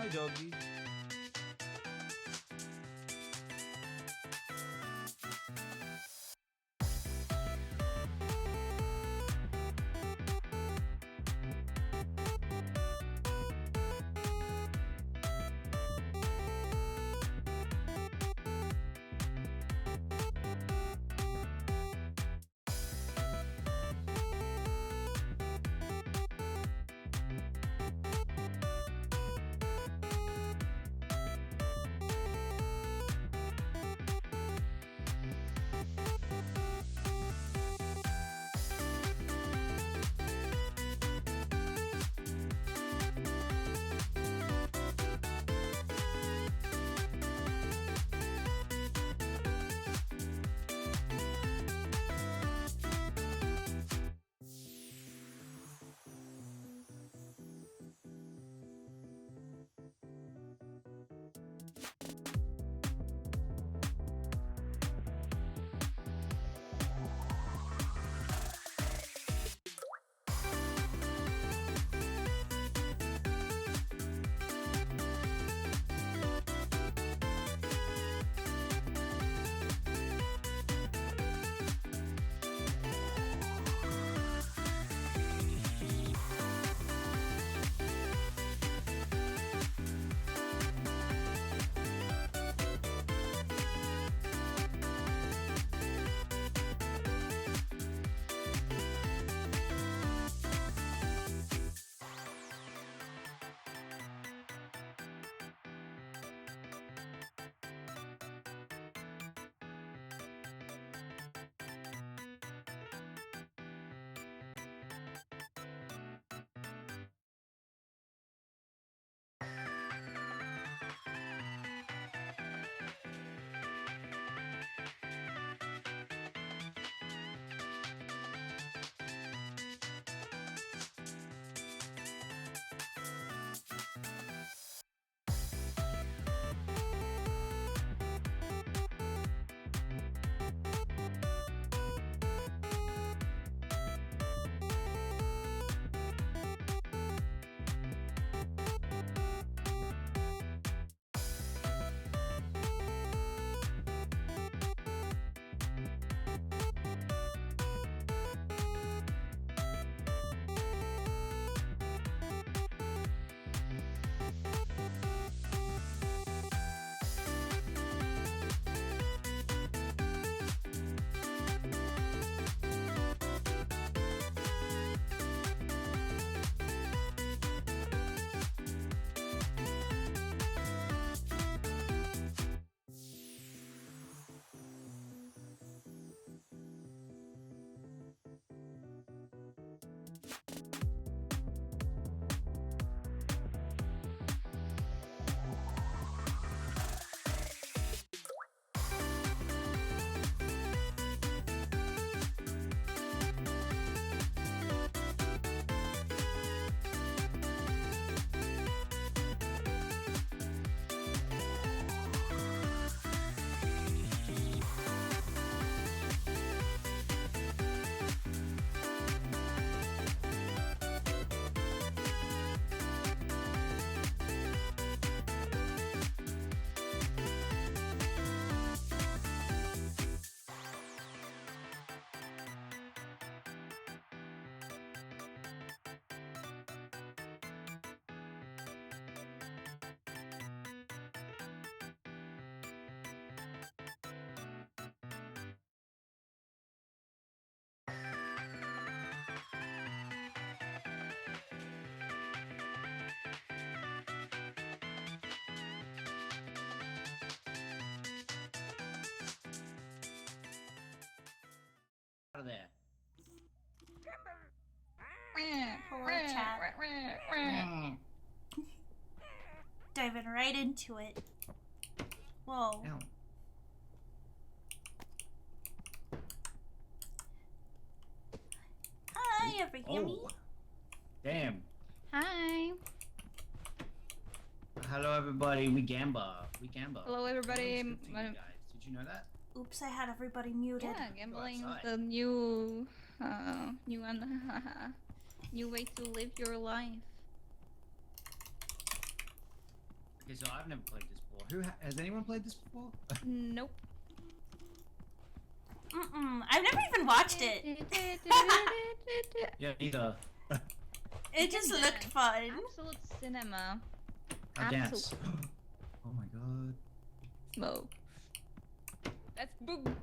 Hi, doggy. Out of there. Hello, chat. Diving right into it. Whoa. Ow. Hi, everybody. Oh. Damn. Hi. Hello, everybody. We gamba. We gamba. Hello, everybody. Good for you guys. Did you know that? Oops, I had everybody muted. Yeah, gambling outside. the new new way to live your life. Okay, so I've never played this before. Has anyone played this before? Nope. I've never even watched it. Yeah, neither. It just looked fun. Absolute cinema. I dance. Absolute Oh my god. smoke. That's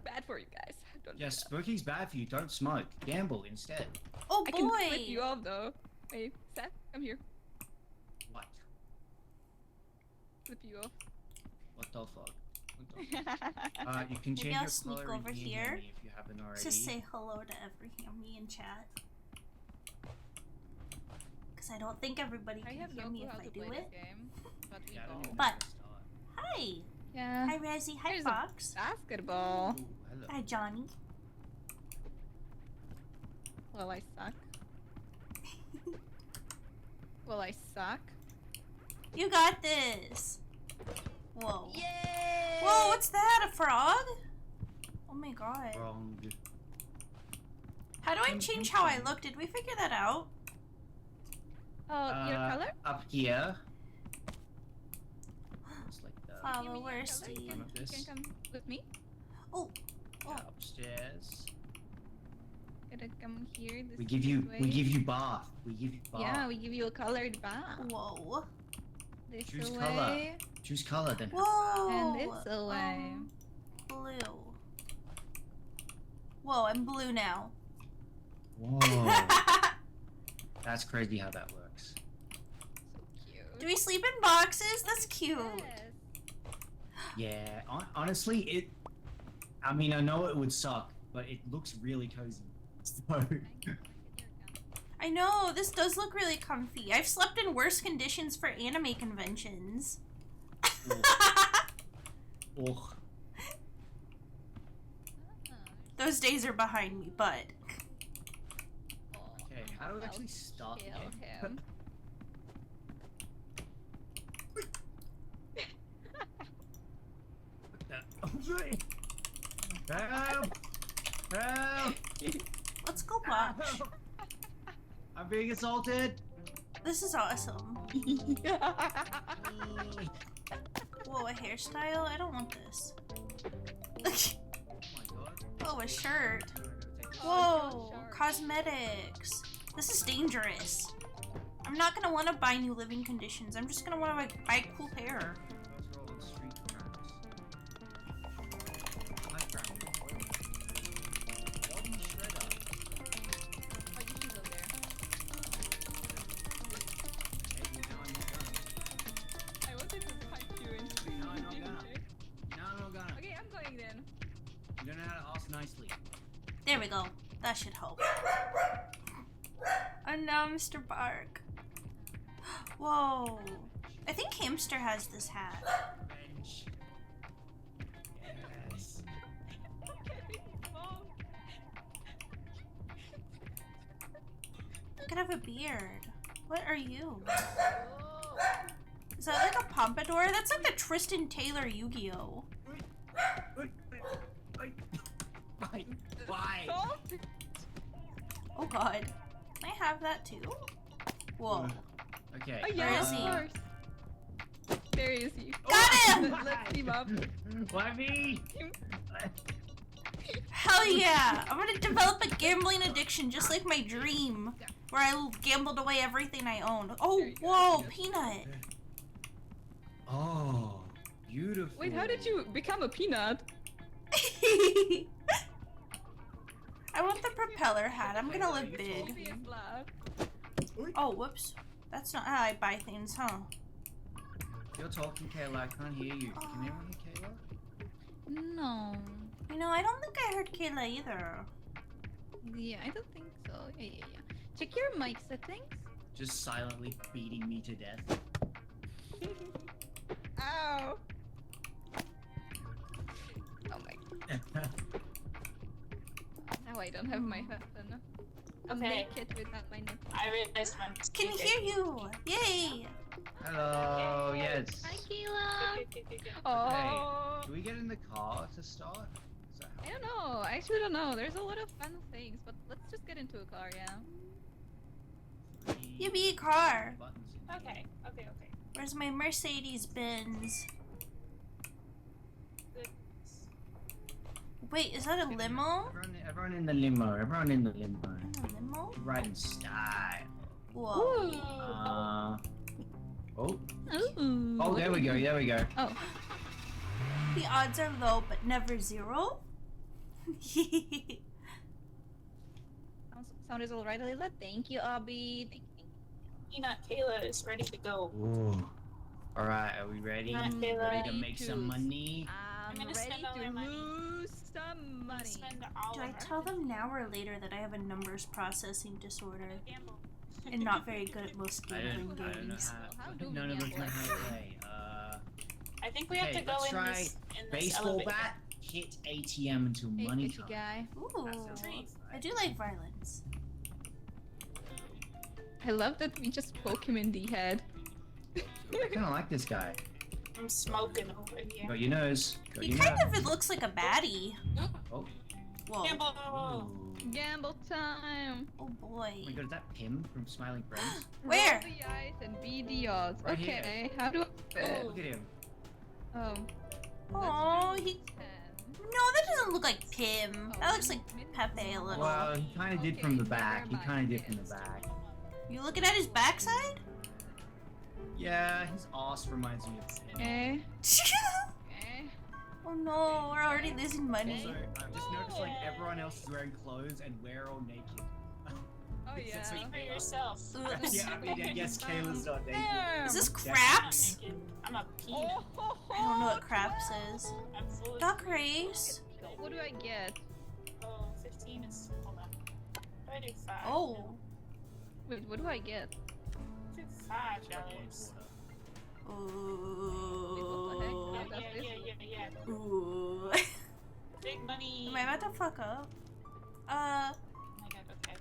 bad for you guys. Don't do Yeah, that. spooky's bad for you. Don't smoke. Gamble instead. Oh I boy. can flip you off though. Wait, Seth, come here. What? Flip you off. What the fuck? You can change I'll your sneak color in over Hammy here if you haven't already. To say hello to every Hammie in chat. Because I don't think everybody I can have hear no me clue if how I to do play it. this game, but we Yeah, I don't go. even But- know where to start. Hi. Yeah. Hi Rezzy. Hi Here's a Fox. basketball. Ooh, hello. Hi Johnny. Well, I suck. Well, I suck. You got this. Whoa. Yay! Whoa, what's that? A frog? Oh my god. Wrong. How do I change how I look? Did we figure that out? Oh, your color? Up here. It's like the Follow Give me your color. worstie. You can, you can come with me. Oh. yeah, upstairs. Gotta come here. This We give you bath. We give you bath. Yeah, we give you a colored bath. Whoa. This Choose away. color. Choose color then. Whoa. And this away. Blue. Whoa, I'm blue now. Whoa. That's crazy how that works. So cute. Do we sleep in boxes? That's cute. Yes. Yeah, honestly, I mean, I know it would suck, but it looks really cozy. So, I know, this does look really comfy. I've slept in worse conditions for anime conventions. ugh. Those days are behind me, but... Okay, how do we actually start the Kill game? him. Help! Help! Let's go watch. Help! I'm being assaulted! This is awesome. Whoa, a hairstyle? I don't want this. Oh my god. Oh, a shirt. Oh, Whoa, sharp. cosmetics. This is dangerous. I'm not gonna want to buy new living conditions. I'm just gonna want to like, buy cool hair. Those are all the street crimes. Hi, Brown. Body shredder. Oh, you should go there. Hey, now I'm not gonna. I wanted to punch you and No, I'm not you didn't gonna. check. No, I'm not gonna. Okay, I'm going then. You don't know how to ask nicely. There we go. That should help. Oh no, Mr. Bark. Whoa. I think Hamster has this hat. Revenge. Yes. I could have a beard. What are you? Is that like a pompadour? That's like the Tristan Taylor Yu-Gi-Oh! Why? Oh god. Can I have that too? Whoa. Okay. Oh Where yeah, is of he? course. There is he. Got him! Let's team up. Why me? Hell yeah! I'm gonna develop a gambling addiction just like my dream. Where I gambled away everything I owned. Oh, There you go, whoa, yes. Peanut. Oh, beautiful. Wait, how did you become a peanut? I want the propeller hat. I'm gonna live big. Obvious laugh. Oh, whoops. That's not how I buy things, huh? You're talking, Kayla. I can't hear you. Can anyone hear Kayla? No. You know, I don't think I heard Kayla either. Yeah, I don't think so. Yeah. Check your mic settings. Just silently beating me to death. Ow. Oh my. Now I don't have my weapon. I'm Okay. naked without my nipple. I realized one. Can hear you! Yay! Hello, yes. Hi, Kayla. Oh. Do we get in the car to start? Is that I don't know. I actually don't know. There's a lot of fun things, but let's just get into a car, yeah. You be a car. Buttons in here. Okay. Where's my Mercedes Benz? Wait, is that a limo? Everyone in the limo. Everyone in the limo. A limo? Right in style. Whoa. Oh. Ooh. Oh, there we go. There we go. Oh. The odds are low, but never zero. Sound is alright, Layla. Thank you, Abby. Thank you. Kayla is ready to go. Ooh. All right, are we ready? Ready to make some money? I'm gonna ready spend all to my money. lose some money. Do I tell them now or later that I have a numbers processing disorder Gamble. and not very good at most I gambling don't know games? How how. do we None of us know gamble? how to play. I think we have Okay, to go let's in try this baseball elevator. bat, hit ATM until Hey, money fishy comes. guy. Ooh, That sounds I do like violence. I love that we just poke him in the head. I kind of like this guy. I'm smoking over here. Got your nose. Got He your kind nose. of looks like a baddie. Oh. Whoa. Gamble! Ooh. Gamble time. Oh Oh boy. my god, is that Pim from Smiling Friends? Where? Roll the eyes and be the odds. Right Okay, how do I... Look at him. Oh. Oh, he. 10. No, that doesn't look like Pim. That looks like Pepe a little. Well, he kind of did from the Okay, back. He never kind of mind. did from the back. You looking at his backside? Yeah, his ass reminds me of Pim. Okay. Okay. Oh no, we're already losing money. Also, I've just noticed like everyone else is wearing clothes and we're all naked. Oh It's yeah. like- Speak for yourself. Oops. Yeah, I mean, I guess Kayla's not naked. Damn. Is this I'm craps? naked. I'm a peanut. Oh, I don't know what craps is. I'm fully. Duck race. What do I get? Oh, 15 is. Hold on. I do 5. Oh. Wait, what do I get? Do $5. Ooh. Yeah, yeah. Ooh. Big money. Am I about to fuck up? Oh my god, okay.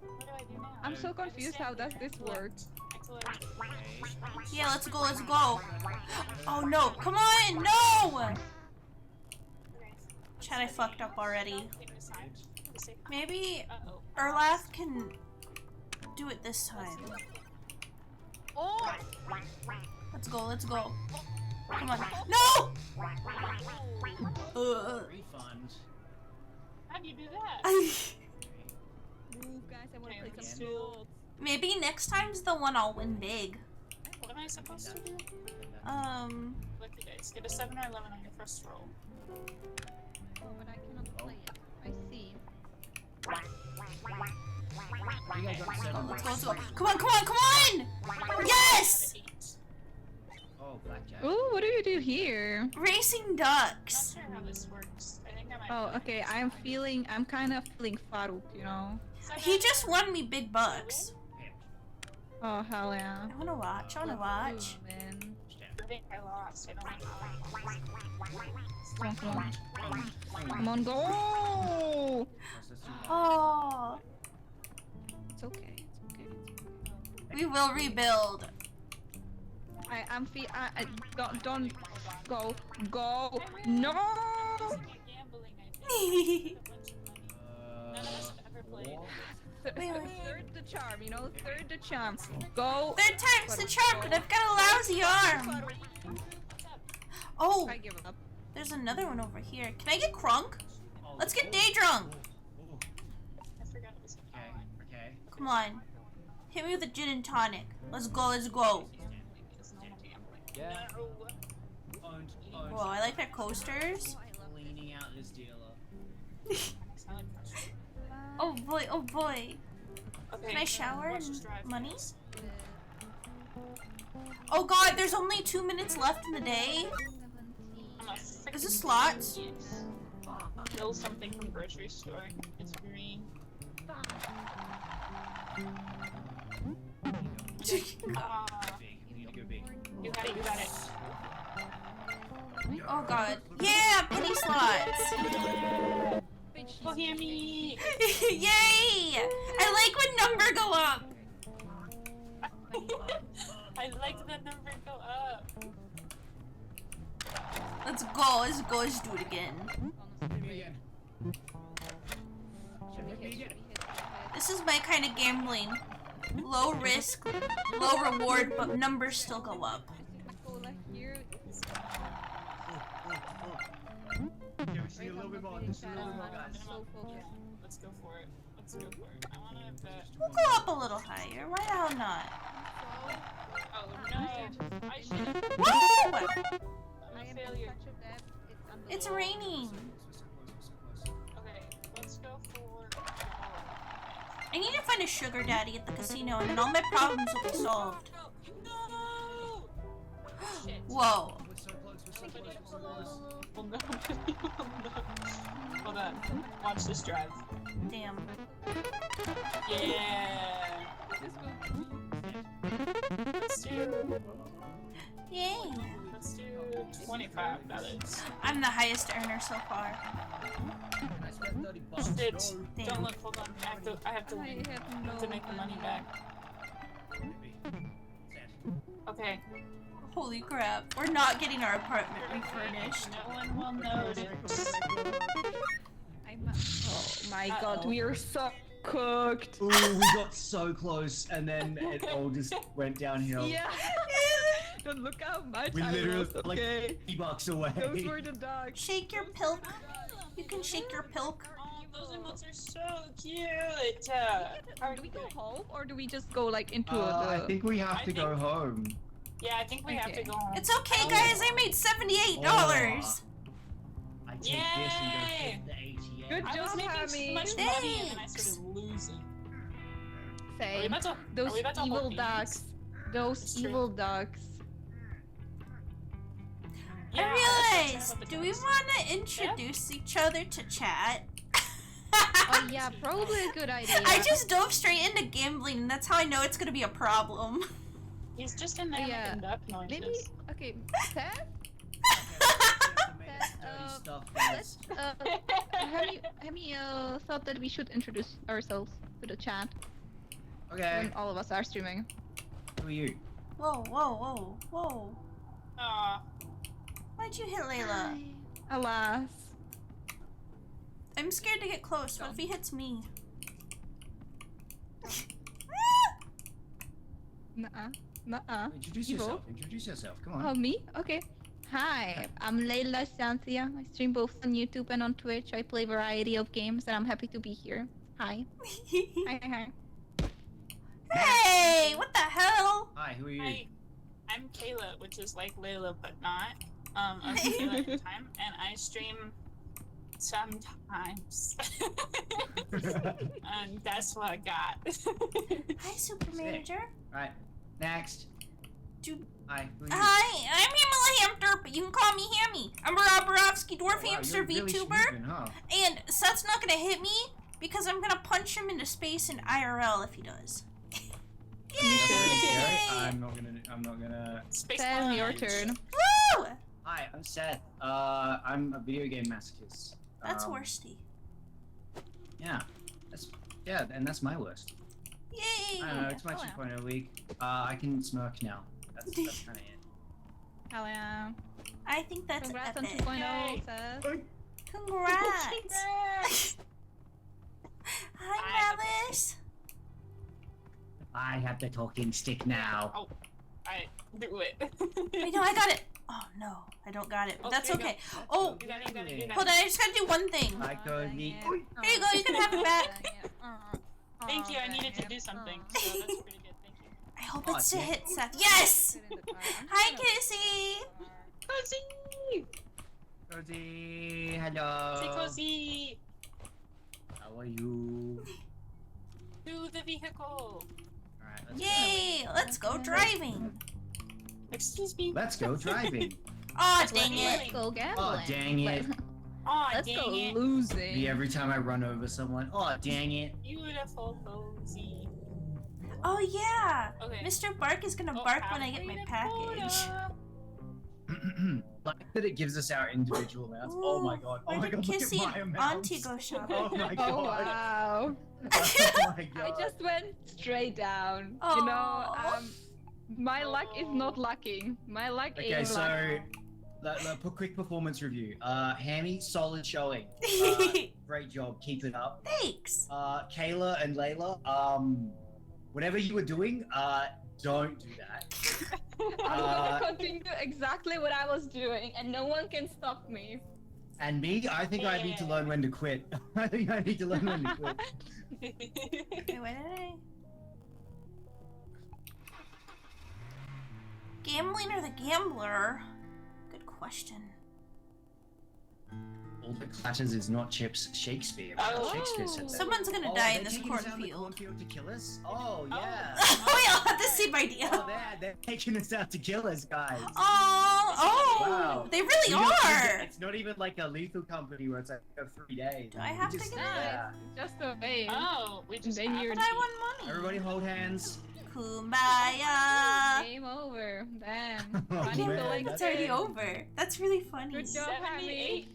What do I do now? I'm so confused. How does this work? Excellent. Yeah, let's go, let's go. Oh no, come on, no! Chat, I fucked up already. Maybe Uh-oh. Erlath can do it this time. Oh! Let's go, let's go. Come on. No! Refund. How do you do that? Ooh, guys, I want to Okay, play let's some do- slots. Maybe next time's the one I'll win big. What am I supposed to do? Look at this. Get a 7 or 11 on your first roll. Oh, but I cannot play it. I see. You guys got 7 let's right. go. Come on, come on, come on! Yes! Got an 8. Oh, blackjack. Ooh, what do you do here? Racing I'm ducks. not sure how this works. I think I might. Oh, okay. I'm kind of feeling Farouk, you know? He just won me big bucks. Oh, hell yeah. I wanna watch, I wanna watch. Ooh, man. I think I lost. I don't know. Come on, come on. Come on, go! Oh, It's okay. It's okay. we will rebuild. Don't go. Go. No! Gambling, I think. A bunch of money. None of us have ever played. Wait. Third the charm, you know? Third the charm. Go. Third time's the charm, but I've got a lousy arm. What's up? Oh, I give up. there's another one over here. Can I get crunk? Let's get day drunk. I forgot it was. Okay, okay. Come on. Hit me with a gin and tonic. Let's go, let's go. It's normal gambling. Yeah. No. Owned. Whoa, I like their coasters. Cleaning out this dealer. Sound like frustrated. Oh boy, oh boy. Okay. Can I shower watch and us drive, money? guys. Oh god, there's only 2 minutes left in the day. I'm a freaking Is this slots? genius. Kill something from grocery store. It's green. Ah, Big. You need to go big. you got it. You got it. Oh god. Yeah, penny slots. Oh, Hammy! Yay! I like when number go up. I like the number go up. Let's go, let's go, let's do it again. Again. Should we hit? This is my kind of gambling. Low risk, low reward, but numbers still go up. Like here. Yeah, we see a little bit more. Just a little bit more, guys. So focused. Let's go for it. Let's go for it. I wanna have that. We'll go up a little higher. Why the hell not? Oh no! I should've. Woo! I I'm a am in failure. such a depth. It's raining. Okay, let's go for. I need to find a sugar daddy at the casino, and then all my problems will be solved. No! Shit. Whoa. We're so close, we're so close, we're so close. Oh no. Oh no. Hold on. Watch this drive. Damn. Yeah. Let's do. Yay. Let's do 25. That is. I'm the highest earner so far. And I spent 30 bucks. Shit. No. Damn. Don't look. Hold on. I have to. I have to make the money back. Okay. Holy crap. We're not getting our apartment refurnished. No one will notice. Oh my god, we are so cooked. Ooh, we got so close, and then it all just went downhill. Yeah. Don't look how much We I literally lost, like okay? $50 away. Those were the dogs. Shake your pilk. You can shake your pilk. Oh, those emotes are so cute. Do we go home or do we just go like into I the? think we have I to go home. Yeah, I think we have to Okay. go home. It's okay, guys. I made $78. I take this and go Yay! hit the ATM. Good I was job, making so Hammie. much money and then I Thanks. started losing. Are we Same. about to, Those are we about to evil hold ducks. hands? Those It's true. evil ducks. Yeah, I realized, that's do we want to introduce each other to chat? Oh yeah, probably a good idea. I just dove straight into gambling, and that's how I know it's gonna be a problem. He's just in there Yeah. making duck noises. Maybe okay. Seth, Let's. have you thought that we should introduce ourselves to the chat Okay. when all of us are streaming? Who are you? Whoa, whoa, whoa, whoa. Aw. Why'd you hit Layla? Alas. I'm scared to get close. What if he hits me? Nuh-uh. Nuh-uh. Introduce Evil? yourself. Introduce yourself. Come on. Oh, me? Okay. Hi, I'm Layla Santia. I stream both on YouTube and on Twitch. I play a variety of games and I'm happy to be here. Hi. Hi. Hey, what the hell? Hi. Who are you? Hi, I'm Kayla, which is like Layla but not. I'm Kayla at the time, and I stream sometimes. And that's what I got. Hi, Super Manager. Right. Next. Do- Hi. Who are you? Hi, I'm Hamela Hampter, but you can call me Hammie. I'm a Roborovski Dwarf Oh, wow, Hamster you're really VTuber, snooping, huh? and Seth's not gonna hit me because I'm gonna punch him into space in IRL if he does. Yay! I'm not gonna. Space Seth, your Punch. turn. Woo! Hi, I'm Seth. I'm a video game masochist. That's worstie. Yeah. That's my worst. Yay! I don't know, it's my Oh, yeah. 2.0 week. I can smirk now. That's kind of it. Hell yeah. I think that's Congrats on epic. 2.0, Yay. Seth. Congrats! Congrats. Hi, Malice. I have the talking stick now. Oh, I do it. Wait, no, I got it. Oh no, I don't got it, but Oh, that's there you okay. Oh, You got it, you got it, you got hold it. on, I just gotta do one thing. I go the. Here you go, you can have it back. Thank you, I needed to do something, so that's pretty good, thank you. I hope Oh, it's to yeah. hit Seth. Yes! Hi, Kissy. Cozy! Cozy, hello. Say cozy! How are you? To the vehicle! Alright, let's Yay! Let's go driving. Excuse me. go. Let's go driving. Aw, Let's dang go. it. Let's go gambling. Oh, dang it. Aw, Let's dang go it. losing. Me every time I run over someone. Oh, dang it. Beautiful cozy. Oh, yeah. Okay. Mr. Bark is gonna Oh, bark when I get my halfway to package. quota. Like that it gives us our individual amounts. Oh my god. Oh Where my did god, look Kissy at my and amounts. Auntie go shopping? Oh my Oh god. wow. Oh my god. I just went straight down. Aw. You know, my luck is not lucking. My luck Okay, is so quick performance review. Hammie, solid showing. Great job, keep it up. Thanks. Kayla and Layla, whatever you were doing, don't do that. I'm gonna continue exactly what I was doing, and no one can stop me. And me, I think I need to learn when to quit. I think I need to learn when to quit. Wait, what did I? Gambling or the gambler? Good question. All that clatters is not chips. Shakespeare. Oh. Shakespeare said that. Someone's gonna Oh, die are in they this taking us down the cornfield. cornfield to kill us? Oh yeah. Oh, yeah, I'll have to see my deal. Oh, they're taking us out to kill us, guys. Oh, Wow. they really We don't even are. get- It's not even like a lethal company where it's like 3 days. Do I have to just, get yeah. Just obey. Oh, we just Then have you're But I won money. Everybody hold hands. Kumbaya. Game over. Damn. Oh, Funny man, going It's that's already it. over. That's really funny. Good job. $78.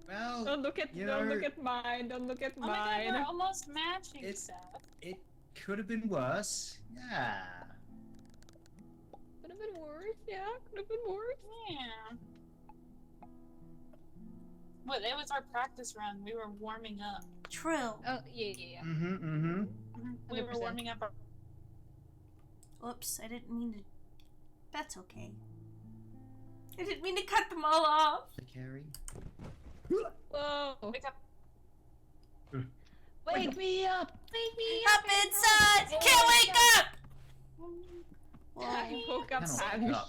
Well, Don't look at You don't know- look at mine. Don't look at Oh my god, we're mine. almost matching It's- stuff. it could have been worse. Yeah. Could have been worse. Yeah, could have been worse. Yeah. Well, it was our practice run. We were warming up. True. Oh yeah. Mm-hmm. We were 100%. warming up our... Oops, I didn't mean to. That's okay. I didn't mean to cut them all off. The carry. Whoa. Wake up. Wake me up. Wake me Up inside! Can't wake up! I woke up Kinda Hammie. woke up.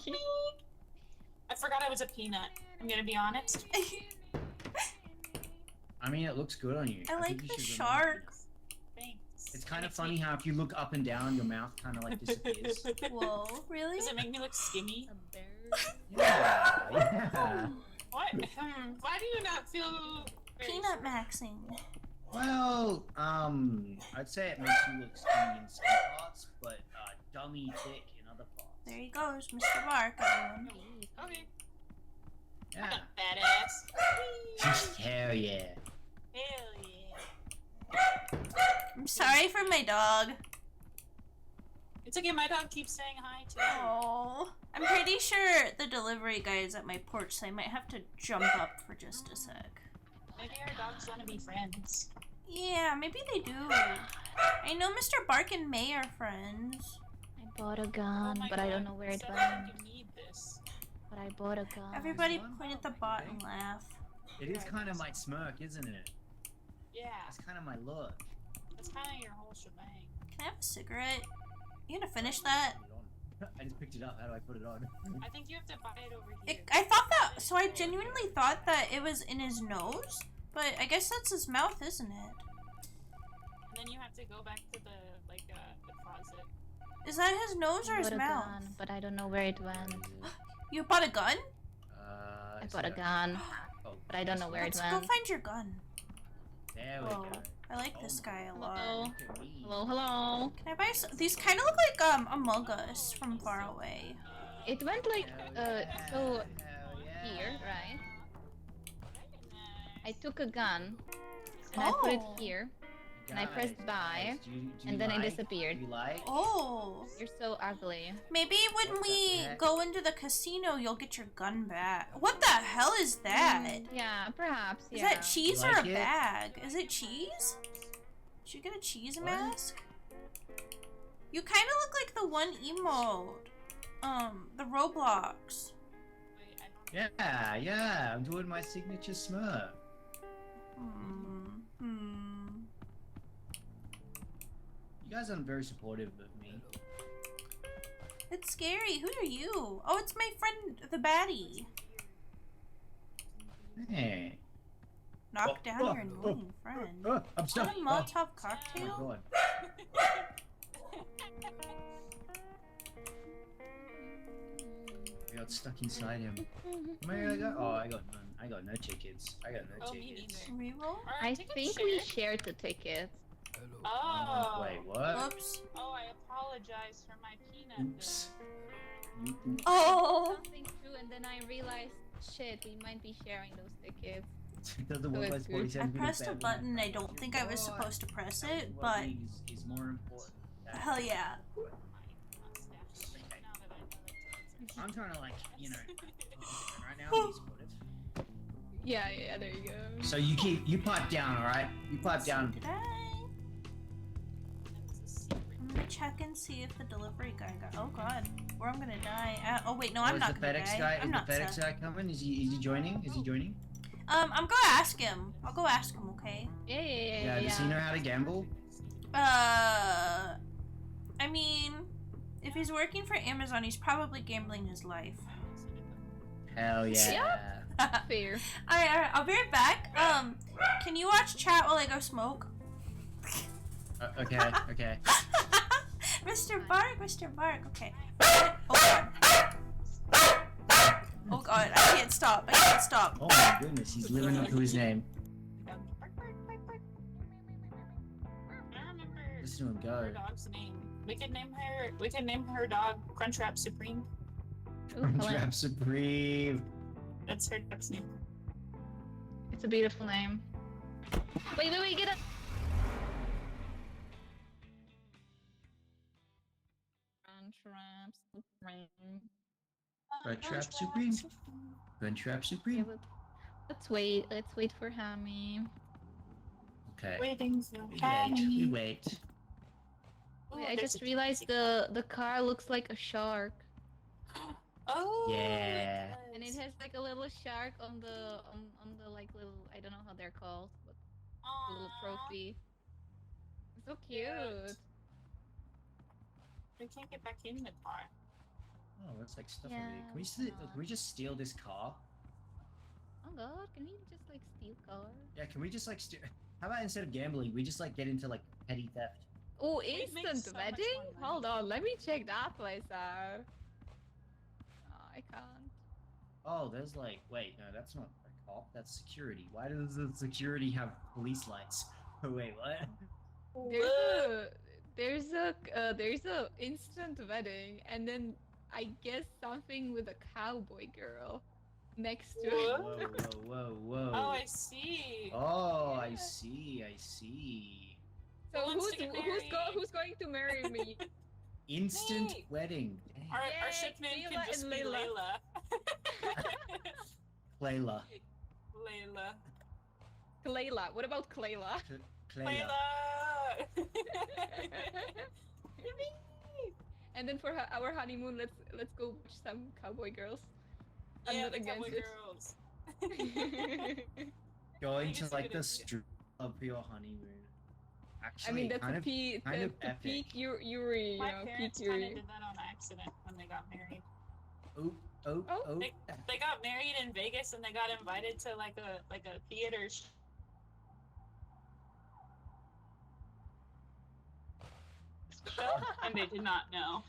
I forgot I was a peanut. I'm gonna be honest. I mean, it looks good on you. I like think you the should remove shark. Thanks. It's kind of Makes funny me- how if you look up and down, your mouth kind of like disappears. Whoa, really? Does it make me look skinny? Yeah, yeah. What? Why do you not feel... very Peanut maxing. Well, I'd say it makes you look skinny in some parts, but dummy thick in other parts. There he goes, Mr. Bark, everyone. Okay. Yeah. Badass. Hell yeah. Hell yeah. I'm sorry for my dog. It's okay, my dog keeps saying hi too. Oh, I'm pretty sure the delivery guy is at my porch, so I might have to jump up for just a sec. Maybe our dogs want to be friends. Yeah, maybe they do. I know Mr. Bark and May are friends. I bought a Oh gun, my but I God, don't know where it Sarah, went. You need this. But I bought a gun. Everybody one point at the bot and laugh. It is kind of my smirk, isn't it? Yeah, That's kind of my look. that's kind of your whole shebang. Can I have a cigarette? You gonna finish that? Put it on. I just picked it up. How do I put it on? I think you have to buy it over here. I thought that, so I genuinely thought that it was in his nose, but I guess that's his mouth, isn't it? And then you have to go back to the the closet. Is that his nose or I his bought a mouth? gun, but I don't know where it went. You bought a gun? I bought a gun, but I don't know where Let's it go went. find your gun. There we Whoa. go. I like this guy a lot. Hello. Look at me. Hello, hello. Can I buy these kind of look like Among Us from far away. It went like Hell so Hell yeah. here, right? I Nice. took a gun and I put it Oh. here, and I Guys, pressed buy, do you and then it like? disappeared. Do you like? Oh. You're so ugly. Maybe when What the we heck? go into the casino, you'll get your gun back. What the hell is that? Yeah, perhaps. Is Yeah. that cheese You or like a it? bag? Is it cheese? Did you get a cheese What? mask? You kind of look like the one emote. The Roblox. Wait, I don't Yeah, yeah. I'm doing my signature smirk. You guys aren't very supportive of me. It's scary. Who are you? Oh, it's my friend, the baddie. Hey. Knock Oh, down oh, your annoying friend. I'm stuck. A Molotov Oh cocktail? my god. I got stuck inside him. Where I go? Oh, I got none. I got no tickets. I got no Oh, me tickets. neither. Reroll? Alright, I take a think share. we shared the tickets. Oh. Wait, what? Whoops. Oh, I apologize for my peanut. Oops. then. Oops. Oh. Something true, and then I realized, shit, we might be sharing those tickets. Doesn't work it's like good. 47 I minutes pressed a out. button. I don't think I was supposed to press it, but Well-being is more important. than- hell yeah. My mustache. Now that I know that it's I'm trying to like, you know, right now I'm supportive. Yeah, yeah, there you go. So you pipe down, all right? You pipe down. Did I? I'm gonna check and see if the delivery guy got. Oh god, or I'm gonna die. Oh wait, no, I'm Is not the gonna FedEx die. guy? I'm Is not the FedEx sad. guy coming? Is he joining? Is he joining? I'm gonna ask him. I'll go ask him, okay? Yeah. Does he know how to gamble? I mean, if he's working for Amazon, he's probably gambling his life. Hell yeah. Fair. Alright, I'll be right back. Can you watch chat while I go smoke? Okay. Okay. Mr. Bark, okay. Oh god. Oh god, I can't stop. Oh my goodness, he's living up to his name. I don't remember Listen to him her go. dog's name. We could name her dog Crunchwrap Supreme. Crunchwrap Supreme. That's her dog's name. It's a beautiful name. Wait, get up. Crunchwrap Supreme. Crunchwrap Supreme. Crunchwrap Supreme. Okay, let's wait for Hammie. Okay. Waiting for We Hammie. wait. Wait, I just realized the car looks like a shark. Oh. Yeah. And it has like a little shark on the like little, I don't know how they're called, but the little trophy. It's so cute. We can't get back in the car. Oh, that's like stuff Yeah, over here. why Can we just steal this car? Oh god, can we just like steal cars? Yeah, can we just like steal? How about instead of gambling, we just like get into like petty theft? Oh, We'd make instant so much wedding? more money. Hold on, let me check that place out. Oh, I can't. Oh, there's like, wait, no, that's not a cop. That's security. Why does the security have police lights? Oh, wait, what? There's a instant wedding, and then I guess something with a cowboy girl next to it. Whoa, whoa, whoa. Oh, I see. Oh, I Yeah. see, I see. So Who wants to get married? who's going to marry me? Instant Hey. wedding. Dang. Our Yay, ship name Kayla can just and be Layla. Layla. Clayla. Layla. Kayla. What about Kayla? Clayla. Layla. And then for our honeymoon, let's go watch some cowboy girls. I'm Yeah, not the against cowboy it. girls. Going think to it's a like good the idea. strip club for your honeymoon. Actually, I mean, that's kind a of, peak, kind of the epic. peak Yuri, you My know, peak parents kind of Yuri. did that on accident when they got married. Oh, oh, Oh. oh. They got married in Vegas and they got invited to like a theater. Show, and they did not know.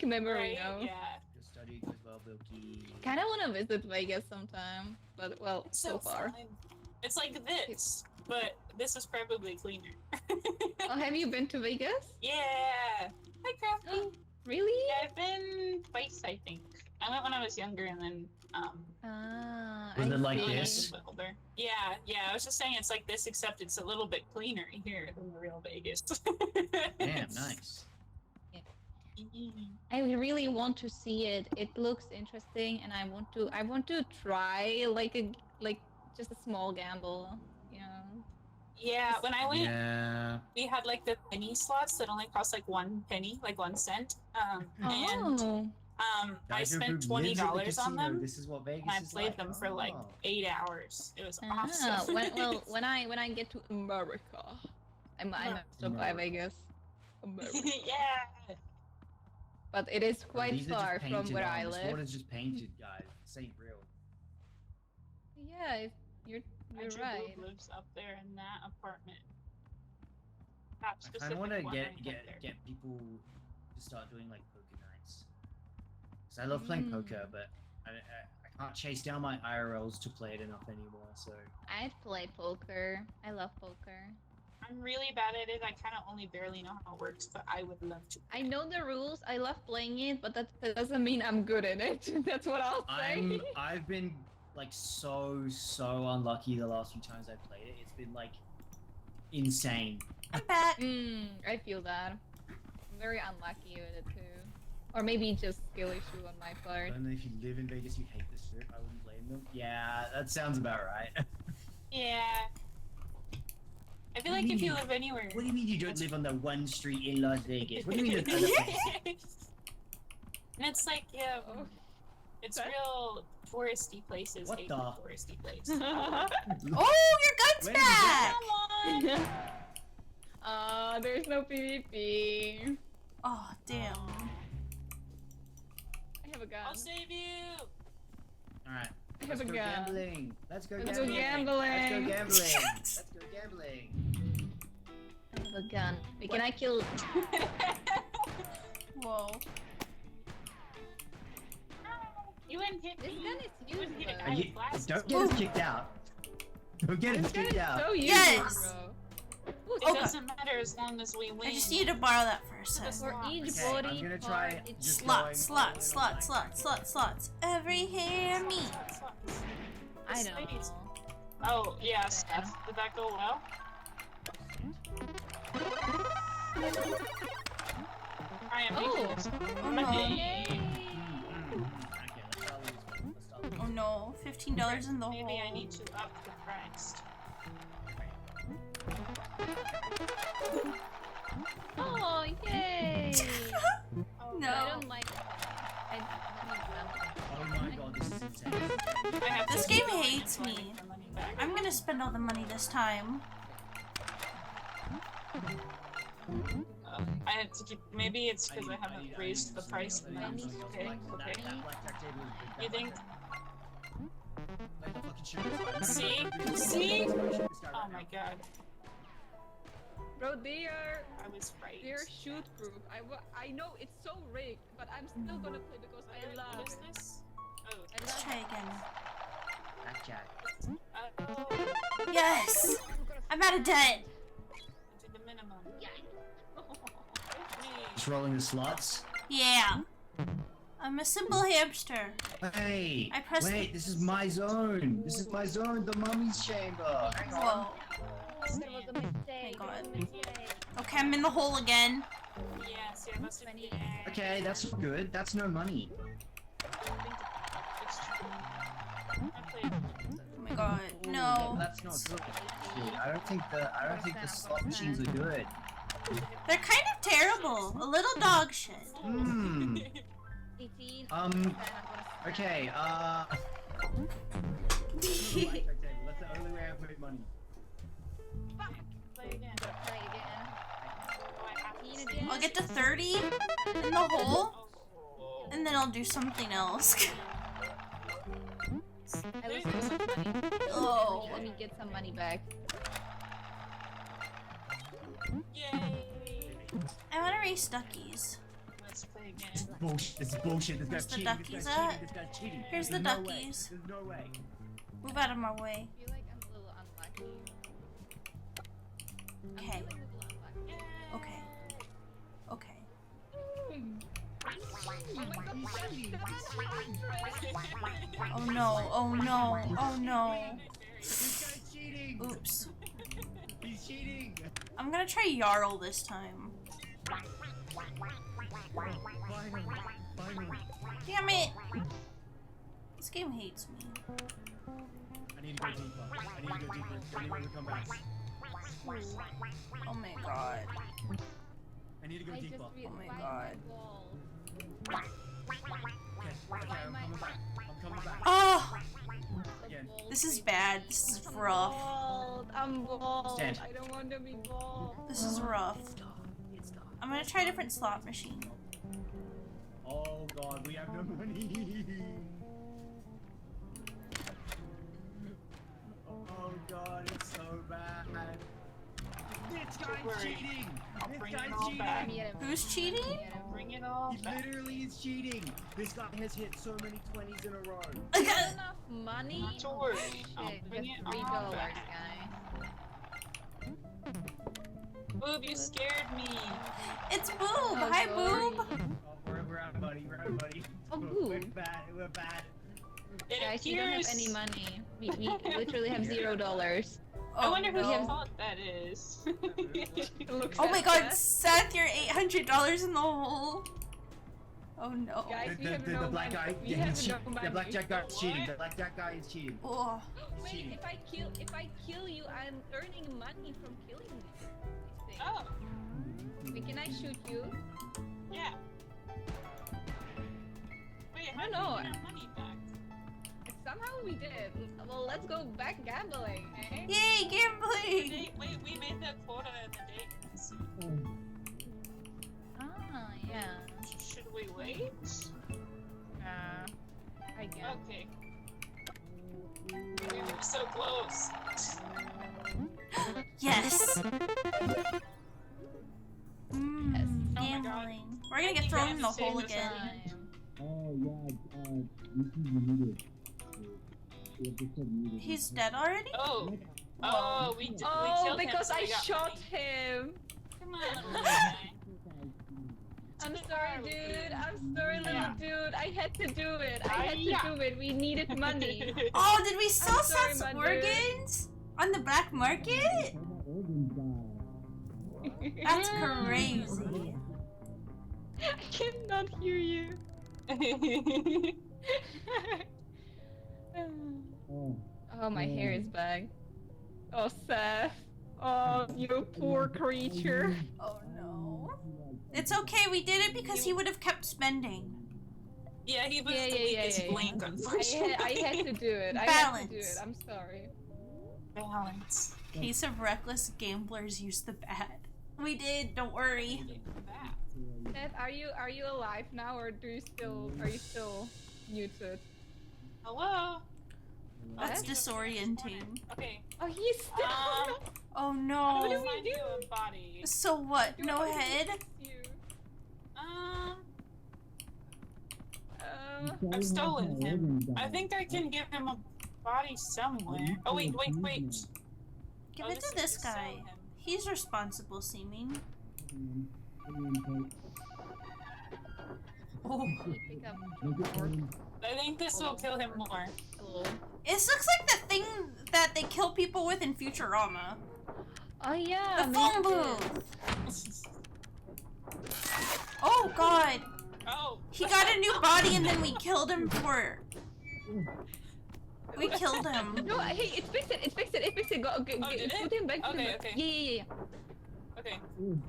Memory, Right? no? Yeah. Your study goes well, Bilky. Kind of want to visit Vegas sometime, but well, so far. fun. It's like this, but this is probably cleaner. Oh, have you been to Vegas? Yeah. Hi, Crafty. Really? Yeah, I've been twice, I think. I went when I was younger, and then Ah, Was I it like see. when I this? was a bit older. Yeah. I was just saying it's like this, except it's a little bit cleaner here than the real Vegas. Damn, nice. I really want to see it. It looks interesting, and I want to try like just a small gamble, you know. Yeah, when I went, Yeah. we had like the penny slots that only cost like 1 penny, like 1 cent. And Oh, I Guys who spent lives at the $20 on casino, them. This is what Vegas And I is played like. them for like Oh. 8 hours. It was ah. awesome. When I get to America, I might stop by America. Vegas. America. Yeah. But it is Bro, quite these are just far from painted where on. I This live. water's just painted, guys. This ain't real. Yeah, you're Andrew right. Boob lives up there in that apartment. That I kind of want to specific one get right up there. get people to start doing like poker nights. Cause I love playing poker, but I can't chase down my IRLs to play it enough anymore. So I'd play poker. I love poker. I'm really bad at it. I kind of only barely know how it works, but I would love to. I know the rules. I love playing it, but that doesn't mean I'm good at it. That's what I'll say. I've been like so unlucky the last few times I've played it. It's been like insane. I'm back. I feel that. I'm very unlucky with it too. Or maybe just skill issue on my I part. don't know if you live in Vegas, you hate this strip. I wouldn't blame them. Yeah, that sounds about right. Yeah. I feel What like do you if you mean? live anywhere. What do you mean you don't live on the one street in Las Vegas? What do you mean there's other places? And it's like, yeah, it's What? real touristy places. What hate the? touristy places. Oh, your gun's Where did you back! Come on! There's no PvP. Oh, damn. I have a gun. I'll save you! Alright. I Let's have a go gun. gambling. Let's go Let's go gambling. gambling. Let's go gambling. Yes. Let's go gambling. I have a gun. Wait, can I kill? Whoa. You wouldn't hit This me. gun is You wouldn't hit a useless. guy with glasses. Don't get us kicked out. Don't get us This gun kicked is out. so useless, Yes. bro. It Okay. doesn't matter as long as we win. I just need to borrow that for a sec. For each Okay, body I'm gonna part, try it's just Slot, going slot, all in slot, on slot, black. slot, slots. Every hair me. I This know. lady's- Oh, yeah, Steph. Did that go well? I am making Oh. this. Oh no. Okay, let's start losing. Let's start Oh losing. no. $15 in the hole. Maybe I need to up the price. Oh, yay! Oh, No. I don't like that. Oh my god, this is insane. I have This to game keep hates going me. for money back. I'm gonna spend all the money this time. I had to keep. Maybe it's because I haven't raised the price enough. Okay, okay. You think? See? See? Oh my god. Bro, they are right. shoot proof. I know it's so rigged, but I'm still gonna play because I love What is it. this? Oh. Let's try again. Blackjack. Yes! I'm out of debt! To the minimum. Just rolling the slots. Yeah. I'm a simple hamster. Hey! I pressed Wait, the- this is my zone! This is my zone, the mummy's chamber! Hang on! Whoa. There was a mistake. Oh my god. Okay, I'm in the hole again. Yes, yeah, that's Okay, that's good. That's no money. Oh my god. No. That's not good. Dude, I don't think the slot machines are good. They're kind of terrible. A little dog shit. Hmm. 18. Okay, That's the only way I put money. Play again. Play again. Oh, I have to 18 say- again. I'll get to 30 in the hole, Oh. and then I'll do something else. I lose some money. Oh. Let me get some money back. Yay! I want to race duckies. Let's play again. Bullshit. This is bullshit. This Where's guy's the cheating. duckies This guy's cheating. at? This guy's cheating. Here's the There's no way. duckies. There's no way. Move out of my way. I feel like I'm a little unlucky. Okay. I'm feeling a little unlucky. Okay. Okay. Oh no, oh no, oh no. This guy's cheating. Oops. He's cheating. I'm gonna try Jarl this time. Damn it! This game hates me. I need to go deeper. I need to go deeper. Don't even come back. Oh my god. I need to go I deeper. just Oh my find god. my wall. Okay, I'm coming back. I'm coming back. Oh! Again. This is bad. This is rough. I'm bald. Stand. I don't want to be bald. This is rough. I'm gonna try a different slot machine. Oh god, we have no money. Oh god, it's so bad. This guy's worry. cheating. I'll This bring it guy's all cheating. back. Who's cheating? Bring it all He back. literally is cheating. This guy has hit so many 20s in a row. I Not got enough money? Not to worry. I'll Shit, bring just it all $3, back. guys. Boob, you scared me. It's Boob. Oh, Hi, sorry. Boob. Oh, we're out, buddy. We're out, buddy. Oh, We're boo. bad. We're bad. It Guys, we don't have appears- any money. We literally have $0. I wonder whose no. fault that is. Oh my god, Seth, you're $800 in the hole. Oh no. Guys, we have The no black money. guy, We yeah, have he's no cheating. money. The blackjack guy is cheating. What? The blackjack guy is cheating. Oh. Wait, cheating. if I kill you, I'm earning money from killing you. I think. Oh, Wait, can I shoot you? yeah. Wait, I how don't do know. we get our money back? Somehow we did. Well, let's go back gambling, eh? Yay, gambling! Wait, we made that quota in the day. Ah, yeah. Should we wait? I guess. Okay. We were so close. Yes! Oh my God. Gambling. We're gonna I get think thrown I in the have to hole save this again. He's dead already? Oh. Oh, we killed Oh, him, because so I we got shot money. him. Come on, little guy. I'm sorry, dude. I'm sorry, little dude. I had to do it. I had to do it. We needed money. Oh, did we sell I'm sorry, Seth's my dude. organs? On the black market? That's crazy. I cannot hear you. Oh, my hair is back. Oh, Seth. Oh, you poor creature. Oh no. It's okay, we did it because he would have kept spending. Yeah, he was the weakest link, unfortunately. I had to do it. I had to do it. I'm sorry. Balance. Case of reckless gamblers use the bat. We did, don't worry. Seth, are you alive now, or are you still muted? Hello? That's He's disorienting. Okay. Oh, he's still. Oh How no. do we do a body? So what? No head? I've stolen him. I think I can give him a body somewhere. Oh wait. Give Oh, it this to is this to sell guy. him. He's responsible seeming. Oh. Pick up. I think this will kill him more. This looks like the thing that they kill people with in Futurama. Oh yeah. The phone booth. Oh god. Oh. He got a new body and then we killed him for it. We killed him. No, hey, it fixed it. Go, did it? put him back. Okay. Yeah. Okay. There you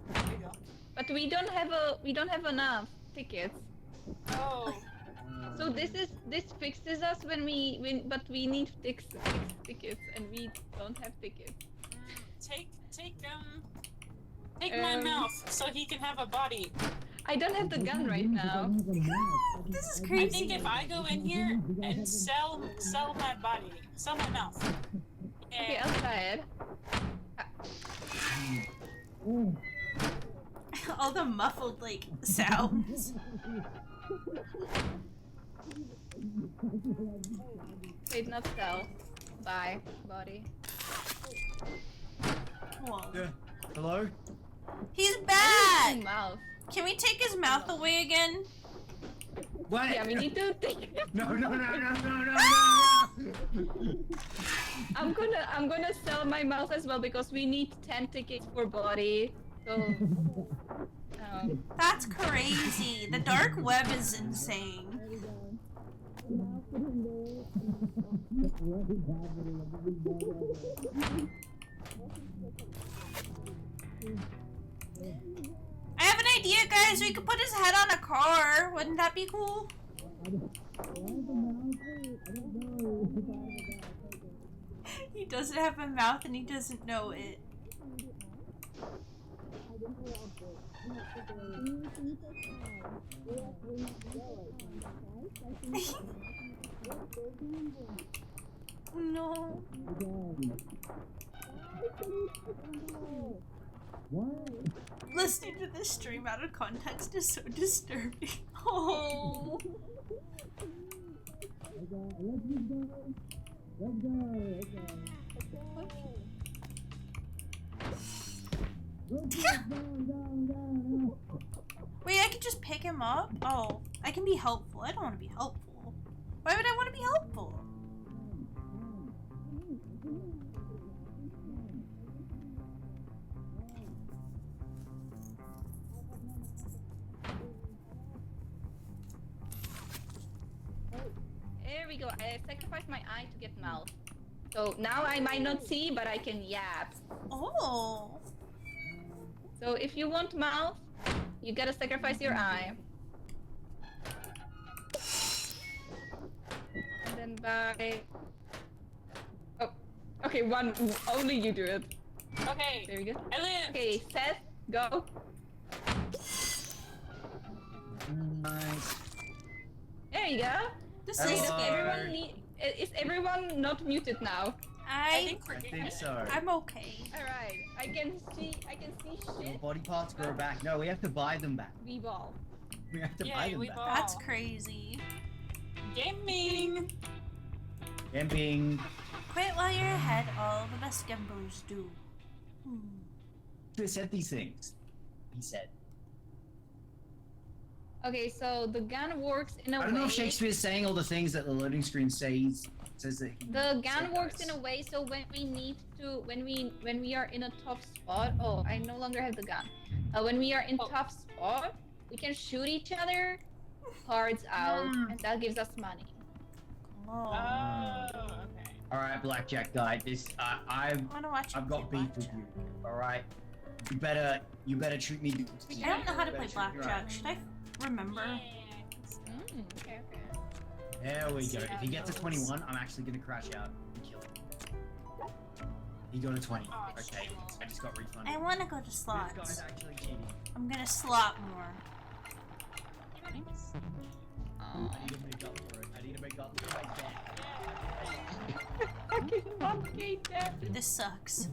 go. But we don't have enough tickets. Oh. So this fixes us but we need six tickets and we don't have tickets. Take my mouth so he can have a body. I don't have the gun right now. This is I crazy. think if I go in here and sell my body, sell my mouth. Okay, And I'll try it. All the muffled like sounds. Wait, not sell. Buy body. Whoa. Yeah. Hello? He's back! Mouth. Can we take his mouth away again? What? Yeah, we need to take. No. I'm gonna sell my mouth as well because we need 10 tickets for body. So. That's crazy. The dark web is insane. I have an idea, guys. We could put his head on a car. Wouldn't that be cool? He doesn't have a mouth and he doesn't know it. No. Listening to this stream out of context is so disturbing. Oh. Wait, I could just pick him up? Oh, I can be helpful. I don't want to be helpful. Why would I want to be helpful? there we go. I sacrificed my eye to get mouth. So now I might not see, but I can yap. Oh. So if you want mouth, you gotta sacrifice your eye. And then by... Oh, okay, only you do it. Okay. There you go. I live. Okay, Seth, go. Nice. There you go. This Hello. is Is everyone not muted now? I I think so. I'm okay. Alright, I can see Your shit. body parts grow back. No, we have to buy them back. We ball. We have to Yay, buy them we back. bought- That's crazy. gaming. Camping. Quit while you're ahead. All the best gamblers do. Who said these things? He said. Okay, so the gun works in a way. I don't know if Shakespeare's saying all the things that the loading screen says that he The gun said, works guys. in a way so when we are in a tough spot. Oh, I no longer have the gun. When we are in tough spot, we can shoot each other, cards out, and that gives us money. Oh. Okay. All right, blackjack guy. I wanna watch you I've got play beef with blackjack. you. All right. You better treat me. I don't know how to play You better treat me blackjack. right. Should I remember? Okay. There we go. If he gets a 21, I'm actually gonna crash out and kill him. He got a 20. Oh, Okay, I just got refunded. I wanna go to This slots. guy's actually cheating. I'm gonna slot more. I need to make up for it. I need to make up for my debt. Fucking 1K debt. This sucks.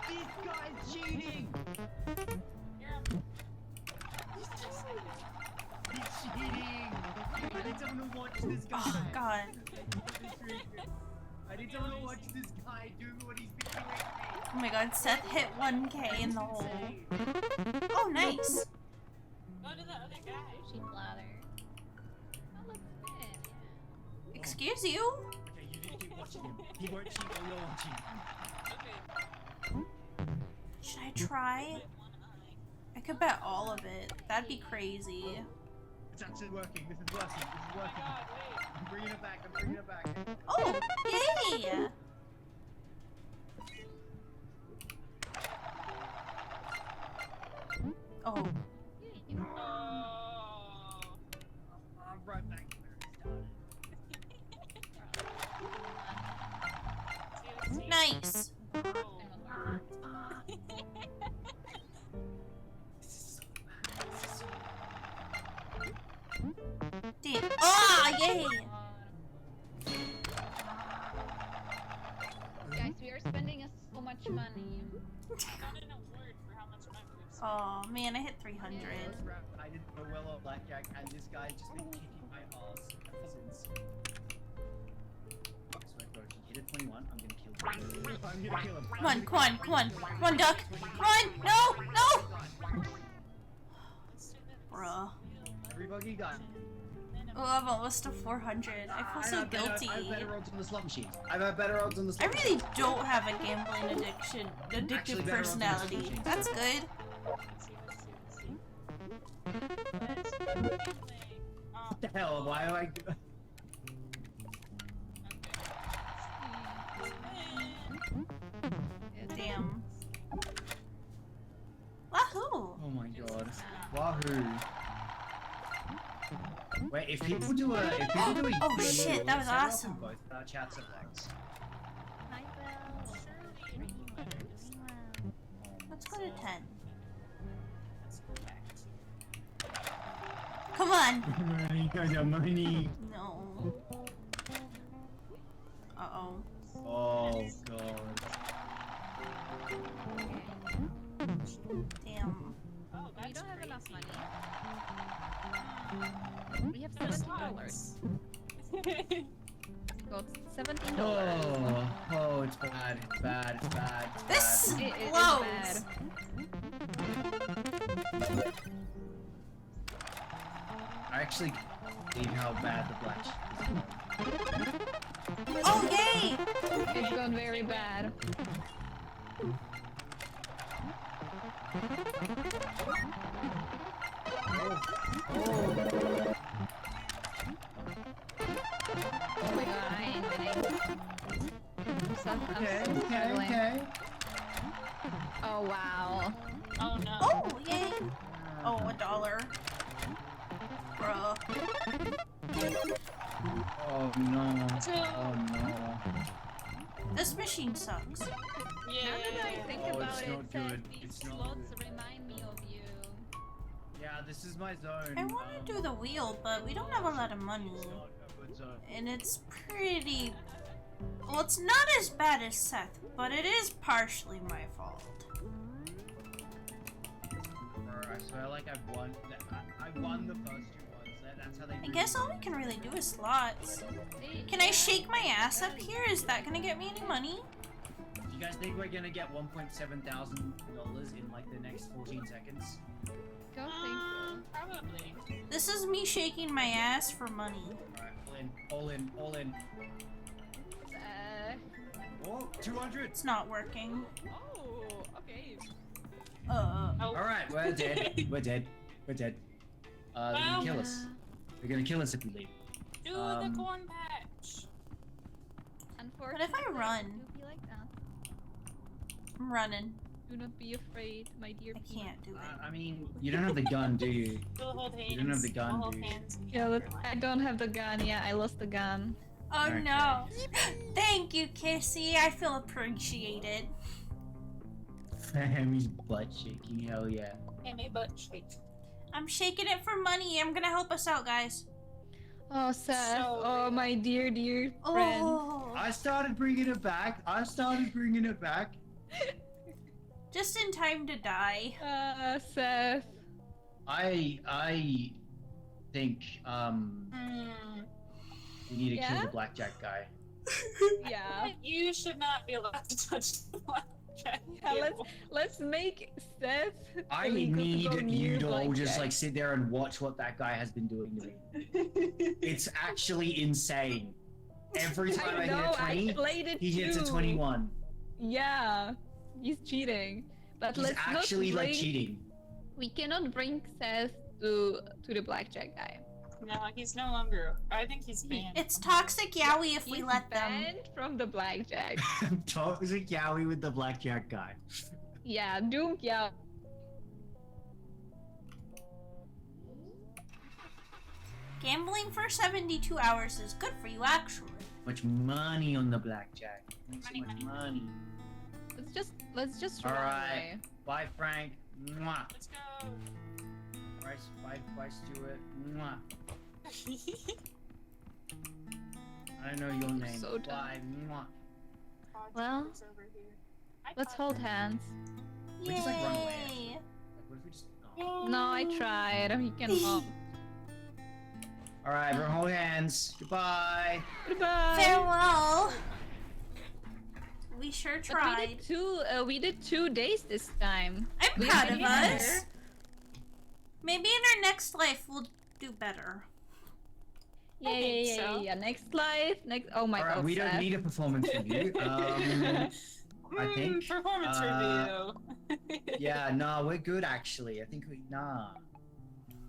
This guy's cheating! He's cheating! I need someone to watch this guy. Oh god. I need someone to watch this guy do what he's been doing. Oh my god, Seth hit 1K in the hole. Oh, nice. Go to the other guy. She blather. Oh, look at it. Excuse you? Okay, you need to keep watching him. He won't cheat while you're watching. Okay. Should I try? One eye. I could bet all of it. That'd be crazy. It's actually working. This is working. This is working. God, wait. I'm bringing it back. I'm bringing it back. Oh, yay! Oh, Oh. I'm right back to where it started. nice. Damn. Oh, yay! Guys, we are spending so much money. Got an award for how much money we've spent. Oh man, I hit 300. I didn't know well on blackjack, and this guy's just been kicking my ass ever since. I swear to God, if he hit a 21, I'm gonna kill him. I'm gonna kill him. Come on, come on, come on. Come on, duck. Come on. No, no! Let's do this. Bruh. Everybody got. Oh, I'm almost to 400. I feel so guilty. I have better odds on the slot machines. I've had better odds on the I slot really machines. don't have a gambling addictive Actually, better odds on the slot personality. machines. That's good. Let's see. Oh, What the hell? Why do I? Damn. Wahoo! Oh my God. Wahoo. Wait, if people do a Oh, shit, that was set up on awesome. Both our chats at once. Let's go to 10. Come on! Money, money. No. Uh-oh. Oh God. Damn. Oh, We that's don't have enough crazy. money. We have $17. Got $17. Oh, it's bad. It's bad. It's bad. It's This bad. It is blows! bad. I actually hate how bad the black is. Oh, yay! It's gone very bad. I'm Okay, so okay, struggling. okay. Oh wow. Oh no. Oh, yay! Oh, $1. Bruh. Oh no. Oh no. This machine sucks. Yeah. Now that I think Oh, about it's it, not Seth, good. these It's not slots good. remind me of you. Yeah, this is my zone. I want to do the wheel, but we don't have a lot of money. It's not a good zone. And it's pretty... Well, it's not as bad as Seth, but it is partially my fault. I swear like I've won. I won the first 2 ones. That's how they I do guess it. all we can really do is slots. Hey, Can I shake my ass up here? Is that gonna get me any money? You guys think we're gonna get $1.7 thousand in like the next 14 seconds? Don't think so. Probably. This is me shaking my ass for money. Alright, all in, all in, all in. Oh, 200! It's not working. Oh, okay. Oh. Alright, we're dead. We're dead. We're dead. They're gonna kill us. They're gonna kill us if we leave. Do the corn patch. Unfortunately, What if I run? You'll be like that. I'm running. Do not be afraid, my dear. I can't do it. I mean, you don't have the gun, do you? We'll hold hands. You don't have the gun, We'll hold do you? hands. Yeah, I don't have the gun. Yeah, I lost the gun. Oh Okay. no. Thank you, Kissy. I feel appreciated. Hammie's butt shaking, hell yeah. And my butt shake. I'm shaking it for money. I'm gonna help us out, guys. Oh, Seth. So Oh, my dear, dear friend. Oh. I started bringing it back. Just in time to die. Seth. I think, we need to kill Yeah? the blackjack guy. Yeah. You should not be allowed to touch the blackjack. Yeah, let's make Seth. I illegal to go need near you to all just blackjack. like sit there and watch what that guy has been doing to me. It's actually insane. Every time I, know, hit a 20, I played it he hits a too. 21. Yeah, he's cheating. But He's let's actually not bring, like cheating. We cannot bring Seth to the blackjack guy. No, he's no longer. I think he's banned. It's toxic yaoi if we He's let them. banned from the blackjack. Toxic Yowie with the blackjack guy. Yeah, Doom, yeah. Gambling for 72 hours is good for you, actually. Much money on the blackjack. Makes so much money. Let's just run Alright. away. Bye, Frank. Mwah. Let's go. Bye, Stuart. Mwah. I don't know your name. So Bye. Mwah. Well, let's hold hands. We just, like, run away, Yay. Like, what if we just... Oh. No, I tried. You can hop. Alright, everyone hold hands. Goodbye. Goodbye. Farewell. We sure But tried. we did 2 days this time. I'm We proud did of us. better. Maybe in our next life we'll do better. Yeah. Next life. Oh my Alright, god. we don't Seth. need a performance review. I think. Performance review. Yeah, no, we're good actually. I think we. Nah.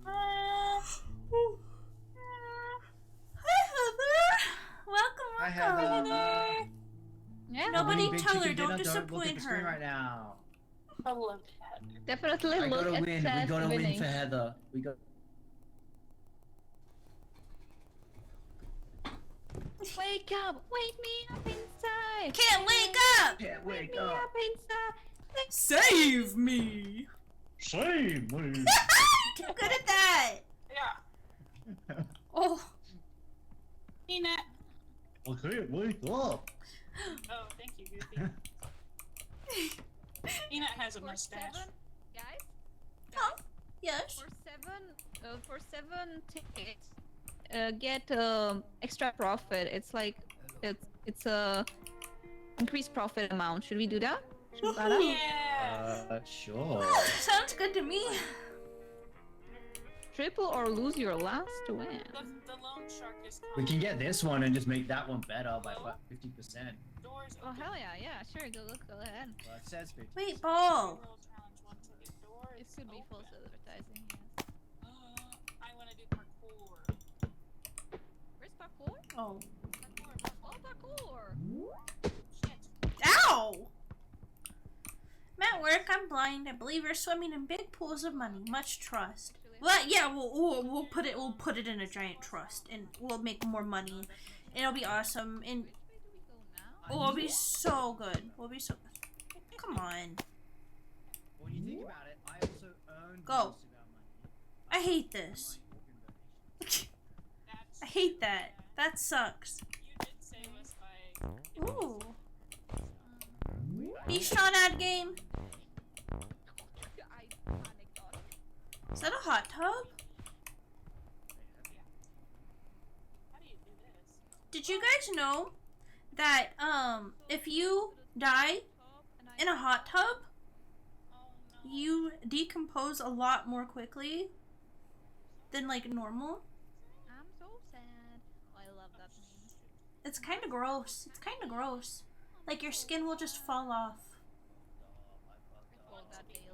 Hi, Heather. Welcome. Hi, Heather. Yeah. Nobody Big tell her, chicken don't dinner, look at disappoint the screen her. right now. I love that. Definitely I look gotta at win. Seth We gotta winning. win for Heather. We got. Wake up! Wake me up inside! Can't wake up. Can't Wake wake me up. up inside! Save me. Same. Too good at that. Yeah. Oh. Peanut. I can't wake up. Oh, thank you, Goofy. Peanut has a For mustache. 7, guys. Huh? Yes. For 7 tickets, get extra profit. It's like it's a increased profit amount. Should we do that? Should we buy that? Yeah. Sure. Sounds good to me. Triple or lose your last win. The loan shark is We coming. can get this one and just make that one better by 50%. Doors Oh open. hell yeah, sure. Go ahead. Well, it says 50%. Wait, Ball. Roll challenge, 1 ticket. Door It is could be false open. advertising. Yes. I want to do parkour. Where's parkour? Oh. Parkour. Oh, parkour! Shit. Wow. I'm at work, I'm blind. I believe you're swimming in big pools of money. Much trust. Well, yeah, we'll put it in a giant trust, and we'll make more money. It'll be awesome, and we'll be so good. We'll be so good. Come on. When you think about it, I also earn Go. most of our money. I hate this. I hate that. That sucks. You did save us by. Ooh. Be strong ad game. Is that a hot tub? How do you do this? Did you guys know that if you die in a hot tub, Oh no. you decompose a lot more quickly than like normal? I'm so sad. Oh, I love that meme. It's kind of gross. It's kind of gross. Like your skin will just fall off. I call that daily.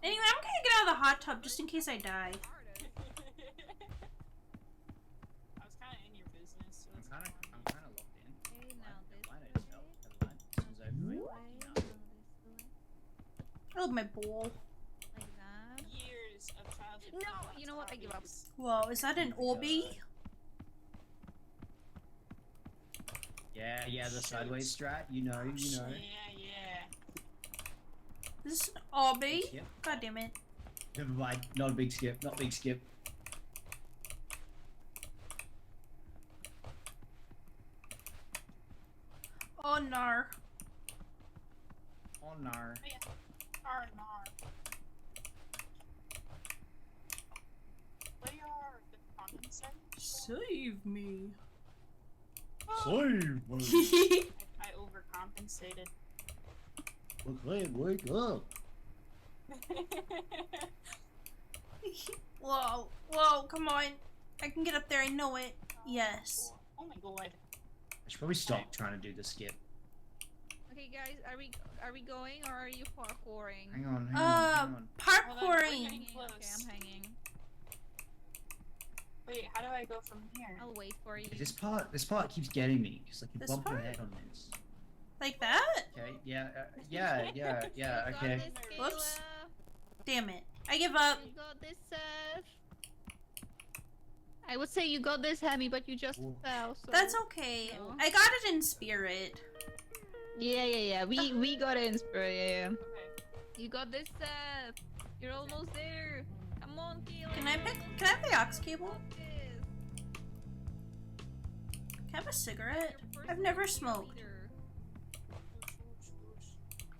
Anyway, I'm gonna get out of the hot tub just in case I die. I was kind of in your business. So it's I'm kind of locked in. Okay, now this Why way. don't you help? Never mind. As soon as I open my Way, no. now this way. I love my bowl. Like that. years of childhood. No, Roblox you know what? I give up. hobbies. Whoa, is that an obby? Yeah, the sideways strat. You know. Yeah. Is this an obby? Skip. God damn it. Never mind. Not a big skip. Not a big skip. Oh nar. Oh nar. R&R. What are the comments? Save me. Save I overcompensated. Wake up. Whoa, whoa, come on. I can get up there, I know it. Yes. Oh my god. I should probably stop trying to do the skip. Okay, guys, are we going or are you parkouring? Hang on. Hang on. Hold on, Parkouring. we're close. Okay, I'm hanging. Wait, how do I go from here? I'll wait for you. This part keeps getting me. Cause like you This bump your part? head on this. Like that? Okay. Yeah. You Okay. got this, Whoops. Kayla. Damn it. I give up. You got this, I would say you got this, Hammie, but you just Ooh. fell. So. That's okay. No. I got it in spirit. Yeah. We got it in spirit. Yeah. Okay. You got this, You're almost there. Come on, Kayla. Can I have the aux cable? Got this. Can I have a cigarette? You're the I've first never cheerleader. smoked.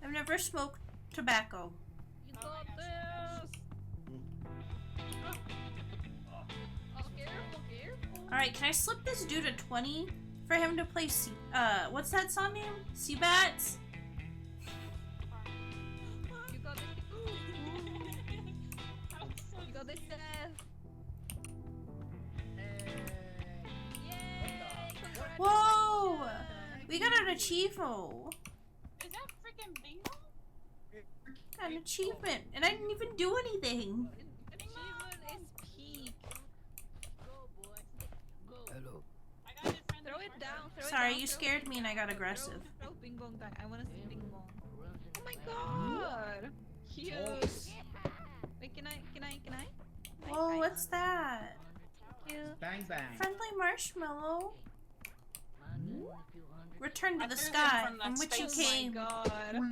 I've never smoked tobacco. You Oh got my this. Oh, careful. Alright, can I slip this dude a 20 for him to play what's that song name? Seabats? You got this. You got this, Yay! Whoa! We got an achievo. Is that freaking bingo? Got an achievement, and I didn't even do anything. Achievement is peak. Hello. I got it friend. Throw it down. Throw Sorry, it down, you throw scared it me and I got down, aggressive. Throw ping pong back. I wanna see ping pong. Oh my god! Cute. Wait, can I? Whoa, what's that? Thank you. Bang bang. Friendly marshmallow. Return to I the threw him sky from that from which you space. came. Oh my god.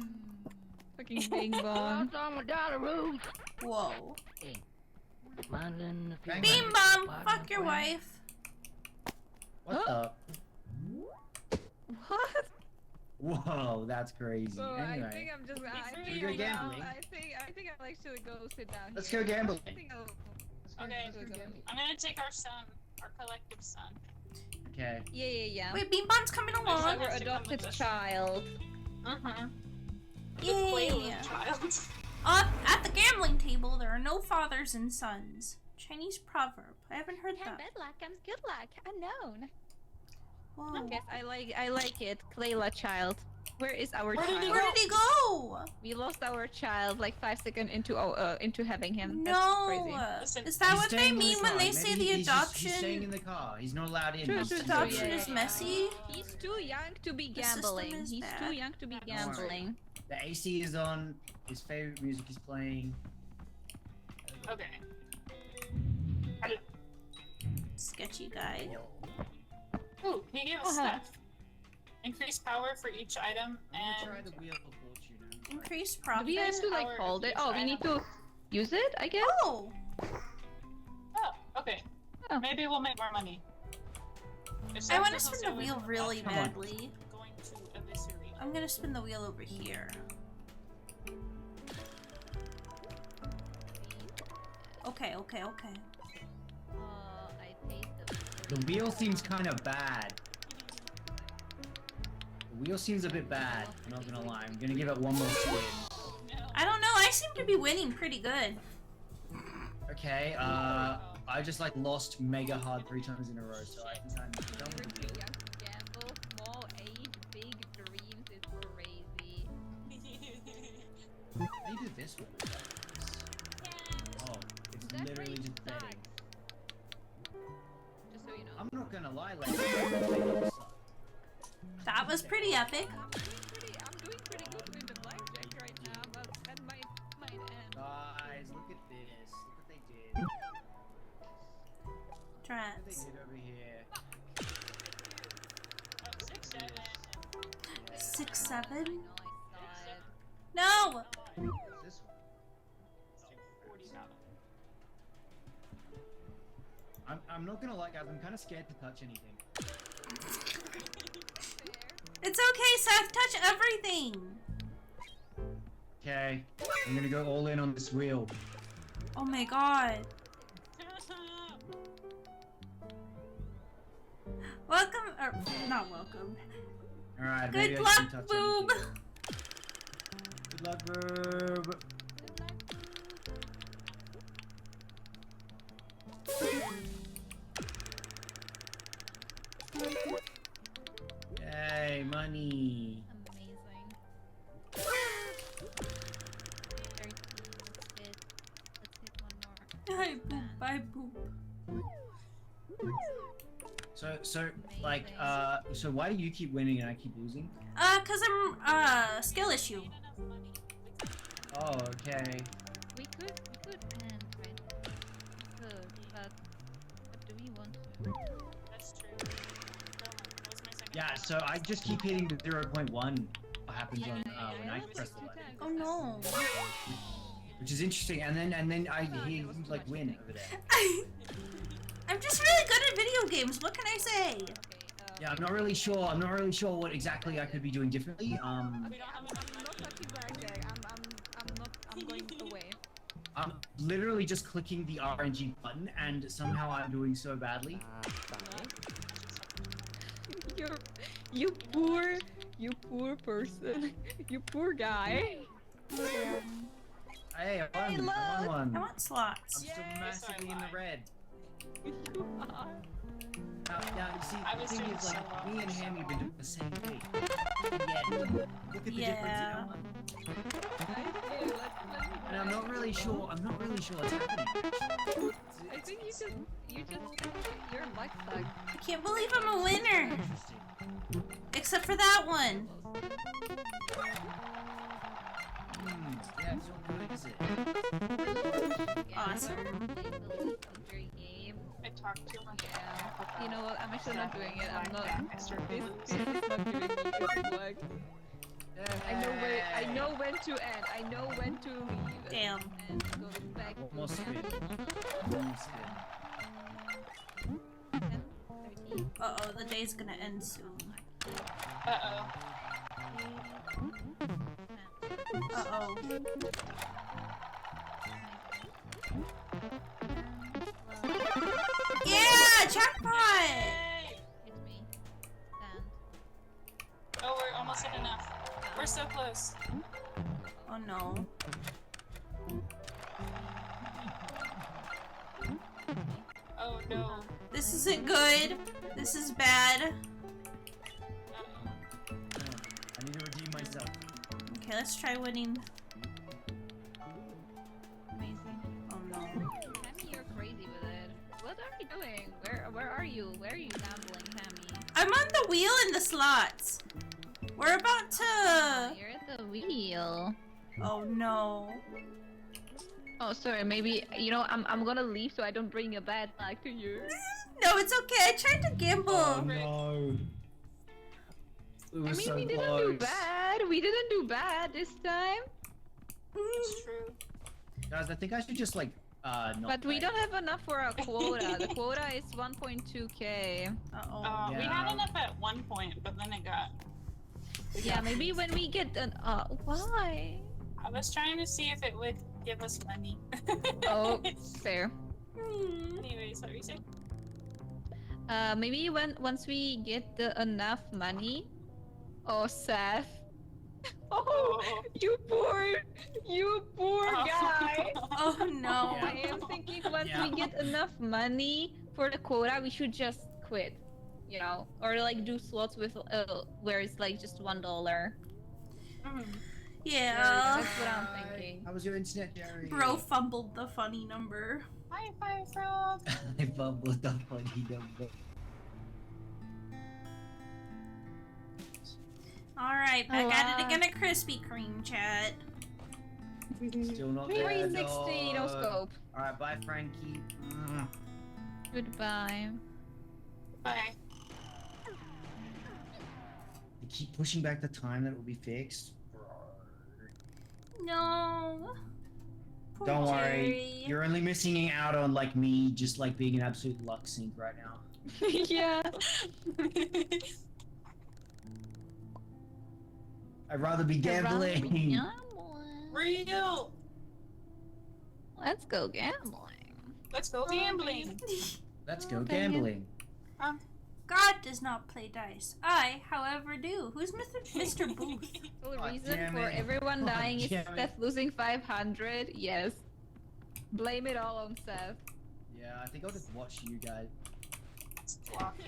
Fucking bing bong. on my dollar roof. Whoa. Minding Bang, Beam bang. bomb! Fuck your wife. What the? What? Whoa, that's crazy. So Anyway, I think I'm just. Should we go gambling? I think I'll actually go sit down. let's here. go gambling. I think I'll. Okay. Let's go gambling. I'm gonna take our son, our collective son. Okay. Yeah. Wait, Beam bomb's coming Our along. Our adopted child. Uh-huh. Yay! Child. At the gambling table, there are no fathers and sons. Chinese proverb. I haven't heard that. Bad luck and good luck. Unknown. Whoa. Yes, I like it. Kayla child. Where is our Where did child? he Where did he go? We lost our child like 5 seconds into having him. That's No. crazy. Listen, Is that He's what they staying in the mean when car. they Maybe say the he's staying adoption? in the car. He's not allowed in. True, He's true, just true, Adoption yeah, is yeah. messy. He's too young to be The system gambling. is He's bad. too young to be Don't worry. gambling. The AC is on. His favorite music is playing. okay. Sketchy guy. Ooh, he gave us Uh-huh. stuff. Increased power for each item I'm gonna try and the Wheel of Fortune. Increased Do we profit. have to like Power hold it? each Oh, we need item. to use it, I guess? Oh! oh, okay. Oh. Maybe we'll make more money. If I want to Santos spin the also wheel wins really auction, badly. I'm going to eviscerate. I'm gonna spin the wheel over here. Okay, okay, okay. I paid The wheel seems kind of bad. The wheel seems a bit bad. I'm not gonna lie. I'm gonna give it one more spin. I don't know, I seem to be winning pretty good. Okay. I just like lost mega hard 3 times in a row, so I think I'm done You're with the too wheel. young to gamble. Small age, big dreams is crazy. How do you do this one? Oh, it's That literally rate just betting. sucks. Just so you know. I'm not gonna lie, like That was pretty epic. I'm doing pretty good with the blackjack right now, but that might end. guys, look at this. Look what they did. Look what they Trance. did over here. Oh, 6, 7. 6, 7? I know, I saw it. No! This one. 47. I'm not gonna lie, guys. I'm kind of scared to touch anything. It's okay, Seth, touch everything! Okay, I'm gonna go all in on this wheel. Oh my god. Welcome, or not welcome. All right. Good maybe I luck, can touch boob! anything. Good luck, boob. Yay, money. Amazing. 13, let's hit one more. Hi, boop, bye, boop. So like, so why do you keep winning and I keep losing? Cause I'm, skill issue. Oh, okay. We could end, right? We could, but do we want to? That's true. That was my second Yeah, time. so I just keep hitting the 0.1. What happens on when I press the button, Oh no. which is interesting. And then I hear you like win over there. I'm just really good at video games, what can I say? Okay, Yeah, I'm not really sure. I'm not really sure what exactly I could be doing differently. We don't have I'm enough not touching blackjack. I'm going away. I'm literally just clicking the RNG button, and somehow I'm doing so badly. You poor person. You poor guy. Hey, I won I one. want slots. I'm still Yay, massively in the red. You are. Now, you see, I the was thing doing is, so like, well. me and Hammie have been doing the same thing. And yet, look at the difference in Yeah. our And I'm not really sure what's happening. I think your luck sucks. I can't believe I'm a winner! Interesting. Except for that one. Yeah, it's not good, is it? Awesome. I talked too much. Yeah. You know what? I'm actually not doing it. I'm not. This Extra is not giving me good luck. I know when to end. I know when to leave. Damn. And go back One more to spin. Hammie. One more spin. 10, 13. Uh-oh, the day's gonna end soon. Uh-oh. Uh-oh. Yeah! Jackpot! Yay! Hit me. Stand. Oh, we're almost at enough. We're so close. Oh no. Oh no. This isn't good. This is bad. Uh-oh. I I need to redeem myself. Okay, let's try winning. Amazing. Oh no. Hammie, you're crazy with it. What are you doing? Where are you? Where are you gambling, Hammie? I'm on the wheel in the slots. We're about to. You're at the wheel. Oh no. Oh, sorry. Maybe I'm gonna leave so I don't bring a bad luck to you. No, it's okay. I tried to gamble. Oh no. It I was mean, so we didn't close. do bad. We didn't do bad this time. It's true. Guys, I think I should just like not But we play. don't have enough for our quota. The quota is 1.2k. Uh-oh. We Yeah. had enough at one point, but then it got. Yeah, maybe when we get an why? I was trying to see if it would give us money. Oh, fair. Anyways, what were you saying? Maybe once we get enough money. Oh, Seth. Oh, you poor guy. Oh no. Yeah. I am thinking once we get enough money for the quota, we should just quit. You know, or like do slots with where it's like just $1. Yeah. That's what I'm thinking. How was your internet, Jerry? Bro fumbled the funny number. Hi, Fire Frog. I fumbled the funny number. Alright, back at it again at Krispy Kreme, chat. Still not there. 360, no scope. Alright, bye, Frankie. Goodbye. Bye. They keep pushing back the time that it will be fixed. No. Poor Don't worry, Jerry. you're only missing out on like me just like being an absolute luck sink right now. Yeah. I'd rather be gambling. Real. Let's go gambling. Let's go gambling. Let's go Oh, dang it. gambling. God does not play dice. I, however, do. Who's Mr. Booth? So the God reason damn for it. everyone God dying is damn it. Seth losing 500. Yes. Blame it all on Seth. Yeah, I think I'll just watch you guys. It's floppy.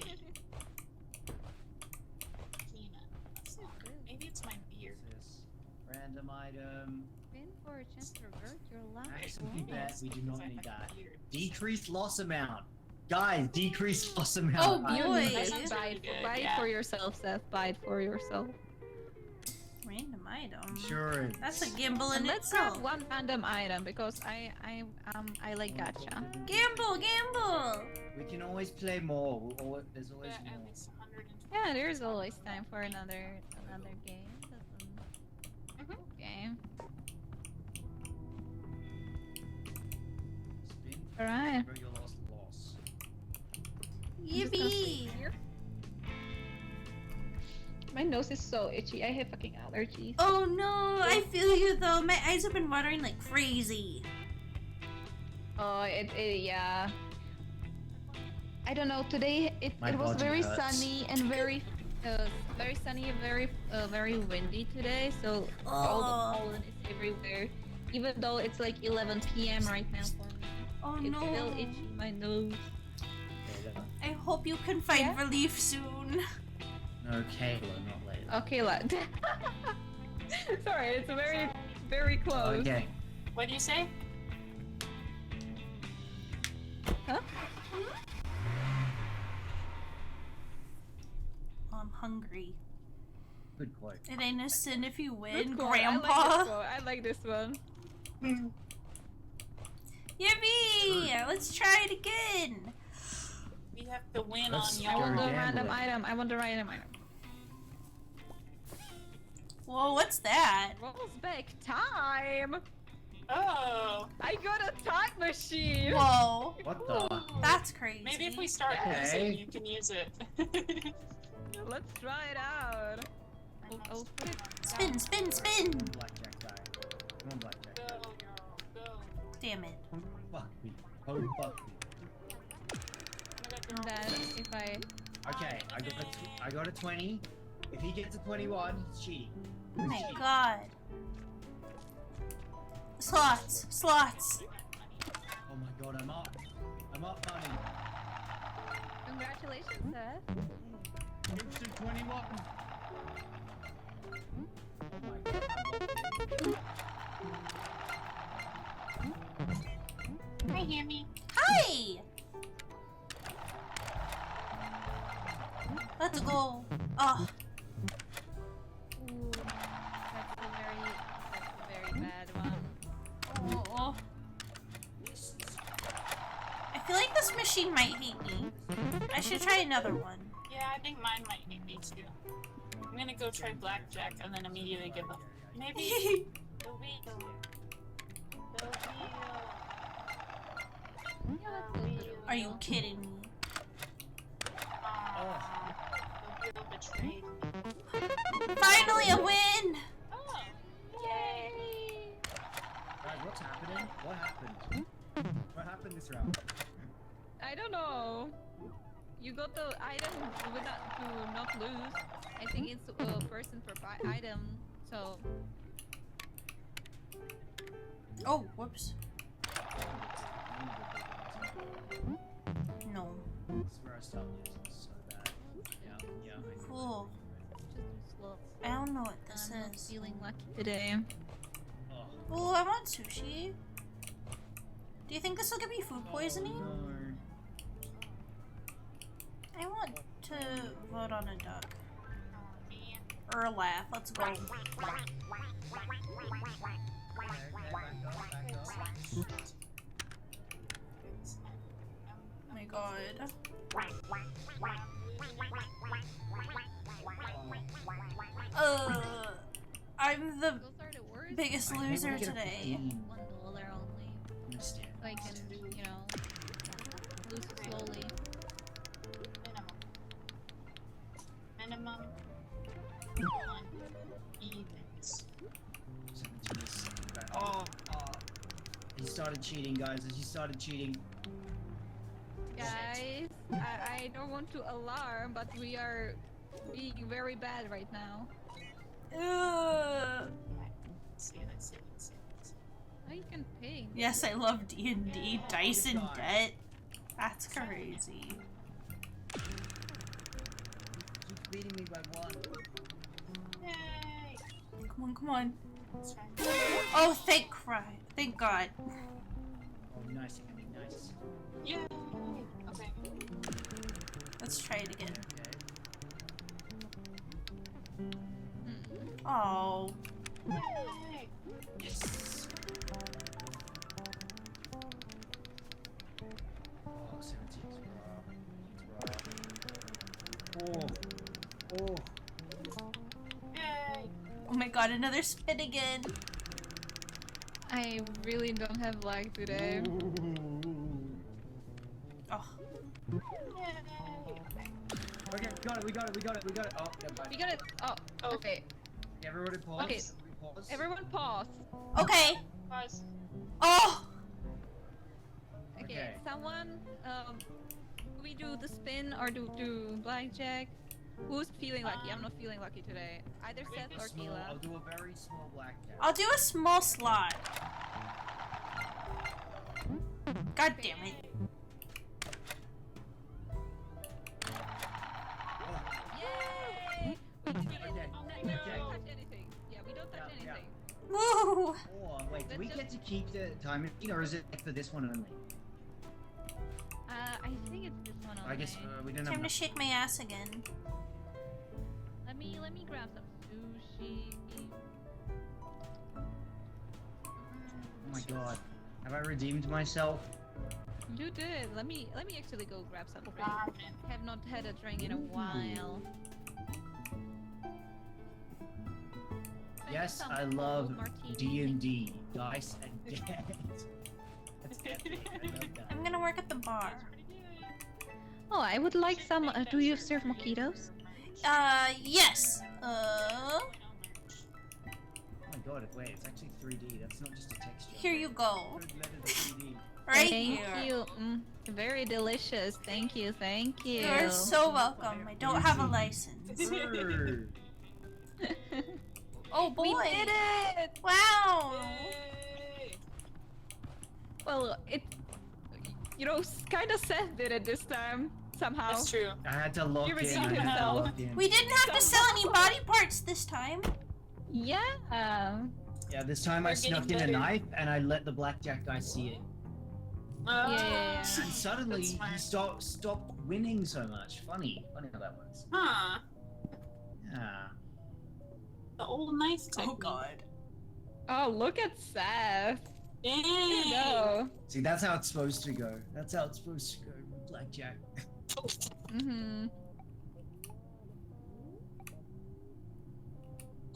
Maybe it's my beard. This random item. Spin for a chance to revert your last Actually, one. bet we do not Because I need have that. a beard. Decrease loss amount. Guys, decrease loss amount. Oh, I- You boy. need That it. sounds Buy really it, good, buy it yeah. for yourself, Seth. Buy it for yourself. Random item. Sure. That's a gamble in And let's itself. grab one random item because I like gacha. Gamble, gamble. We can always play more. There's always Yeah, at more. least 120. Yeah, there's always time for another game. Mhm. Okay. Spin. Alright. Where you lost loss. Yippee. My nose is so itchy. I have fucking allergies. Oh no, I feel you though. My eyes have been watering like crazy. Oh, yeah. I don't know. Today it My was body very hurts. sunny and very sunny and very windy today. So all the pollen is everywhere. Even though it's like 11 p.m. right now for me, Oh it's no. still itchy my nose. I hope you can find Yeah? relief soon. No, Kayla, not Layla. Okay, lad. Sorry, it's very close. Okay. What do you say? Huh? I'm hungry. Good quote. It ain't a sin if you win, Good quote. Grandpa. I like this one. Yippee! Let's try it again. We have to win Let's on go I want the gambling. random item. I want the random item. Whoa, what's that? Rolls back time. Oh, I got a time machine. Whoa, What the? that's crazy. maybe if we start Okay. losing, you can use it. Let's try it out. I'll put it. Spin, spin, spin! Blackjack guy. Come on, Blackjack. Go, girl, go. Damn it. Oh, fuck me. Oh, fuck me. And then if I Okay, I got a 20. If he gets a 21, he's cheating. Oh my god. Slots, slots. Oh my god, I'm up. I'm up, money. congratulations, Seth. Instant 21. my god, Hi, Hammy. Hi! Let's go. Oh, Ooh, that's a very bad one. oh. I feel like this machine might hate me. I should try another one. Yeah, I think mine might hate me too. I'm gonna go try blackjack and then immediately give up. Maybe the wheel. The wheel. Yeah, let's go to the Are you wheel. kidding me? The wheel betrayed me. Finally a win! Oh, Yay! Guys, what's happening? What happened? What happened this round? I don't know. You got the item without to not lose. I think it's a person per item. So Oh, whoops. No. This is where I start losing so bad. Yeah, I know. Cool. just do slow. I don't know what this I'm not is. feeling lucky today. Oh, Oh, I want sushi. Do you think this will give me food poisoning? no. I want to vote on a duck. man. Or a laugh. Let's go. Okay, back up. Oh my god. I'm the Those are the worst. biggest I think loser we get a today. queen. $1 only. Understand. So I can, you know, lose slowly. Minimum. One. Evens. 17 is so bad. Oh, he started cheating, guys. He started cheating. Guys, I don't want to alarm, but we are being very bad right now. Ugh. Let's see. Oh, you can pay. Yes, I love D&D. Dice in debt. That's crazy. Keep beating me by one. Yay! Come on, come on. Let's try. Oh, thank Christ. Thank God. Oh, nice, Hammy, nice. Yay! Okay. Let's try it again. Okay. Oh. Yay! Yes. Oh, 17 is raw. Oh. Yay! Oh my god, another spin again. I really don't have luck today. Oh. Yay! Okay, we got it. Oh, yeah, bye. We got it. Oh, Oh. okay. Everybody pause. Okay. Pause. Everyone pause. Okay. Pause. Oh. Okay, Okay. someone, do we do the spin or do blackjack? Who's feeling lucky? I'm not feeling lucky today. Either Seth or I'll Kayla. do a very small blackjack. I'll do a small slot. God damn it. Yay! We don't Okay. touch anything. Yeah, we don't touch Yeah, yeah. anything. Woo. Oh, wait, do Let's we just- get to keep the time machine, or is it for this one only? I think it's this one only. I guess we don't Time to have. shake my ass again. Let me grab some sushi. Oh my god, have I redeemed myself? You did. Let me actually go grab some drink. Ramen. Have not had a drink in a while. Yes, Some I love martini. D&D, dice and dead. That's epic. I love that. I'm gonna work at the bar. Oh, I would like some. Do you serve mojitos? Yes. Oh my god, wait, it's actually 3D. That's not just a texture. Here you go. Third letter is 3D. Right Thank here. you. Very delicious. Thank you. Thank you. You're so welcome. I don't have a license. Brr. Oh boy. We did it! Wow. Yay! Well, it. You know, kind of Seth did it this time somehow. That's true. I had to lock You in. redeemed I had to yourself. lock in. We didn't have to sell any body parts this time. Yeah. Yeah, this time I We're snuck getting in a better. knife and I let the blackjack guy see it. Yeah. And suddenly That's he smart. stopped winning so much. Funny how that works. Huh. Yeah. The old knife technique. Oh god. Oh, look at Seth. Dang. No. See, that's how it's supposed to go. That's how it's supposed to go with blackjack. Mm-hmm.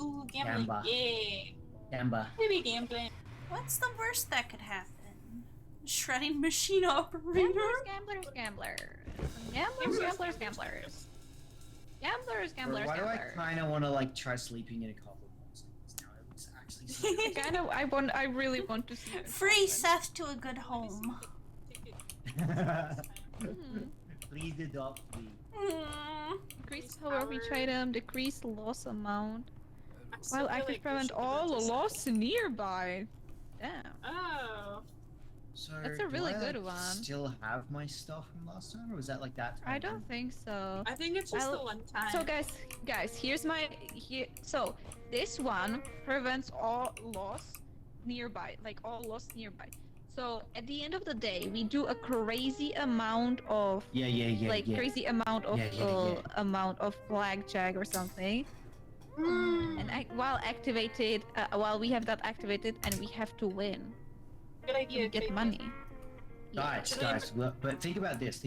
Ooh, gambling. Gamba. Yay. Gamba. Maybe gambling. What's the worst that could happen? Shredding machine operator? Gamblers. Gamblers. Why do I kind of want to like try sleeping in a couple of months now? It was actually. I really want to see it. Free Seth to a good home. Please adopt me. Decrease power of each item, decrease loss amount. I still While feel active like we prevent should all go to loss nearby. Damn. Oh. So That's a really do I, good like, one. Still have my stuff from last time, or was that like that time? I don't think so. I think it's just Well, the one time. So guys, here's my so this one prevents all loss nearby, like all loss nearby. So at the end of the day, we do a crazy amount of crazy amount of amount of blackjack or something. And while we have that activated, and we have to win. Good idea. We get money. Guys, look, but think about this.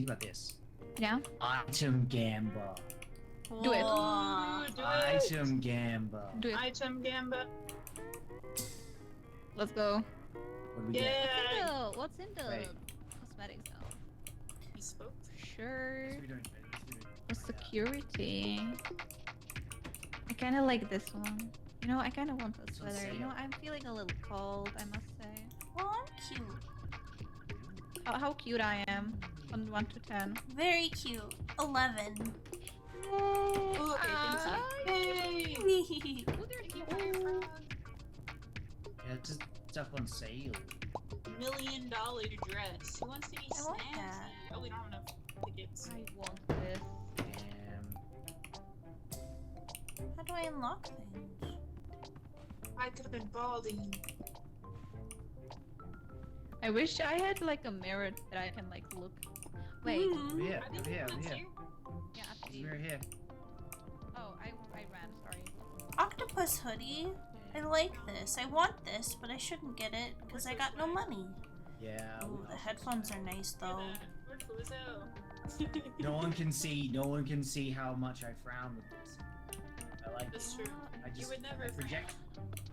Yeah. Item gamba. Do it. Whoa. Do it. Item gamba. Do it. Item gamba. Let's go. What do we get? Yeah. What's in the Wait. cosmetics zone? He spoke. Sure. Let's redo it. For security. I kind of like this one. You know, I kind of want this It's on sweater. You know, sale. I'm feeling a little cold, I must say. Well, I'm cute. How cute I am on 1 to 10. Very cute. 11. Oh, okay, thank you. Hey. Yeah, it's just stuff on sale. $1 million dress. Who wants to be I want snazzy? that. Oh, we don't have enough tickets. I want this. How do I unlock things? I could have been balding. I wish I had like a mirror that I can like look. Wait. Mhm. Over here, I think over here, over that's here. you. Yeah, There's a actually. mirror here. Oh, I ran, sorry. Octopus hoodie. I like this. I want this, but I shouldn't get it because I got no money. Yeah. Ooh, the headphones are nice though. Where's Lizzo? No one can see how much I frown with this. I like That's this. true. I would never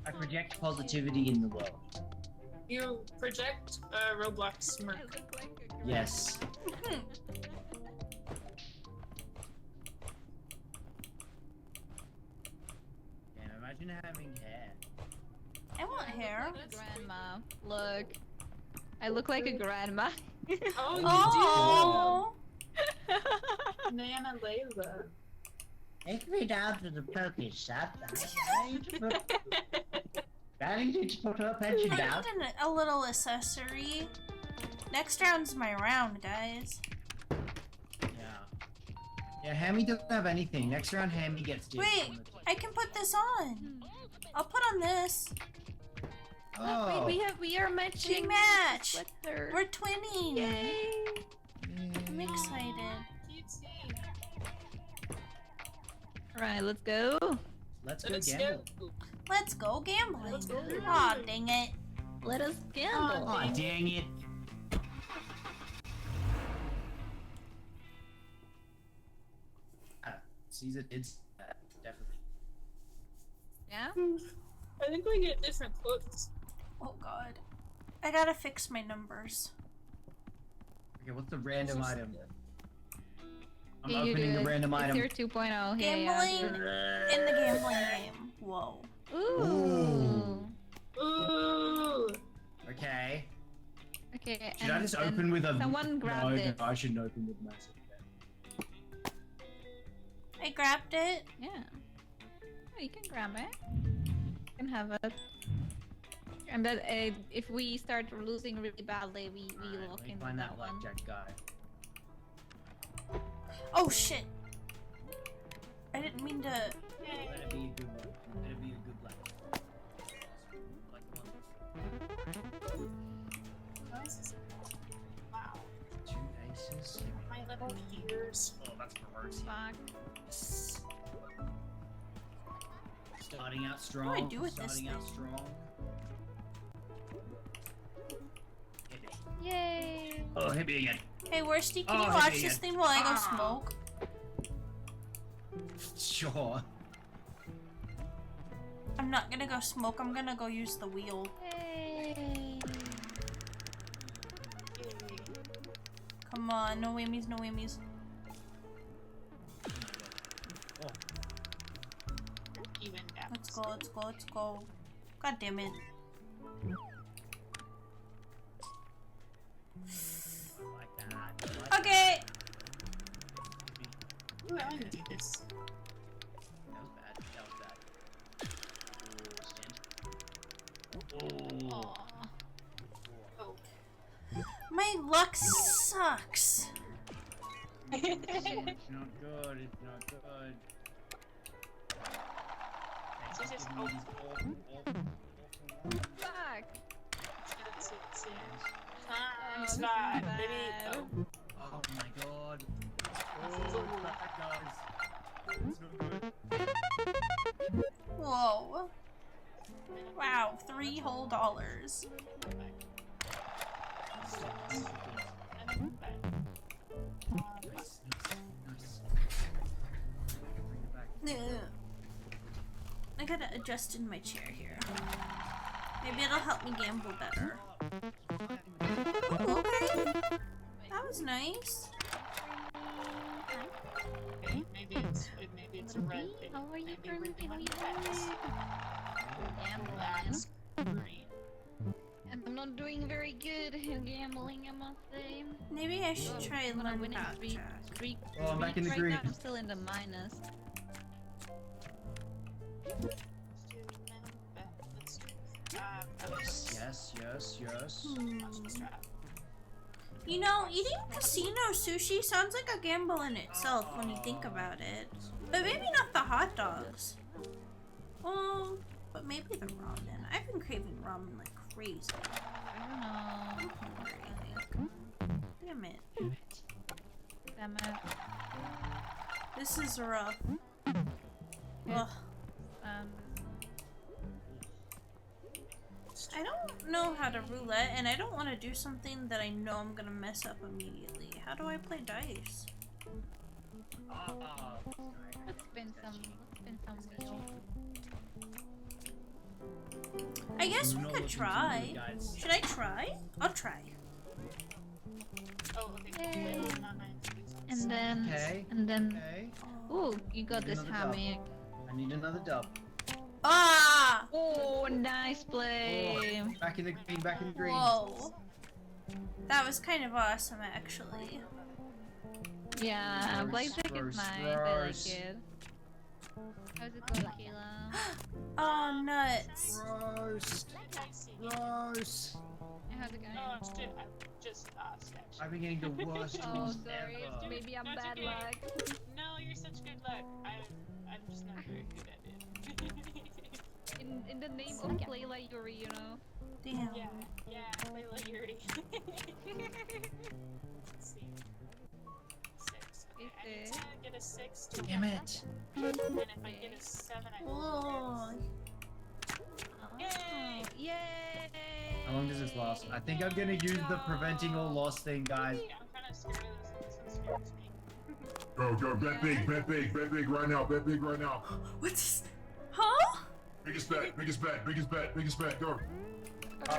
I project positivity in the world. You project Roblox smirk. I look like a girl. Yes. Damn, imagine having hair. I want hair. That's Grandma. Look. I look like a grandma. Oh, you Oh. do. Nana Layla. Take me down to the poke shop. Ready to put her pension I down? need a little accessory. Next round's my round, guys. Yeah, Hammie doesn't have anything. Next round, Hammie gets dibs Wait, on the I can put this on. I'll put on this. Oh. Wait, we are matching. We match. Sweater. We're twinning. Yay! I'm excited. Cutesy. Alright, let's go. Let's go Let's gamble. go. Let's go gambling. Let's go gambling. Aw, dang it. Let us gamble. Aw, dang it. Caesar did that, definitely. Yeah? I think we get different clothes. Oh god. I gotta fix my numbers. Okay, what's the random item? I'm Yeah, you opening do the it. random It's item. your 2.0. Gambling in the gambling game. Whoa. Ooh. Ooh. Okay. Okay. Should I and just then open with a... someone grab no, it. No, I shouldn't open with massive. I grabbed it. Yeah. Oh, you can grab it. You can have it. And then if we start losing really badly, we Alright, lock let me into find that one. blackjack guy. Oh shit. I didn't mean to. Let it be a good one. Let it be a good blackjack. please. My little ears. Oh, that's perverse. Fuck. Yes. Starting out strong. What do I do with this Starting out thing? strong. Yay! Oh, hit me again. Hey, Worstie, can Oh, you hit watch me this again. thing while I go Ah. smoke? Sure. I'm not gonna go smoke, I'm gonna go use the wheel. Yay! Come on, no whammies, no whammies. Oh, Even down. Let's go, let's go, let's go. God damn it. like that. Like Okay! Ooh, I want to do this. That was bad. That was bad. Oh, stand. Oh. Oh. My luck sucks. It's not good. It's not good. This is Give me these awful. Fuck! It's bad, baby. Oh. Oh my god. Oh, crap, guys. It's not good. Whoa. Wow, $3 whole. Nice, nice. I gotta adjust in my chair here. Maybe it'll help me gamble better. Ooh, okay. That was nice. Okay, maybe it's a red thing. How are you Maybe doing? really How are you that's Gambling. green. And I'm not doing very good in gambling, I must say. Maybe I should try and I'm on a learn winning backtrack. streak. Oh, I'm back in the Right green. now, I'm still in the minus. Let's do Yes, yes, yes. You know, eating casino sushi sounds like a gamble in itself when you think about it. But maybe not the hot dogs. Well, but maybe the ramen. I've been craving ramen like crazy. I don't I'm know. hungry, I think. Damn it. Damn it. This is rough. Ugh. I don't know how to roulette, and I don't want to do something that I know I'm gonna mess up immediately. How do I play dice? Let's spin some wheel. I guess we No could looking try. too good, guys. Should I try? I'll try. Oh, okay. Yay. Not mine. And then, Okay. and then, Okay. ooh, you got this, Another dub. Hammie. I need another dub. Ah! Oh, nice play. Oh, back in the green, back in the green. Whoa. That was kind of awesome, actually. Yeah, Gross, blackjack is gross, nice. I like gross. it. How's it going, Kayla? Oh, nuts. Gross. Gross. How's it going? Oh, shit. I just asked, actually. I've been getting the worst Oh, tools sorry. ever. Maybe I'm That's bad okay. luck. No, you're such good luck. I'm just not very good at it. In the name of Layla Yuri, you know. Damn. Yeah, Layla Yuri. Let's see. 6. Okay, I need to get a 6 to Damn it. and if I get a 7, I Whoa. Yay! Yay! How long does this last? I think I'm gonna use the preventing all loss thing, guys. I'm kind of scared of this. This scares me. Go, bet big right now, bet big right now. What's... Huh? Biggest bet, go.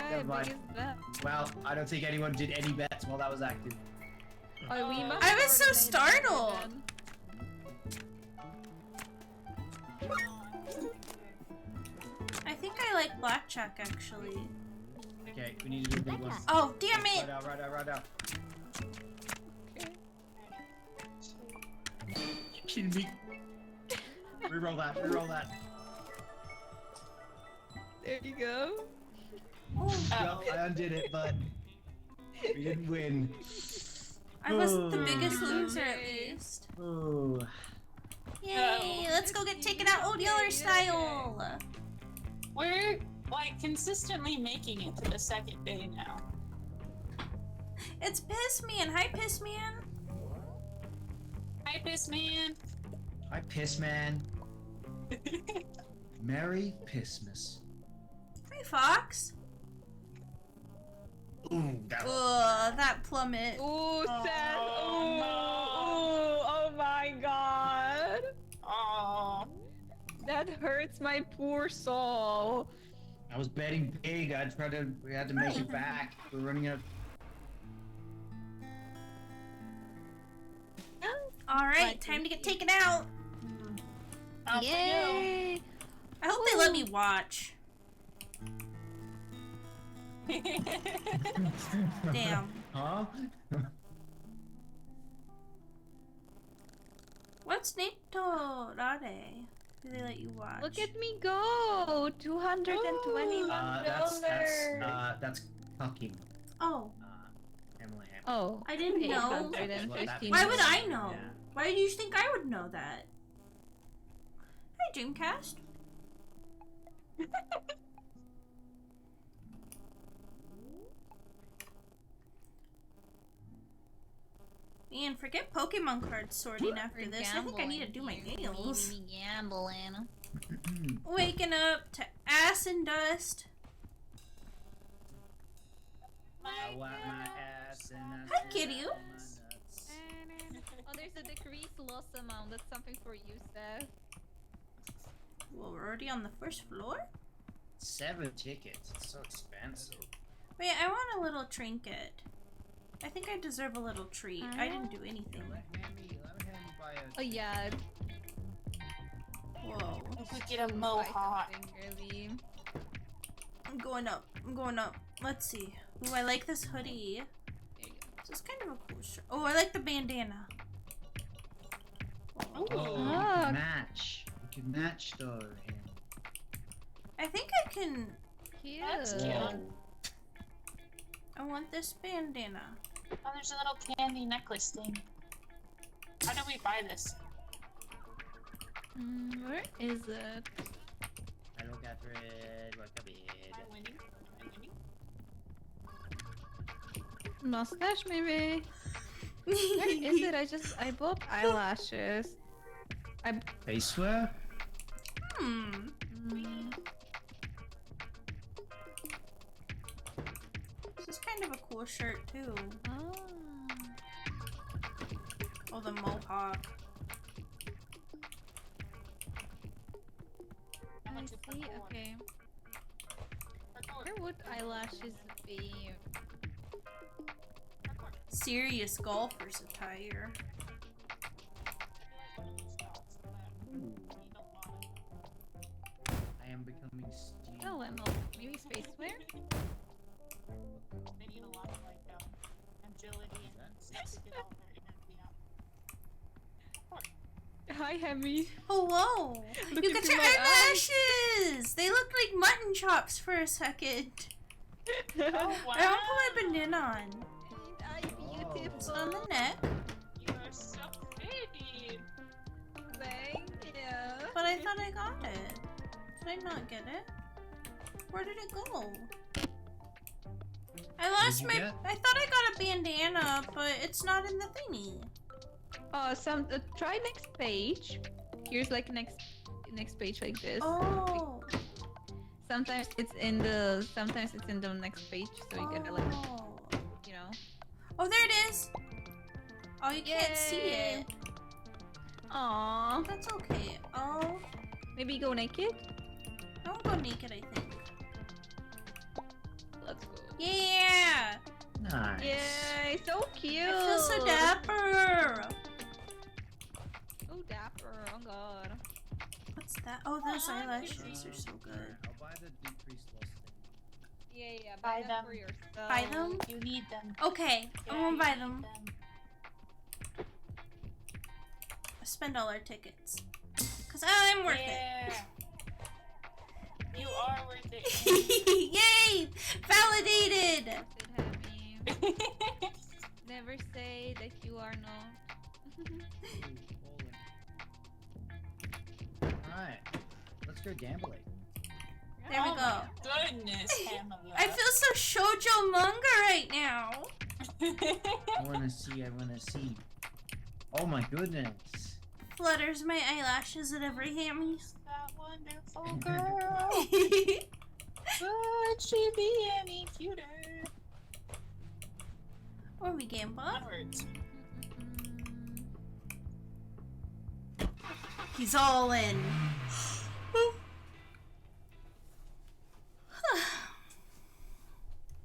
never mind. Biggest bet. Well, I don't think anyone did any bets while that was active. Oh, we must I was so coordinate startled. then. I think I like blackjack, actually. Okay, we need to do a big one. Oh, damn it! Right out. You kidding me? Reroll that. There you go. Well, I undid it, but we didn't win. I wasn't the biggest loser, at least. Ooh. Yay! Let's go get taken out old Yeller style! We're like consistently making it to the second day now. It's Piss Man! Hi, Piss Man! Hi, Piss Man. Hi, Piss Man. Merry Pissmas. Hi, Fox. Ooh, that Ugh, that plummet. Ooh, Seth. Ooh, no. oh my god. Oh. That hurts my poor soul. I was betting big. We had to make it back. We're running out. Alright, time to get taken out. Off we go. Yay! I hope they let me watch. Damn. Huh? What's Nito Rare? Do they let you watch? Look at me go! $221. That's Hakim. Oh, Hamela Hampter. Oh. I didn't know. 815. Why would I know? Yeah. Why do you think I would know that? Hi, Dreamcast. Man, forget Pokemon card sorting after this. I think I need to do my nails. Gambling. Waking up to ass and dust. I want my ass and Hi, kitty. Oh, there's a decreased loss amount. That's something for you, Seth. Well, we're already on the first floor? 7 tickets. It's so expensive. Wait, I want a little trinket. I think I deserve a little treat. I didn't do anything. Let me buy a. Oh, yeah. Whoa. If we get a mohawk. Really. I'm going up. I'm going up. Let's see. Ooh, I like this hoodie. There you go. This is kind of a cool shirt. Oh, I like the bandana. Oh, look. you can match. You can match though. I think I can... Cute. That's cute. Whoa. I want this bandana. Oh, there's a little candy necklace thing. How do we buy this? Where is it? Hello, Catherine. Welcome in. Am I winning? Am I winning? Mustache, maybe? Where is it? I bought eyelashes. Face wear? Hmm. This is kind of a cool shirt, too. Oh. Oh, the mohawk. How I much is the see, gold? okay. Record. Where would eyelashes be? Record. Serious golfer's attire. I am becoming Steve. Oh, maybe space wear? They need a lot of like agility and stuff to get all their energy out. Hi, Hammie. Oh, whoa! Look You got into your my eyelashes! They look like mutton chops for a second. Oh wow! I don't put my bandana on. I beautiful. It's on the neck, You are so pretty. Thank you. but I thought I got it. Did I not get it? Where did it go? I lost you my. get? I thought I got a bandana, but it's not in the thingy. Try next page. Here's like next page like this. Oh. Sometimes it's in the next page, so you gotta like, you know. Oh, there it is. Oh, you can't see it. Aww. That's okay. Oh, Maybe go naked. I won't go naked. I think. Let's go. Yeah. Nice. Yay! So cute. I feel so dapper. So dapper. Oh god. What's that? Oh, those Aw, eyelashes cute. are so good. I'll buy the decreased loss thing. Yeah. Buy Buy them them. for yourself. Buy them? You need them. Okay, Yeah, I won't you buy need them. Spend all our tickets. Cause I'm worth Yeah. You are worth it. it. Yay! Validated! That's it, Hammie. Never say that you are not. Alright. Let's go gambling. There we Oh go. my goodness, Hamela. I feel so shoujo manga right now. I wanna see. Oh my goodness. Flutters my eyelashes at every hammy. That wonderful girl. Could she be any cuter? Or we gamble. Onwards. He's all in.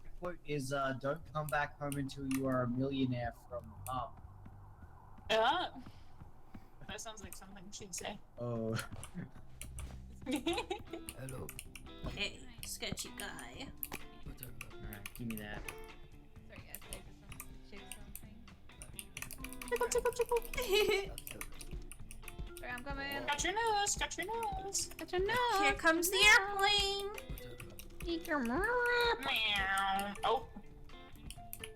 The quote is, don't come back home until you are a millionaire from mom. That sounds like something she'd say. Oh. Hello. Hey, sketchy guy. Alright, give me that. Sorry, guys, I just something. Tickle, tickle, tickle. Sorry, I'm coming. Got your nose, got your nose. Got your nose. Here comes the airplane. Meow. Oh.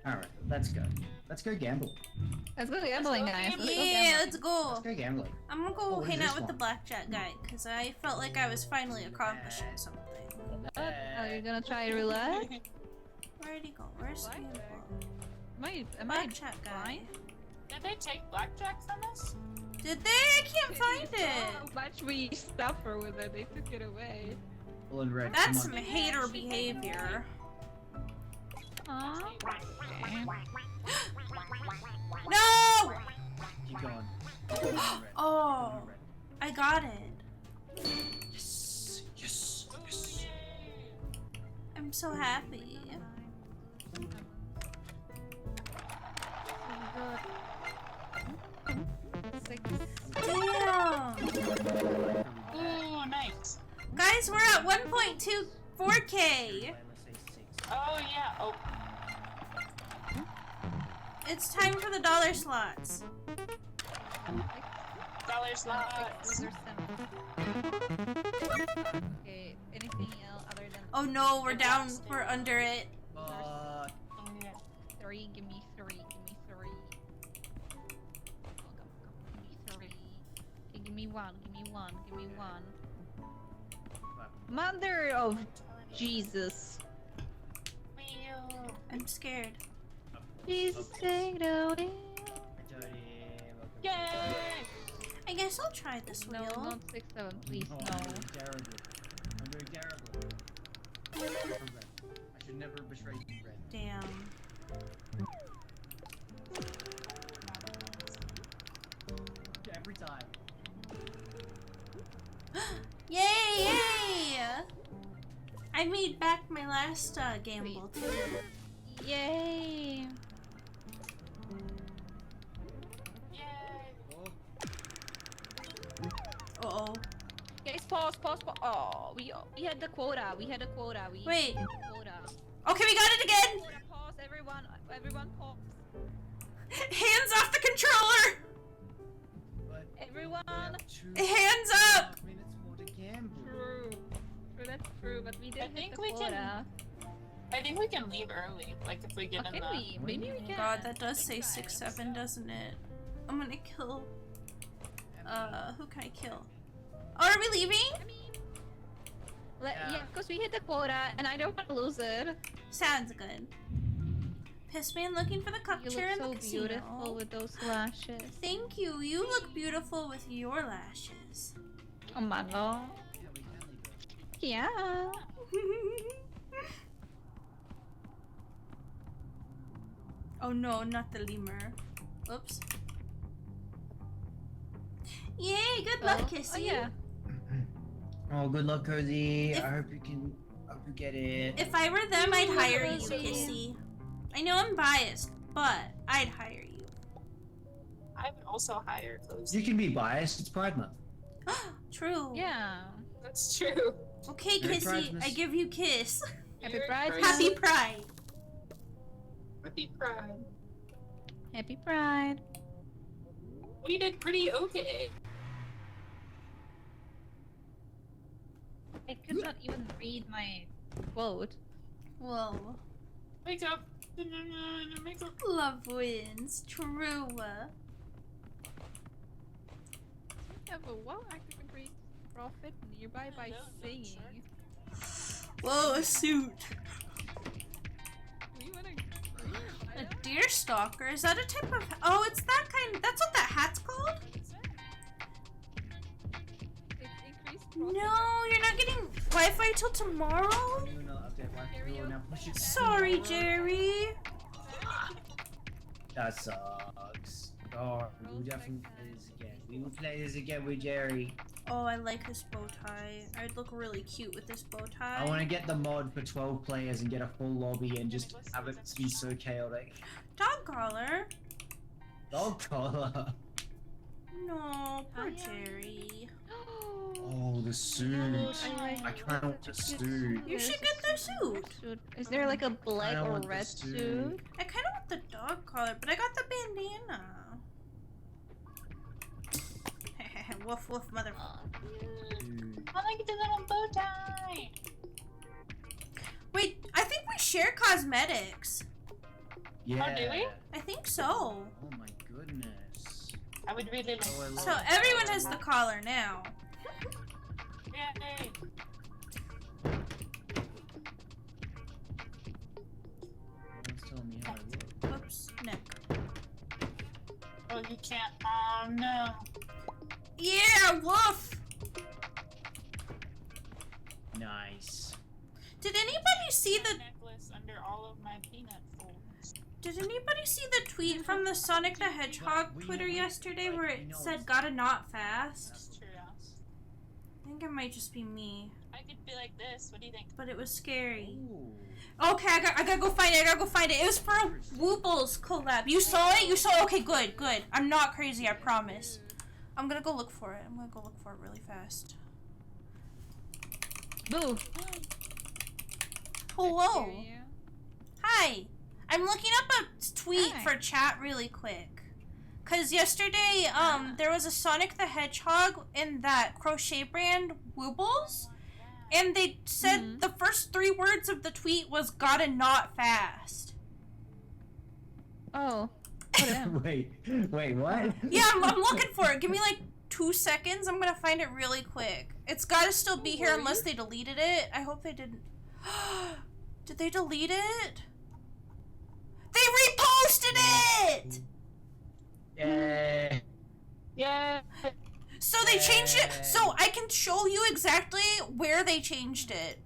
Alright, let's go. Let's go gamble. Let's go gambling, Let's go guys. gambling. Yeah, let's go. Let's go gambling. I'm gonna Oh, go what hang is out this with the one? blackjack guy because I felt like I was finally accomplishing something. Oh, you're gonna try roulette? Where'd he go? Where's the Am I blackjack guy? blind? Did they take blackjack from us? Did they? I can't find it. How much we suffer with it? They took it away. Full and red. That's come some on. hater behavior. Aww. No! Keep going. Full and red. Oh, Full and red. I got it. Yes! Yes! Yes! I'm so happy. Damn. Ooh, nice. Guys, we're at 1.24K. Let's say 6. Oh, yeah. Oh. It's time for the dollar slots. Dollar slots. Okay, anything else other than Oh no, we're down. We're under it. Oh, yeah. 3? Give me 3. Give me 3. Oh, come. Give me 3. Okay, give me 1. Give me 1. Give me 1. Mother of Jesus. I'm scared. Jesus, take it away. Yay! I guess I'll try this No, wheel. not 6, 7, please, Oh, no. I'm doing terribly. I'm doing terribly. I should never betray you, Red. Damn. Every time. Yay! Yay! I made back my last gamble too. Yay! Uh oh. Guys, pause. Oh, we had the quota. We had a quota. Wait. had the quota. Okay, we got it again. Quota, pause, everyone pause. Hands off the controller. But Everyone. Hands up. Minutes more to gamble. True, that's true. But we did hit think the we quota. can- I think we can leave early, like if we get in Can the... we? Maybe we Oh can. God, that does say 6-7, doesn't it? I'm gonna kill. Who can I kill? Oh, are we leaving? I mean, Yeah. yeah, because we hit the quota, and I don't want to lose it. Sounds good. Pissman looking for the cup You chair look in so the casino. beautiful with those lashes. Thank you. You look beautiful with your lashes. Oh my god. Yeah, we can leave it. Yeah. Oh no, not the lemur. Oops. Yay, good luck, Kissy. Oh yeah. Oh, good luck, Cozy. If- I hope you get it. If I were them, I'd hire you, Kissy. Kissy. I know I'm biased, but I'd hire you. I would also hire those. You can be biased. It's Pride Month. True. Yeah. That's true. Okay, Merry Kissy, Pridemas. I give you kiss. Happy Merry Pride. Christmas. Happy Pride. Happy Pride. Happy Pride. We did pretty okay. I could not even read my quote. Whoa. Wake up. Make up. Love wins. True. Have a well active and great profit nearby by Hello, singing. Whoa, a suit. We wanna. A deer stalker? Is that a type of? Oh, it's that kind. That's what that hat's called. It's increased No, you're not getting Wi-Fi till tomorrow. You know, update Wi-Fi. You will now push it Sorry, tomorrow. Jerry. That sucks. Oh, we will definitely play this again. We will play this again with Jerry. Oh, I like this bow tie. I'd look really cute with this bow tie. I want to get the mod for 12 players and get a full lobby and just have it be so chaotic. Dog collar. Dog collar. No, poor yeah. Jerry. Oh, the suit. I kind of want the suit. You should get the suit. Is there like a black don't or want the red suit. suit? I kind of want the dog collar, but I got the bandana. Woof woof, motherfucker. Dude. I like the little bow tie. Wait, I think we share cosmetics. Yeah. do we? I think so. Oh my goodness. I would really like. Oh, I love So everyone has the collar now. Yay. Everyone's telling me how I look. Whoops, neck. Oh, you can't. Oh no. Yeah, woof. Nice. Did anybody see the? Necklace under all of my peanut folds. Did anybody see the tweet from the Sonic the Hedgehog Twitter yesterday where it said "gotta not fast"? That's true. Yes. I think it might just be me, I could be like this. What do you think? but it was scary. Ooh. Okay, I gotta go find it. I gotta go find it. It was for a Woobles collab. You saw it? You saw it? Okay, good, good. I'm not crazy, I promise. I'm gonna go look for it. I'm gonna go look for it really fast. Boo! Hello. Hi. I'm looking up a tweet Hi. for chat really quick. Cause yesterday, there was a Sonic the Hedgehog in that crochet brand Woobles, and they said the first 3 words of the tweet was "gotta not fast." Oh. wait, what? Yeah, I'm looking for it. Give me like 2 seconds. I'm gonna find it really quick. It's gotta still be here unless they deleted it. I hope they didn't. Did they delete it? They reposted it! Yeah. Yeah. So they changed it. So I can show you exactly where they changed it.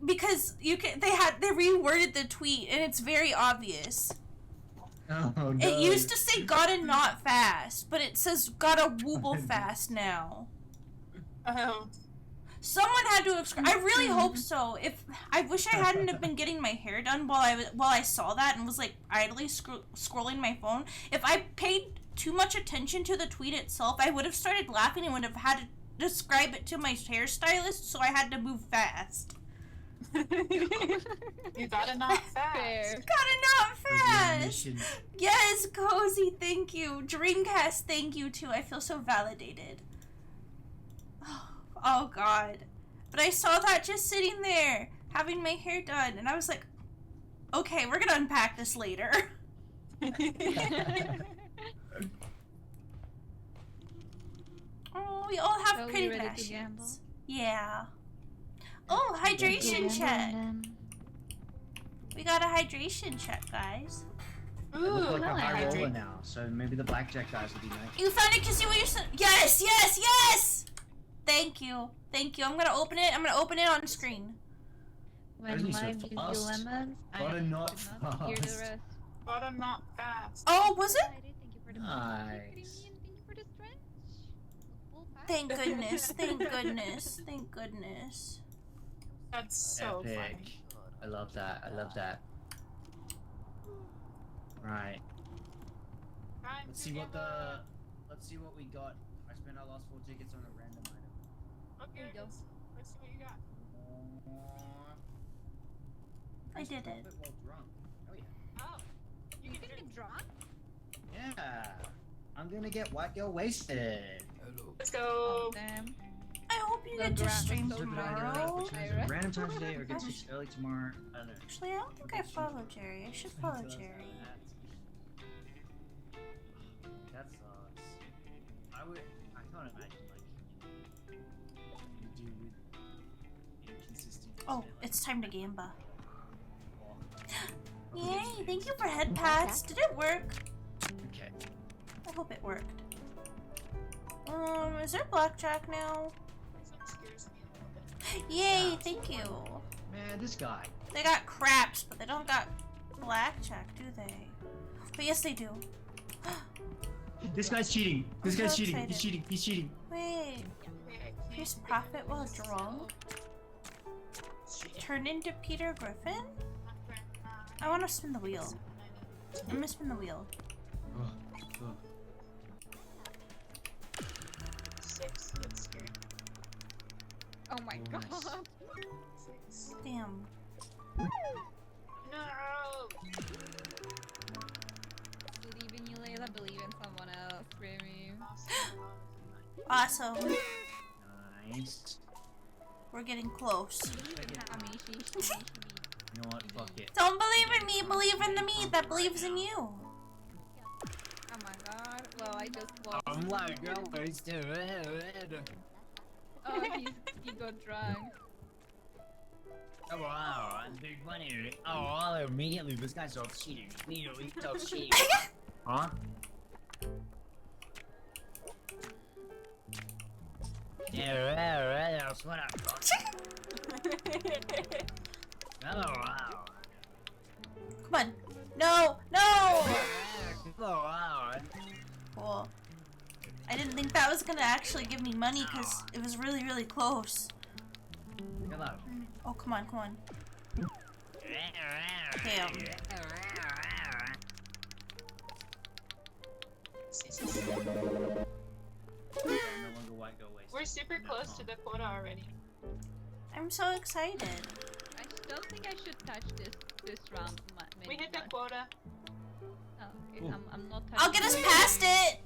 Because you can they reworded the tweet and it's very obvious. Oh no. It used to say gotta not fast, but it says gotta wooble fast now. Oh. Someone had to have. I really hope so. If I wish I hadn't have been getting my hair done while I saw that and was like idly scrolling my phone. If I paid too much attention to the tweet itself, I would have started laughing and would have had to describe it to my hairstylist. So I had to move fast. You gotta not fast. Fair. Gotta not fast. Mission. Yes, Cozy. Thank you. Dreamcast. Thank you too. I feel so validated. Oh god. But I saw that just sitting there, having my hair done, and I was like, okay, we're gonna unpack this later. Oh, we all have Are we pretty ready to passions. gamble? Yeah. Oh, hydration check. We got a hydration check, guys. I look like a I high roller hydrate. now, so maybe the blackjack guys will be nice. You found it, Kissy. What you said? Yes, yes, yes. Thank you. Thank you. I'm gonna open it. I'm gonna open it on screen. When Isn't he so life gives you fast? lemons, Gotta I not did not hear the fast. rest. Gotta not fast. Oh, was it? Thank you for the Nice. Thank you for the stretch. Full pack. Thank goodness. Thank goodness. Thank goodness. That's so Epic. funny. I love that. I love that. Right. Time Let's to see give what up. let's see what we got. I spent our last 4 tickets on a random item. Okay, we go. let's see what you got. I did it. Profit while drunk. Oh yeah. Oh, you You can can drink. get drunk? Yeah. I'm gonna get white girl wasted. Hello. Let's Oh, go. damn. I hope you The get to graph stream was so tomorrow. Which means a random time today or get to early tomorrow. I don't know. Actually, I don't think I follow Jerry. I should follow Jerry. That sucks. I can't imagine like you do with inconsistent. Oh, it's time to gamba. Oh. Yay! Yay! Thank you for head pats. Did it work? Okay. I hope it worked. Is there blackjack now? Yay! Thank you. Man, this guy. They got craps, but they don't got blackjack, do they? But yes, they do. This guy's cheating. This I'm guy's so cheating. excited. He's cheating. He's cheating. Wait. Increase profit while drunk? Turn into Peter Griffin? I want to spin the wheel. I'm gonna spin the wheel. Six. That's scary. Oh my god. Six. Damn. No. Believe in you, Layla. Believe in someone else. Remy. Awesome. Nice. We're getting close. Hammie, she. You know what? Fuck it. Don't believe in me, believe in the me that believes in you. Oh my god. Well, I just lost. I'm like, always do it. Oh, he got drunk. Oh wow, I'm big money. Oh, immediately this guy starts cheating. Immediately he starts cheating. Huh? Yeah, that's what I thought. Oh wow. Come on. No! No! Oh wow. Cool. I didn't think that was gonna actually give me money because it was really, really close. Come on. Oh, come on, come on. Damn. We're super close to the quota already. I'm so excited. I don't think I should touch this round. We hit the quota. Oh, okay. I'm not touching. I'll get us past it!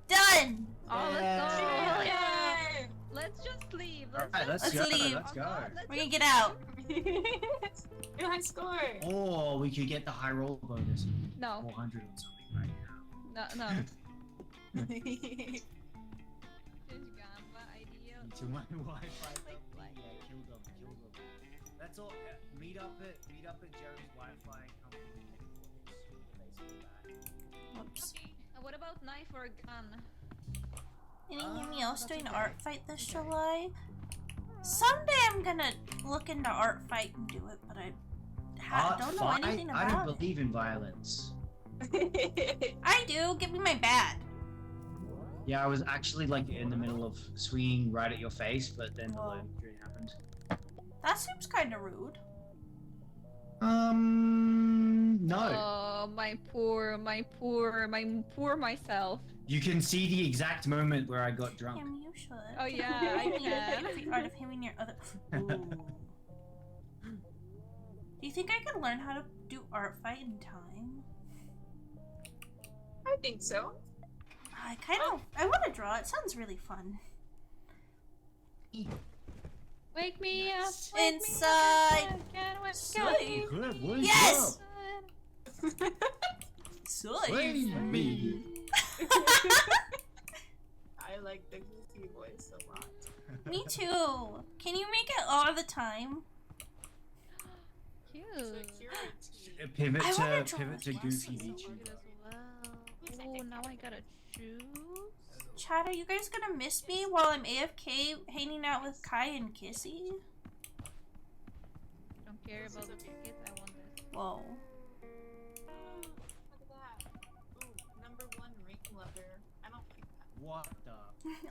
Done! Oh, let's go! Hell yeah! Yay! Let's just leave. Alright, let's Let's go. leave. Let's go. We're gonna get out. You high score. Or we could get the high roll bonus. No, 400 or something right now. no. This gamba idea. To my Wi-Fi. Like, Yeah, kill them. That's all. Meet up at Jerry's Wi-Fi company headquarters. Whoops. What about knife or gun? Anything else doing art fight this July? Someday I'm gonna look into art fight and do it, but I don't know anything about I don't believe in violence. I do. Give me my bat. Yeah, I was actually like in the middle of swinging right at your face, but then the Whoa. loading screen happened. That seems kind of rude. No. Oh, my poor myself. You can see the exact moment where I got drunk. Kim, you should. Oh yeah, I can. The art of hemming your other. Ooh. Do you think I could learn how to do art fight in time? I think so. I want to draw. It sounds really fun. Wake me up. Inside. Wake Good, wake Yes! up. Slay me. I like the goofy voice a lot. Me too. Can you make it all the time? Cute. Security. Pivot I wanna to draw Goofy this. VTuber. Oh, now I gotta choose. Chad, are you guys gonna miss me while I'm AFK hanging out with Kai and Kissy? Don't care about the tickets. I want this. Whoa. Look at that. Ooh, #1 ring lover. I don't like that. What the?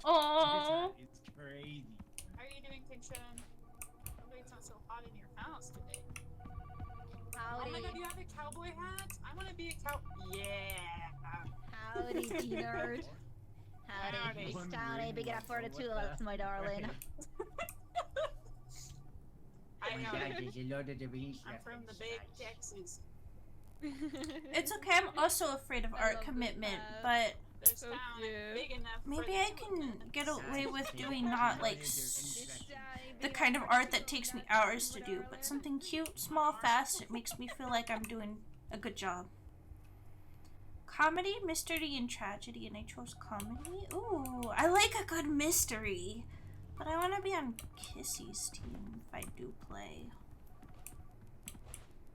Oh. It's crazy. How are you doing, Kingshan? Hopefully it's not so hot in your house today. Oh my god, you have a cowboy hat? I want to be a cow. Yeah. Howdy, T-nerd. Howdy. Howdy, big up for the tulips, my darling. I know. There's a lot of the I'm from the big Texas. It's okay, I'm also afraid of I art love this commitment, hat. but This So town cute. is big enough for maybe the I two of can them. get away with doing not like the kind of art that takes me hours to do, but something cute, small, fast. It makes me feel like I'm doing a good job. Comedy, mystery, and tragedy, and I chose comedy. Ooh, I like a good mystery, but I want to be on Kissy's team if I do play.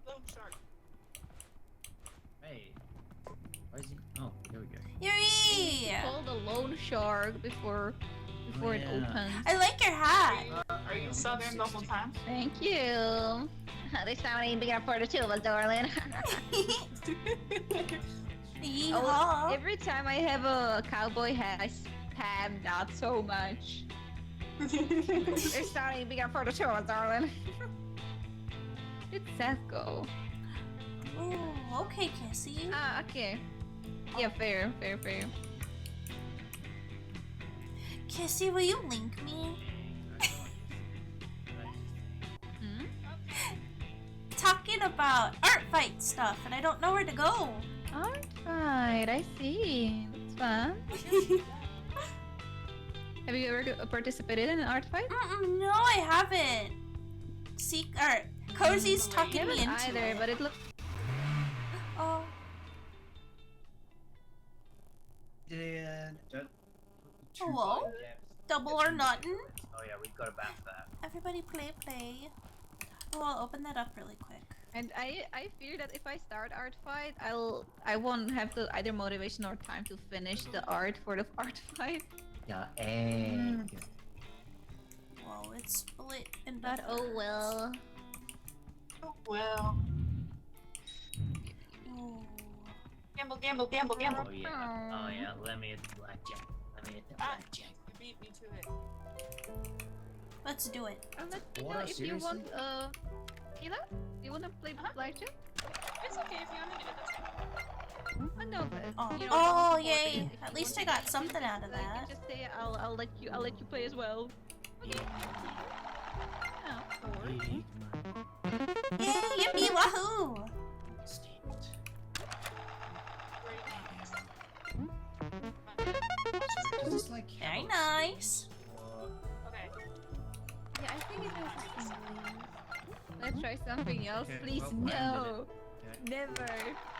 Lone shark. Hey. Why is he? Oh, here we go. Yuri! Call the loan shark before it Yeah. opens. I like your hat. Are you subbing the whole time? Thank you. This time ain't big enough for the two of us, darling. Yeehaw. Every time I have a cowboy hat, I spam that so much. This time ain't big enough for the two of us, darling. It's Seth go. Ooh, okay, Kissy. Ah, okay. Yeah, fair. Kissy, will you link me? Hmm? Talking about art fight stuff, and I don't know where to go. Alright, I see. That's fun. Have you ever participated in an art fight? No, I haven't. Art. Cozy's I talking me haven't into either, it. but it looks. Oh, Hello? double or nothing. Oh yeah, we've got a bat for that. Everybody play. Oh, I'll open that up really quick. And I fear that if I start art fight, I won't have the either motivation or time to finish the art for the art fight. Yeah, egg. Whoa, it's split in But oh well. Oh, well. Ooh. Gamble. Oh yeah. Oh yeah. Let me hit the blackjack. You beat me to it. Let's do it. Let me know What, if you want seriously? Kayla? You wanna play blackjack? It's okay if you want to do it. I know, but Oh, you know, oh don't support yay! it. If At you least I want got to, something out of like, that. Just say I'll let you play as well. Okay. Yeah, or Yay! Yippee! Wahoo! Does this like Very nice. Okay. yeah, I think it's interesting. Let's try something else, Okay, please. well, we'll end No, never.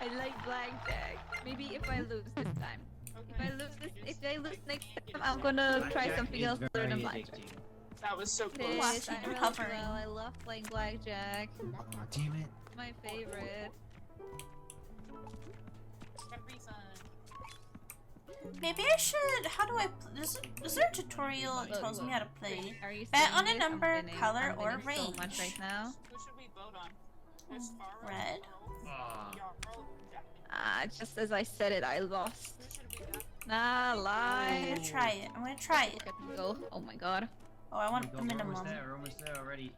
I like blackjack. Maybe if I lose this time. If I lose next time, I'm gonna try something else other than blackjack. That was so It close. Watch is, you I really covering. will. I love playing blackjack. Oh damn it! My favorite. Maybe I should. How do I? Is there a tutorial that tells me how to play? Are you Bet seeing on a this? I'm number, winning. color, I'm or winning so range. much right now. Who should we vote on? There's Sparrow, Red. Ah. Yarrow, Jack. Ah, just as I said it, I lost. Who should we vote? Nah, I'm lie. gonna try it. I'm gonna try it. Look at me go. Oh my god. Oh, I want the We're minimum. almost there already.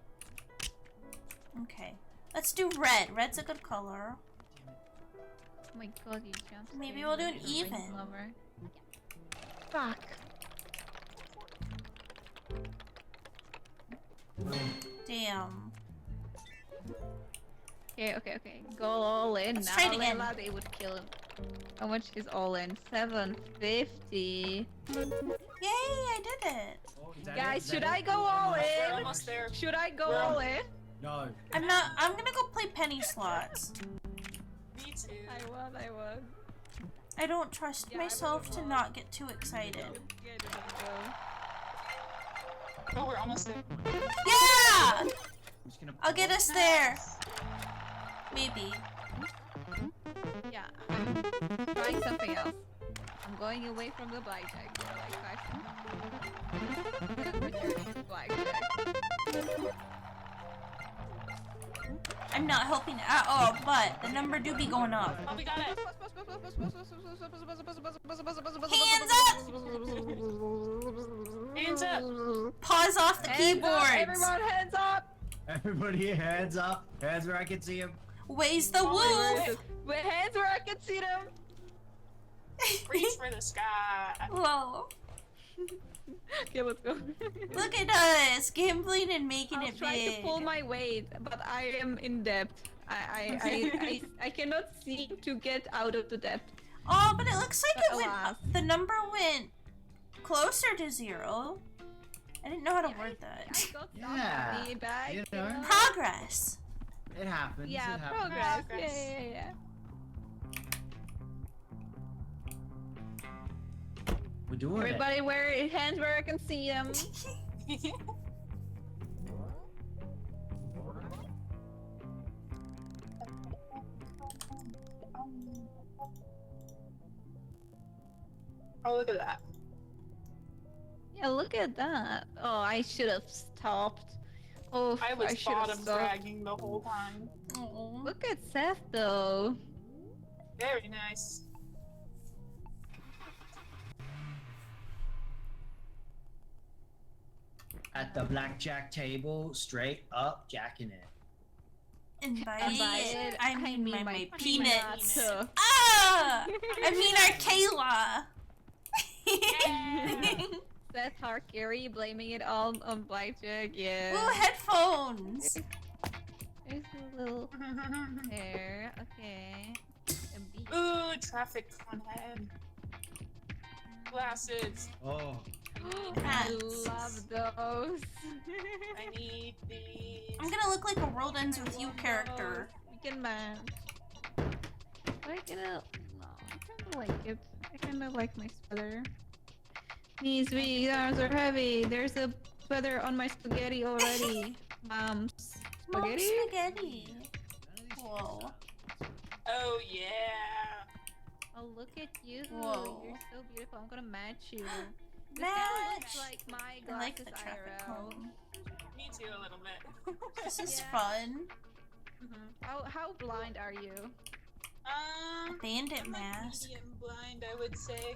Okay. Let's do red. Red's a good color. Oh my god, you jumped. Maybe we'll do an even. Fuck. Damn. Okay. Go all in. Let's Now try it again. Layla, they would kill him. How much is all in? 750. Yay! I did it. Oh, is that Guys, it? Is should that I it? go all We're in? almost there. Should I go We're all in? No. I'm not. I'm gonna go play penny slots. Me too. I won. I don't trust Yeah, I myself to won. not get too excited. Yeah, there we go. Oh, we're almost there. Yeah! I'm just gonna I'll get us there. Maybe. Yeah, I'm trying something else. I'm going away from the blackjack for like 5 seconds. Then returning to blackjack. I'm not helping at all, but the number do be going up. Oh, we got it. Hands up! Hands up. Pause off the keyboards. Everyone, hands up! Everybody, hands up. Hands where I can see them. Ways the wolf. With hands where I can see them. Reach for the sky. Whoa! Okay, let's go. Look at us gambling and making I'll it try big. to pull my weight, but I am in debt. I cannot seem to get out of the debt. Oh, but it looks like it went Alas. up. The number went closer to 0. I didn't know how to word that. I got Yeah, some money back. you know. Progress. It happens. Yeah, it happens. progress. Progress. Yeah. We're doing Everybody wear hands where I can see them. Oh, look at that. Yeah, look at that. Oh, I should have stopped. Oh, I was should have bottom stopped. dragging the whole time. Aw. Look at Seth though. Very nice. At the blackjack table, straight up jacking it. And by Invited, it, I mean my peanuts. peanut. Ah! I mean our Kayla. Seth Harkari blaming it all on blackjack. Yeah. Ooh, headphones. There's a little hair. Okay. A beat. Ooh, traffic on head. Glasses. Oh. I love those. I need these. I'm gonna look like a World Ends With You character. We can match. I kinda... No, I kinda like it. I kinda like my sweater. These big arms are heavy. There's a sweater on my spaghetti already. Mom's Mom spaghetti? spaghetti. Whoa. Oh yeah. Oh, look at you. Whoa. You're so beautiful. I'm gonna match you. This Match. kinda looks like my I glasses like the traffic IRL. cone. Me too, a little bit. This is Yeah. fun. How blind are you? Bandit I'm like mask. medium blind, I would say.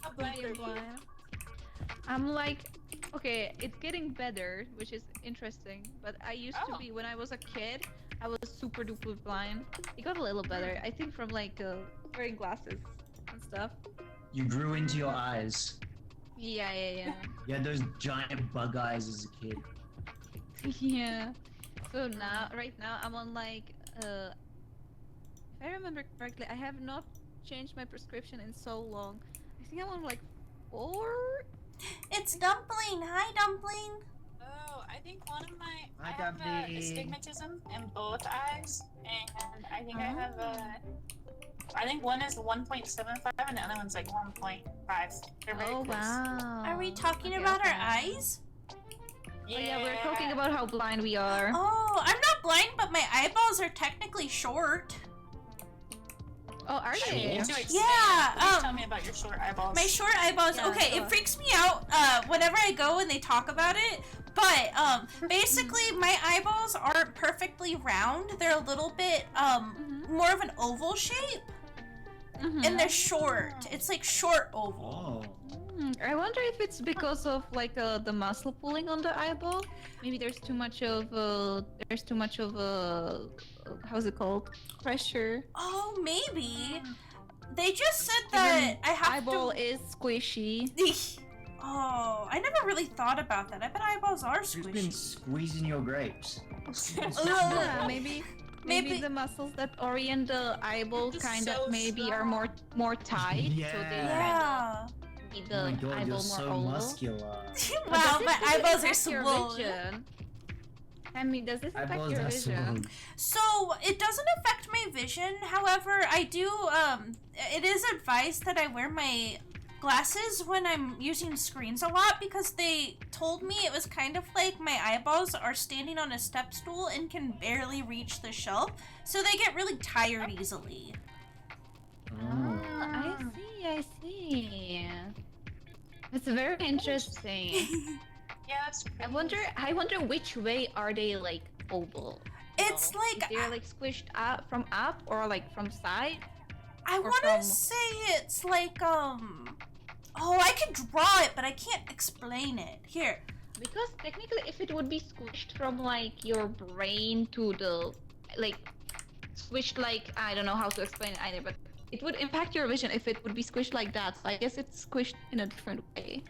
How blind are Medium you? blind. I'm like, okay, it's getting better, which is interesting. But I used to Oh. be, when I was a kid, I was super duper blind. It got a little better, I think, from like wearing glasses and stuff. You grew into your eyes. Yeah. You had those giant bug eyes as a kid. Yeah. So now, right now, I'm on like, if I remember correctly, I have not changed my prescription in so long. I think I'm on like 4. It's Dumpling. Hi, Dumpling. Oh, I think one of my Hi, I have Dumpy. astigmatism in both eyes, and I think I have I think one is 1.75 and the other one's like 1.5. They're very Oh close. wow. Are we talking Okay, about okay. our eyes? Oh yeah, we're talking about how blind we are. Oh, I'm not blind, but my eyeballs are technically short. Oh, are You they? need to expand. Yeah, Please tell me about your short eyeballs. My short eyeballs. Yeah, Okay, sure. it freaks me out whenever I go and they talk about it. But basically, my eyeballs aren't perfectly round. They're a little bit more of an oval shape, and they're short. It's like short oval. Oh. I wonder if it's because of like the muscle pulling on the eyeball. Maybe there's too much of how's it called? Pressure. Oh, maybe. They just said Even that I have eyeball to. is squishy. Oh, I never really thought about that. I bet eyeballs are Who's been squishy. squeezing your grapes? Yeah, maybe Maybe- the muscles that orient the eyeball Just kind of so maybe are strong. more tight, so they Yeah. make Oh my the god, you're eyeball more so oval. muscular. But Wow, does my this eyeballs are impact your swollen. vision? Hammy, does this impact Eyeballs your are vision? swollen. So it doesn't affect my vision. However, I do. It is advised that I wear my glasses when I'm using screens a lot because they told me it was kind of like my eyeballs are standing on a step stool and can barely reach the shelf, so they get really tired easily. Oh. I see. It's very interesting. Yeah, that's I wonder which way are they like oval? It's No. like They're like squished up from up or like from side? I or want to from- say it's like Oh, I can draw it, but I can't explain it. Here. Because technically if it would be squished from like your brain to the like squished like I don't know how to explain it either, but it would impact your vision if it would be squished like that. So I guess it's squished in a different way.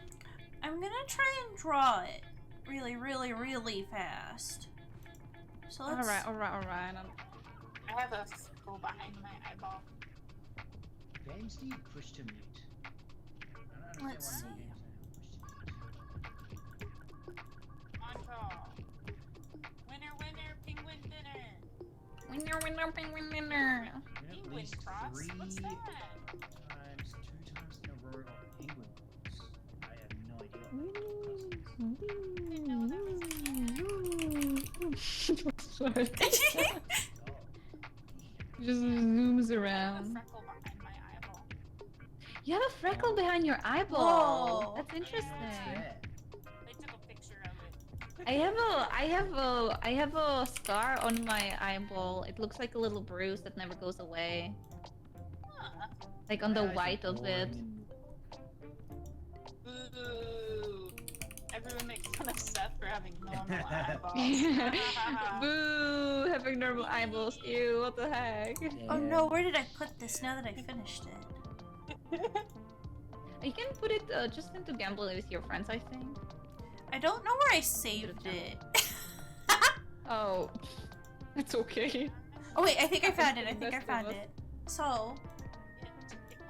I'm gonna try and draw it really, really, really fast. So let's... Alright. I have a hole behind my eyeball. Games need push to mute. I don't Let's understand why On call. Winner, penguin dinner. Winner, penguin dinner. games have Penguin at least cross? 3 What's that? times, 2 times in a row of penguin calls. I have no idea. Just zooms around. freckle behind your eyeball. Whoa. That's interesting. They took a picture of it. I have a scar on my eyeball. It looks like a little bruise that never goes away. Huh. Like on the white of it. Boo. Everyone makes fun of Seth for having normal eyeballs. Boo! Having normal eyeballs. Ew, what the heck? Oh no, where did I put this now that I finished it? You can put it just into gamble with your friends, I think. I don't know where I saved it. Oh, it's okay. Oh wait, I think I found it. I think I found it. So,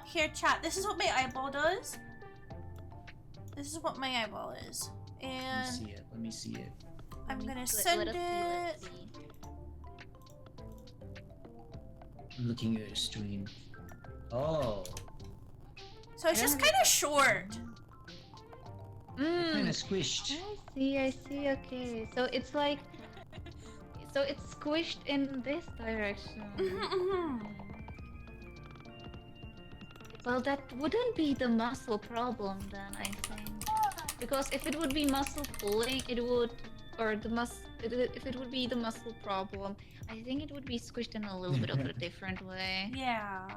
here chat, this is what my eyeball does. This is what my eyeball is. Let And me see it. Let me see it. I'm gonna send it. Let's see. I'm looking at your stream. Oh. So it's just kind of short. Kind of squished. I see, okay. So it's like... So it's squished in this direction. Well, that wouldn't be the muscle problem then, I think. Because if it would be muscle pulling, it would... Or the if it would be the muscle problem, I think it would be squished in a little bit of a different way. Yeah.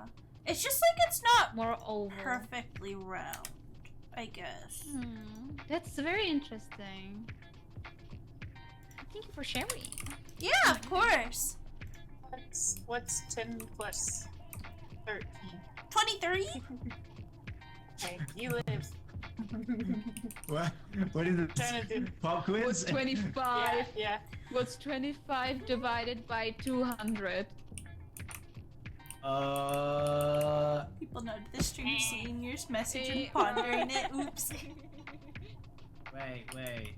It's just like it's not More oval. perfectly round, I guess. That's very interesting. Thank you for sharing. Yeah, of course. What's 10 plus 13? 23? Okay, you live. What? What is it? Trying to do. Pop quiz? What's 25? Yeah. What's 25 divided by 200? People know this stream, seeing your message and pondering it. Oops. Wait.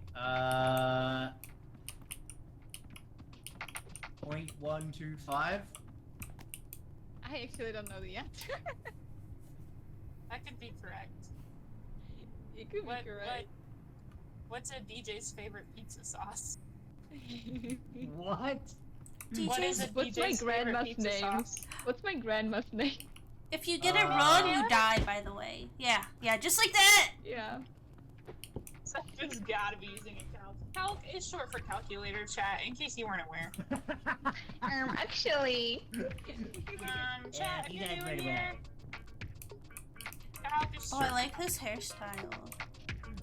0.125? I actually don't know the answer. That could be correct. It could What, be correct. what's a DJ's favorite pizza sauce? What? What is a What's my DJ's favorite grandma's pizza name? sauce? What's my grandma's name? If you get it wrong, you die, by the way. Yeah, just like that! Yeah. Someone's gotta be using a calc. Calc is short for calculator, chat, in case you weren't aware. Actually. Chat, if you you're guys new right in away. here. Calc is Oh, short. I like this hairstyle.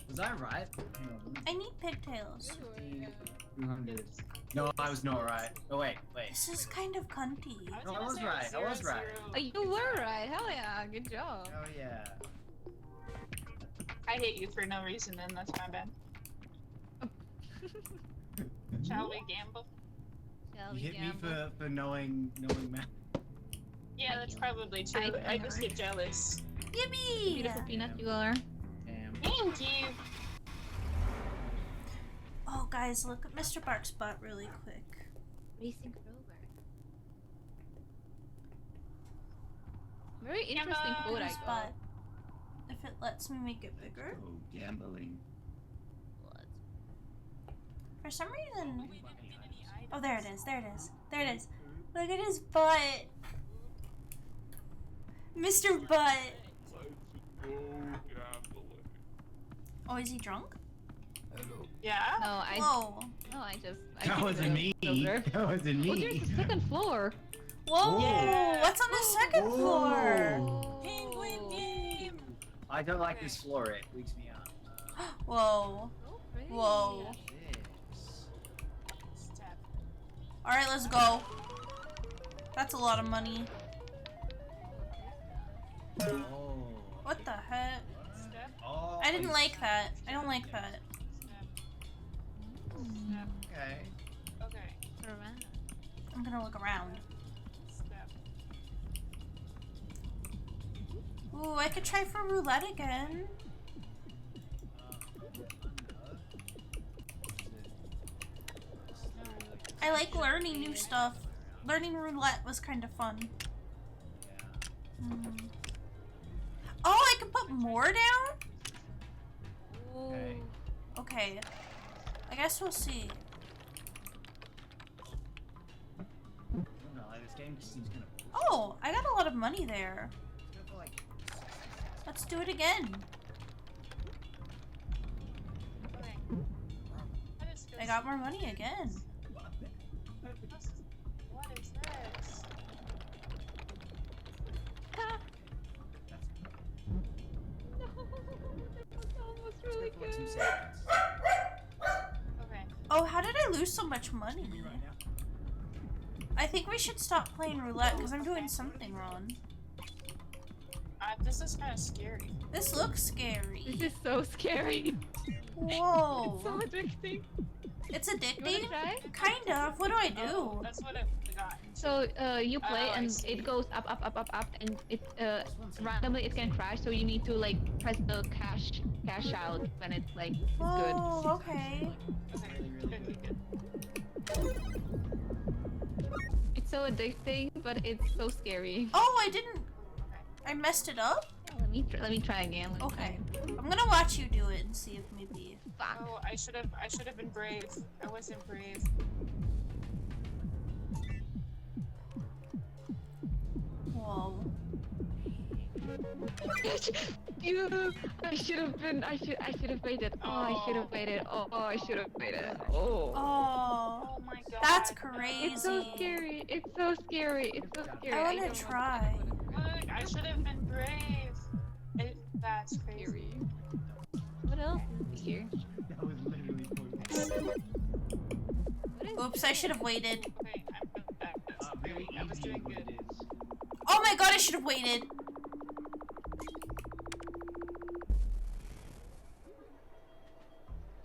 Was I right? Hang on. I need pigtails. 200. No, I was not right. Oh, wait. This is kind of cunty. No, I gonna was say right, I was 0, right. 0. Oh, you were right. Hell yeah. Good job. Oh, yeah. I hate you for no reason, and that's my bad. Shall we gamble? You hit me for knowing math. Yeah, that's probably true. I just get jealous. Yippee! Beautiful peanut you are. Damn. Thank you. Oh, guys, look at Mr. Bark's butt really quick. Racing Rover. Very interesting food I His got. butt. If it lets me make it bigger. Oh, gambling. For some reason... Oh, there it is. Look at his butt. Mr. Butt. Oh, is he drunk? Yeah? No, Whoa. I just. That wasn't me. That wasn't Oh, there's me. a second floor. Whoa! Yeah. What's on the second floor? Penguin game! I don't like this floor. It freaks me out. Whoa. Oh, pretty. Whoa. This. Step. Alright, let's go. That's a lot of money. Oh. What the heck? Step. Oh. I didn't like that. I don't like that. Step. Okay. Okay. I'm gonna look around. Step. Ooh, I could try for roulette again. I like learning new stuff. Learning roulette was kind of fun. Oh, I can put more down? Okay. Okay. I guess we'll see. I don't know. Like, this game just seems kind of. Oh, I got a lot of money there. Like, Let's do it again. Okay. What is I got more money again. What is this? No, that was almost really For 2 good. seconds. Okay. Oh, how did I lose so much money? Right now. I think we should stop playing roulette because I'm doing something wrong. This is kind of scary. This looks scary. This is so scary. Whoa. It's so addicting. It's You wanna addicting? try? Kind of. What do I do? Oh, that's what it got. So you play Oh, I and see. it goes up, and it randomly it can crash. So you need to like press the cash out when it's like good. Oh, okay. Okay. Really, really good. It's so addicting, but it's so scary. Oh, I didn't. I messed it up? Let me try again. Let me try Okay. again. I'm gonna watch you do it and see if maybe. Fuck. Oh, I should have been brave. I wasn't brave. Whoa. I should have waited. Oh, I should have waited. Oh, I should have waited. Oh. Oh. Oh my god. That's crazy. It's so scary. It's so scary. It's so scary. I wanna don't try. Look, I should have been brave. That's crazy. Scary. What else is here? That was literally pointless. What is Oops, I should have waited. Okay, I'm back. Very I was easy doing what good. it is. Oh my god, I should have waited.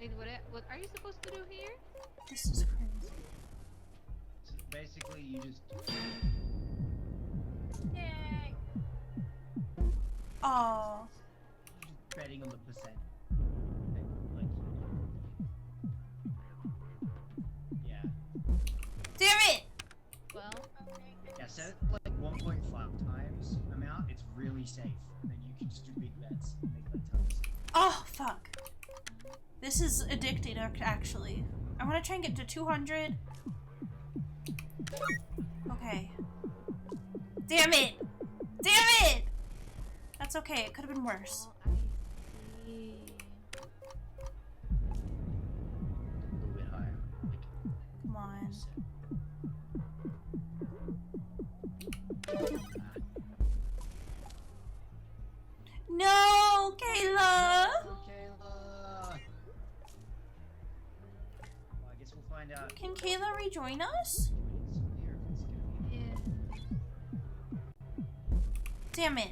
Wait, what are you supposed to do here? This is crazy. So basically, you just Yay! Oh. betting on the percent. Like, yeah. Damn it! Well, Yeah, set it like 1.5 times amount. It's really safe, and then you can just do big bets and make like tons. Oh, fuck. This is addicting, actually. I want to try and get to 200. Okay. Damn it! Damn it! That's okay, it could have been worse. I see. A little bit higher. Come on. No, Kayla! Okay, well, I guess we'll find out. Can Kayla rejoin us? Yeah. Damn it.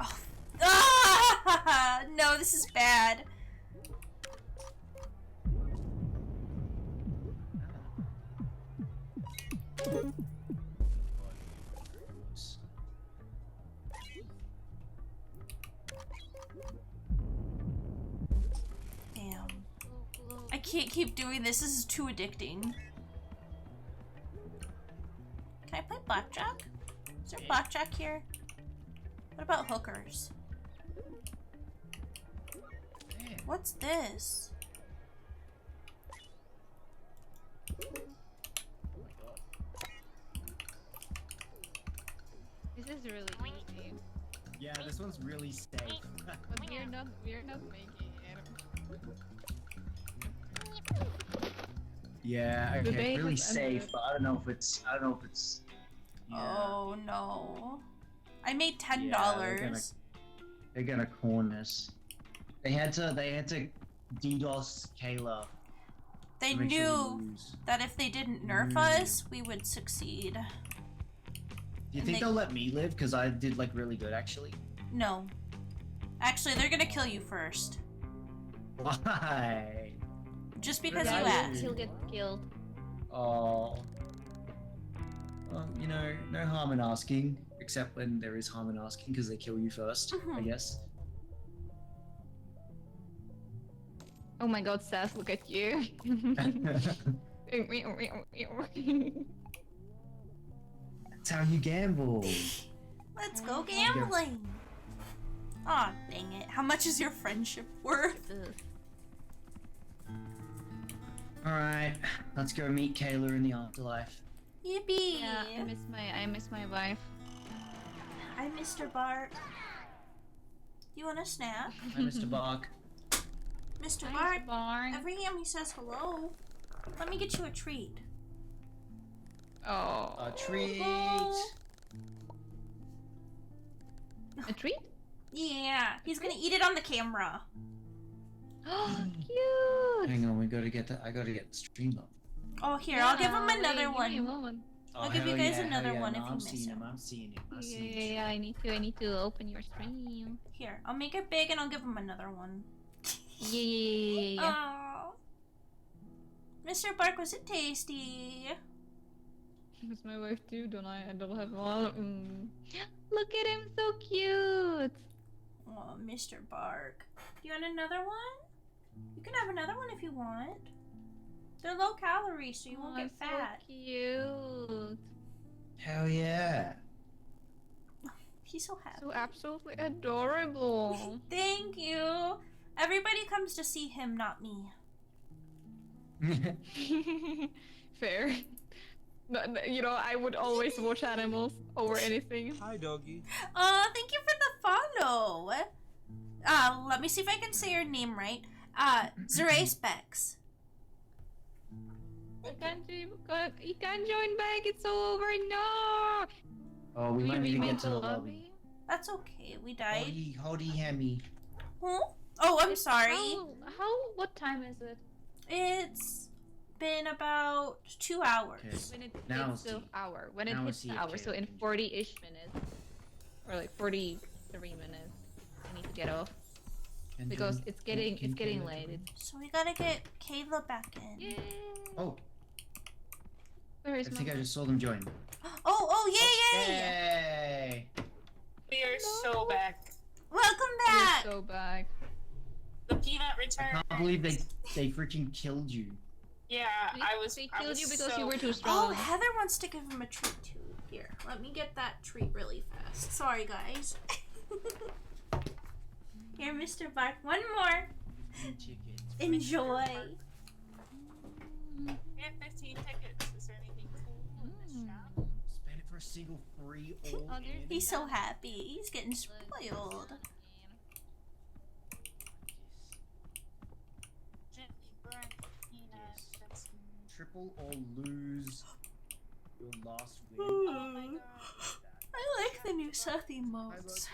Oh. Ah! No, this is bad. Damn. I can't keep doing this. This is too addicting. Can I play blackjack? Is there blackjack here? What about hookers? What's this? This is really easy. Yeah, this one's really safe. But we're not making it. Yeah, The okay, day really has ended. safe, but I don't know if it's. Yeah. Oh no. I made $10. Yeah, they're gonna corn us. They had to DDoS Kayla. They to make sure we knew lose. that if they didn't nerf us, we would succeed. Do you and think they- they'll let me live? Because I did like really good actually. No. Actually, they're gonna kill you first. Why? Just because you Yeah, asked. He'll get killed. Oh. Well, you know, no harm in asking, except when there is harm in asking because they kill you first, I Mhm. guess. Oh my god, Seth, look at you. That's how you gamble. Let's go gambling. Aw, dang it. How much is your friendship worth? Alright, let's go meet Kayla in the afterlife. Yippee! Yeah, I miss my wife. Hi, Mr. Bart. You want a snack? Hi, Mr. Bark. Mr. Hi, Bart, Barn. every time he says hello, let me get you a treat. Oh. A treat. A treat? Yeah, he's gonna eat it on the camera. Oh, cute. Hang on, I gotta get the stream up. Oh, here, I'll give him Yeah, another wait, give me a one. moment. I'll give you hell guys yeah, another hell yeah. one No, if you I'm miss seeing him. him. I'm seeing him. I see Yeah, him. yeah, I need to open your stream. Here, I'll make it big and I'll give him another one. Yeah. Oh, Mr. Bark, was it tasty? It's my wife too, don't I? I don't have one. Look at him, so cute. Oh, Mr. Bark. Do you want another one? You can have another one if you want. They're low calorie, so you won't get fat. So cute. Hell yeah. He's so happy. So absolutely adorable. Thank you. Everybody comes to see him, not me. Fair. You know, I would always watch animals over anything. Hi, doggy. Thank you for the follow. Let me see if I can say your name right. Zeray Specs. You can't join back, it's all over, no! Oh, we might need to remake get to the lobby. That's okay, we died. Howdy, Hammie. Huh? Oh, I'm sorry. What time is it? It's been about 2 hours. Okay. When it Now hits the see. hour. When it Now hits see the it, hour, so in okay. 40-ish minutes. Or like 43 minutes. I need to get off. Because it's getting late. So we gotta get Kayla back in. Yay! Oh, Where I is think my I just saw them join. Oh, yay, yay! Yay! We are so back. Welcome back! Go back. The peanut I return. can't believe they freaking killed you. Yeah, They I killed was you because so... you were too Oh, strong. Heather wants to give him a treat too. Here, let me get that treat really fast. Sorry, guys. Here, Mr. Bark, one more. Enjoy. We have 15 tickets. Is there anything cool in this shop? Spend it for a single free all Oh, there's in. He's so happy. He's getting spoiled. Gently burn the peanut. That's... Triple or lose your last win. Oh my god. I like the new Seth emotes.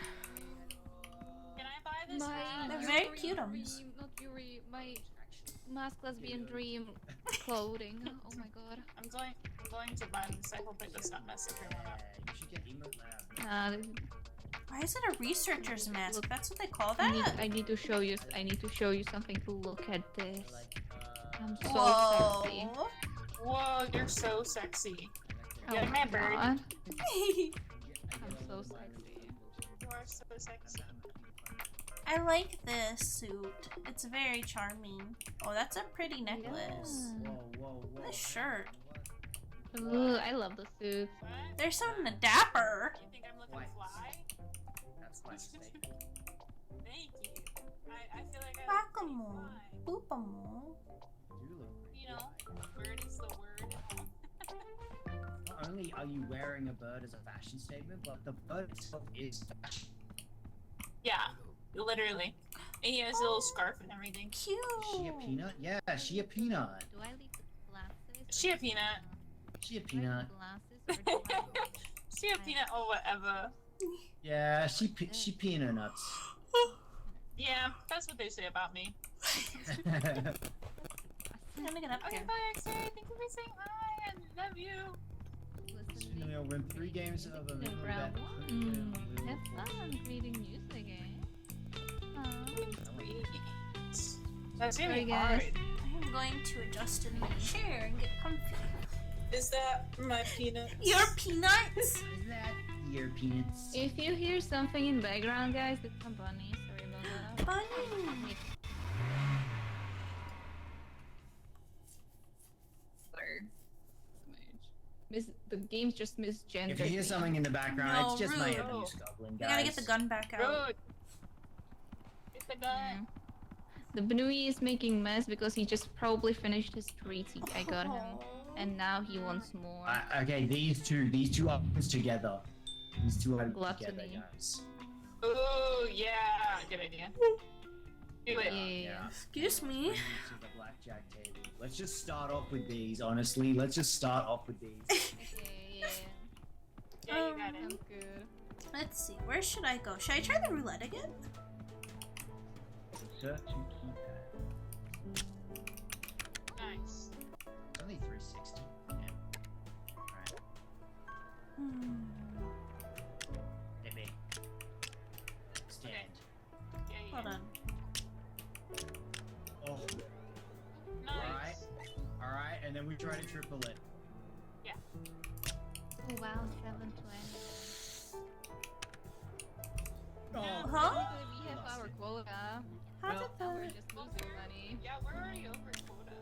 Can I buy this? They're very cuteums. Not Yuri, my mask lesbian dream clothing. Oh my god. I'm going to buy this. I hope it does not mess everyone up. You should get emote lab. Why is it a researcher's mask? That's what they call that? I need to show you something to look at this. Like, I'm so Whoa. sexy. Whoa, you're so sexy. Oh Yeah, my my bird. god. I'm so sexy. You are so sexy. I like this suit. It's very charming. Oh, that's a pretty necklace. whoa, whoa, whoa. This shirt. Ooh, I love the suit. What? They're so dapper. You think I'm looking Why? fly? That's my mistake. Thank you. I feel like I look pretty Whack-a-mole. fly. Boop-a-mole. You do look pretty You know, fly. bird is the word. Not only are you wearing a bird as a fashion statement, but the bird itself is fashion. Yeah, literally. And he has a little scarf and everything. Cute. Is she a peanut? Yeah, she a peanut. Do I leave the glasses? Is she a peanut? She a peanut. Glasses or do Is she a peanut or whatever? Yeah, she peanut nuts. Yeah, that's what they say about me. I'm gonna get up Okay, here. bye, XA. Thank you for saying hi. I love you. Listening. We'll win 3 games of a No minimum problem. bet. Have fun reading news again. That's Sorry, really guys. hard. I'm going to adjust in my chair and get comfy. Is that my peanut? Your peanuts? Is that your peanuts? If you hear something in background, guys, it's a bunny. Sorry about that. Bunny. The game's just misgendered. If you hear me. something in the background, No, it's just my rude. abuse goblin, We guys. gotta get the gun back out. Rude. Get the gun. Yeah. The Benui is making mess because he just probably finished his treats. I got him. and now he wants more. Okay, these two items together. These two items together, Gluttony. guys. Ooh, yeah, good idea. Do it. Yeah. Excuse me. Bring these to the blackjack table. Let's just start off with these, honestly. Let's just start off with these. Okay, yeah. Yeah, you got it. Sounds good. Let's see. Where should I go? Should I try the roulette again? Search and keypad. Nice. It's only 360. Yeah. Alright. Hit me. Stand. Yeah, yeah. Hold on. Oh. Nice. Alright, and then we try to triple it. Oh wow, 720. Oh. Huh? Technically, we have our quota. How Well, did Now we're the... just losing money. Yeah, we're already over quota.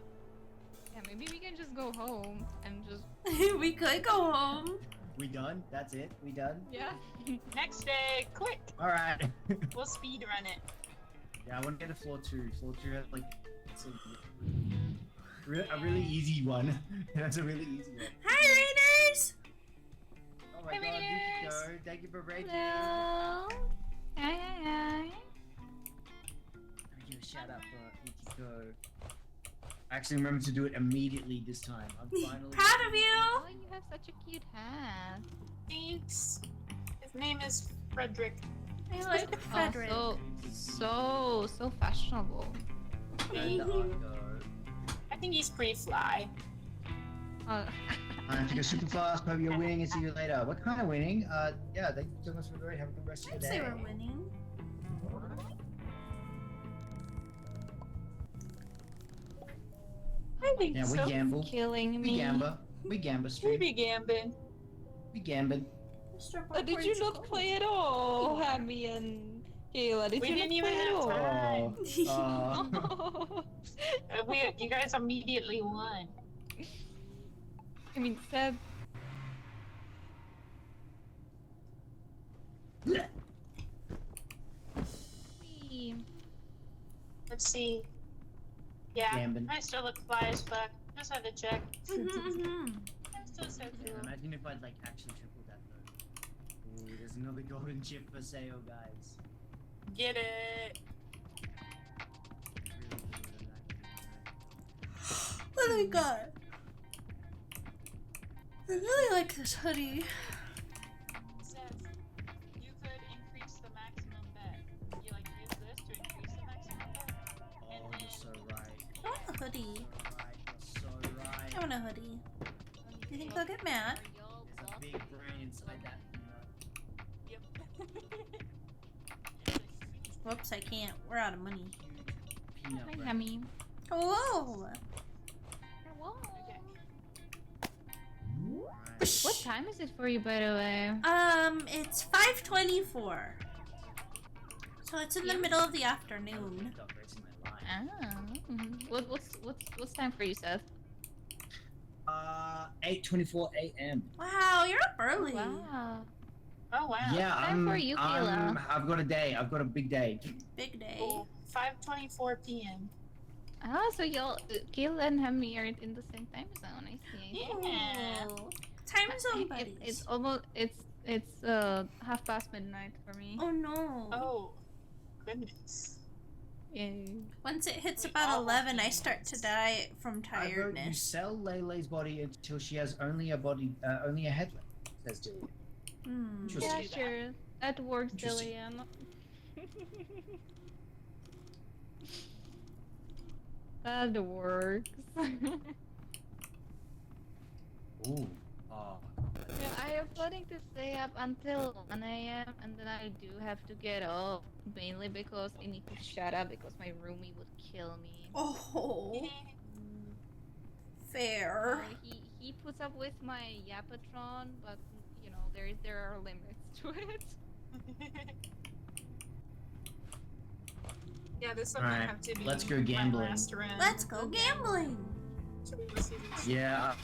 Yeah, maybe we can just go home and just. we could go home. We done? That's it? We done? Yeah. Next day, quick. Alright. We'll speed run it. Yeah, I want to get a floor 2. Floor 2 has like a really easy one. That's a really easy one. Hi, Raiders! Oh my Hey, god, Raiders! Yukiko, thank you for raiding. Hello. Hi, hi, hi. Let me give a shout out for Yukiko. I actually remember to do it immediately this time. I'm finally Proud of you! Oh, you have such a cute hat. Thanks. His name is Frederick. I like Frederick. Oh, so fashionable. And the Argo. I think he's pretty fly. Uh, I have to go super fast. Hope you're winning and see you later. What kind of winning? Yeah, thank you so much for the raid. Have a good rest of I'd your say day. we're winning. I think Yeah, we so. gamble. killing We me. gamble. We gamble We stream. be gambling. We gamble. Mr. Did you not play at all, Hammie and Kayla? Did We you didn't not even play have at all? time. Oh. You guys immediately won. I mean, Seb. Let's see. Yeah, Gambin. I still look fly as fuck. Just had to check. I'm still so cool. Imagine if I'd like actually tripled that though. Ooh, there's another golden chip for sale, guys. Get it. What do we got? I really like this hoodie. Says you could increase the maximum bet. You like use this to increase the maximum bet. Oh, you're so right. I want a hoodie. You're so right. I want a hoodie. Do you think they'll get mad? There's a big brain inside that. Yep. Whoops, I can't. We're out of money. Peanut Hi, brain. Hammie. Hello! Hello. Okay. Alright. What time is it for you, by the way? It's 5:24. So it's in the middle of the afternoon. Stop racing my line. What's time for you, Seth? 8:24 a.m. Wow, you're up early. Wow. Oh wow. Yeah, time for you, Kayla? I've got a day. I've got a big day. Big day. Cool. 5:24 p.m. Ah, so y'all, Kayla and Hammie are in the same time zone. I see. Yeah. Ooh. Time zone buddies. It's almost it's midnight midnight for me. Oh no. Oh, goodness. Yay. Once it hits We about all 11, I have start to needs. die from I vote you tiredness. sell Layla's body until she has only a headlamp. Says Dillian. Hmm. Interesting. Yeah, do that. sure. That works, Interesting. Dillian. That works. Ooh. Oh. Yeah, I am planning to stay up until 1 a.m. and then I do have to get up. Mainly because I need to shut up because my roomie would kill me. Oh. Fair. He puts up with my Yapatron, but you know there are limits to it. Yeah, this one might Alright, have to be let's go my gambling. last round. Let's go gambling. Should we go see these? Yeah.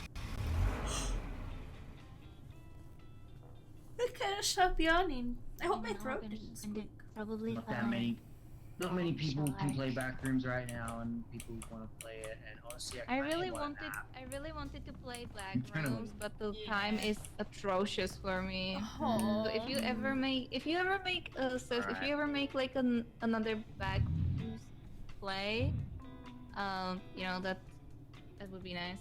I can't stop yawning. I hope my No, throat I'm gonna didn't spend it squeak. probably Not that fine. many. not many people can play Backrooms right now, and people want to play it. And honestly, I really want an app. wanted to play I'm trying to- Backrooms, but the time is atrocious for me. Oh. So if you ever make like another Backrooms play, you know that would be nice.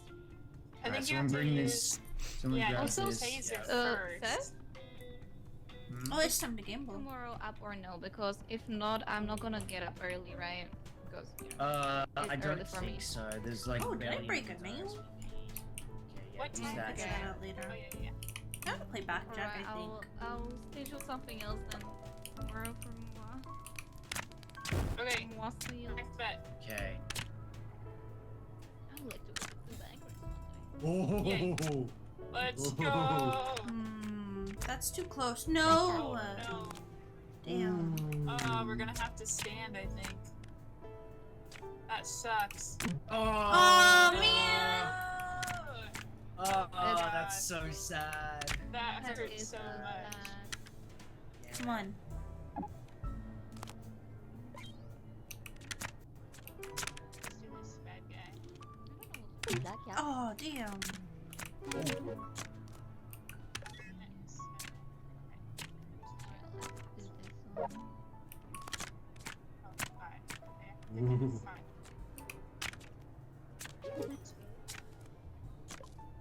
I Alright, think you have someone to bring use... this. Someone Yeah, grab also this. taser Yeah. first. Seth? Hmm? Oh, it's time to gamble. Tomorrow up or no? Because if not, I'm not gonna get up early, right? Because I it's don't early for me. think so. There's like. Oh, did I barely break a any nail? RSVP. Okay, yeah, What use time that. is Figure it? that out later. Oh, yeah. I want to play Blackjack, Alright, I think. I'll schedule something else then tomorrow for Okay, Worstie. next bet. Okay. I would like to go to the Backrooms one day. Oh. Let's Whoa. go! That's too close. No! Oh, no. Damn. Oh, we're gonna have to stand, I think. That sucks. Oh, no. man! Oh, God. that's so sad. That That hurts is so much. Yeah. Come on. Let's do this bad guy. That cat. Oh, damn.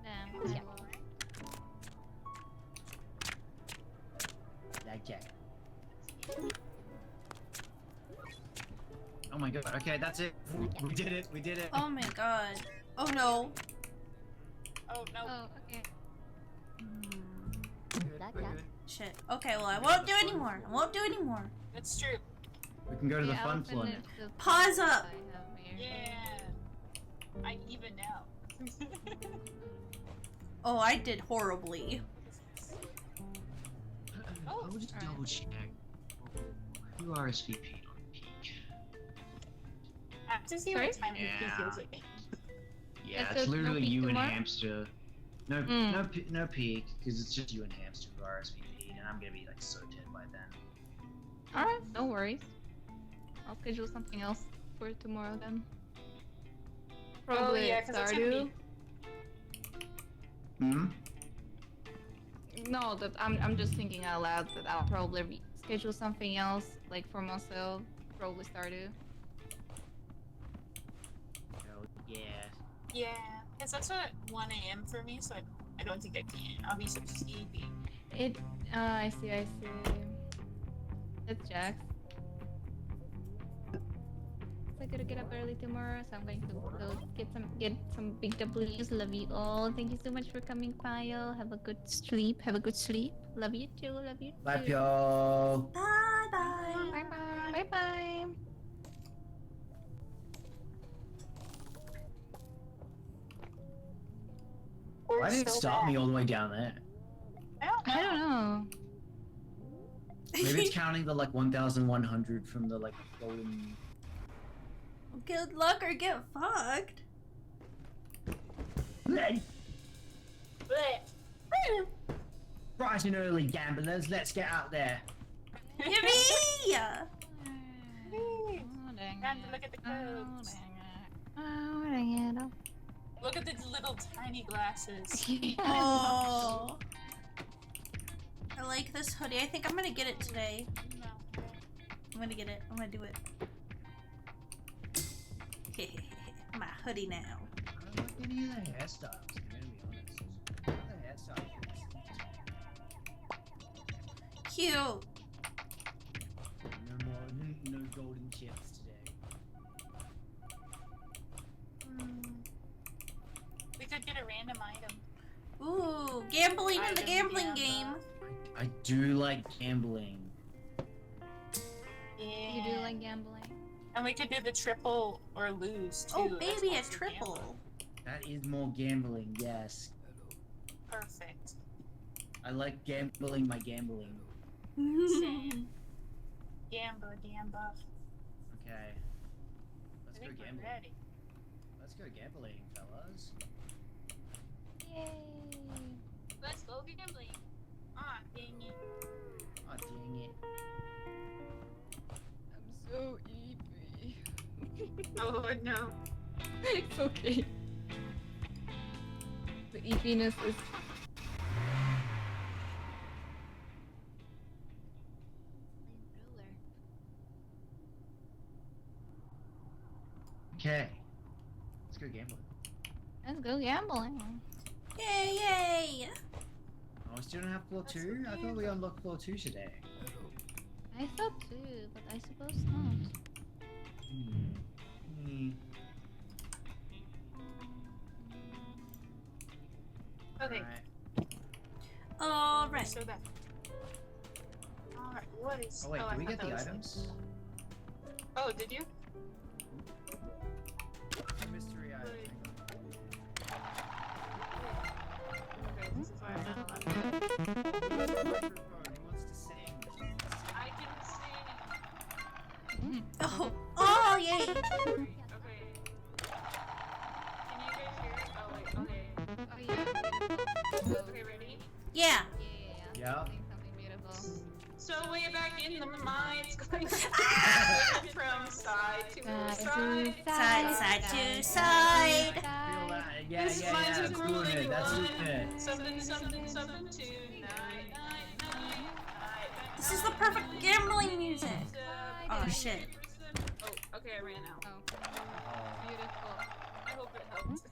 Damn. Yeah. Blackjack. Oh my god. Okay, that's it. We did it. We did it. Oh my god. Oh no. Oh, no. Oh, okay. That cat. Shit. Okay, well, I won't do anymore. I won't do anymore. That's true. We can go to the Yeah, fun I'll floor now. finish the Pause things up. I have here. Yeah. I even know. Oh, I did horribly. Oh, I'll just alright. double check. You RSVP'd on peak. I have to see Sorry? what time it Yeah. feels like. Yeah, so it's no literally peak you and tomorrow? Hamster. No, Mm. no peak, because it's just you and Hamster who RSVP'd, and I'm gonna be like so dead by then. Alright, no worries. I'll schedule something else for tomorrow then. Probably yeah, 'cause it's gonna Stardew. Hmm. No, that I'm just thinking out loud that I'll probably schedule something else, like for myself. Probably Stardew. Oh yeah. Yeah, because that's at 1 a.m. for me, so I don't think I can. I'll be so sleepy. I see. That's Jax. I gotta get up early tomorrow, so I'm going to go get some big W's. Love you all. Thank you so much for coming, Kyle. Have a good sleep. Love you too. Bye, y'all. Bye bye. Bye bye. Why did it stop me all the way down there? I don't know. Maybe it's counting the like 1,100 from the like golden. Good luck or get fucked. Bright and early, gamblers. Let's get out there. Yippee! Time to look at the codes. Look at the little tiny glasses. Oh. I like this hoodie. I think I'm gonna get it today. I'm gonna get it. I'm gonna do it. My hoodie now. I don't like any of the hairstyles. I'm gonna be honest. None of the hairstyles. Cute. No golden chips today. We could get a random item. Ooh, gambling in the Item gambling gamba. game. I do like gambling. Yeah. You do like gambling? And we could do the triple or lose too. Oh, That's baby, a also triple. gambling. That is more gambling, yes. Perfect. I like gambling my gambling. Same. Gamba. Okay. I Let's go think we're gambling. ready. Let's go gambling, fellas. Yay! Let's go gambling. Ah, dang it. Oh, dang it. I'm so Oh no. It's okay. The eepiness is. Okay. Let's go gambling. Let's go gambling. Yay, yay! Oh, we still don't have floor 2? I thought we unlocked floor 2 today. I thought too, but I suppose not. Okay. Alright. So that. Alright, what is. Oh wait, I did we thought get the that was items? Oh, did you? Mystery item. Okay, this is why I'm not allowed. Microphone, he wants to sing. I can sing. Oh, oh, yay! Okay. Can you guys hear it? Oh wait, okay. Oh yeah. Okay, ready? Yeah. Yeah. Something beautiful. So way back in the mind's going from side to side. Side to side. Feel that? Yeah, This mind's that's doing grueling it. That's doing one. it. Something, something, something, 2, 9, 9, 9. This is the perfect gambling music. Oh shit. Oh, okay, I ran out. Oh, Oh, beautiful. I hope it helped.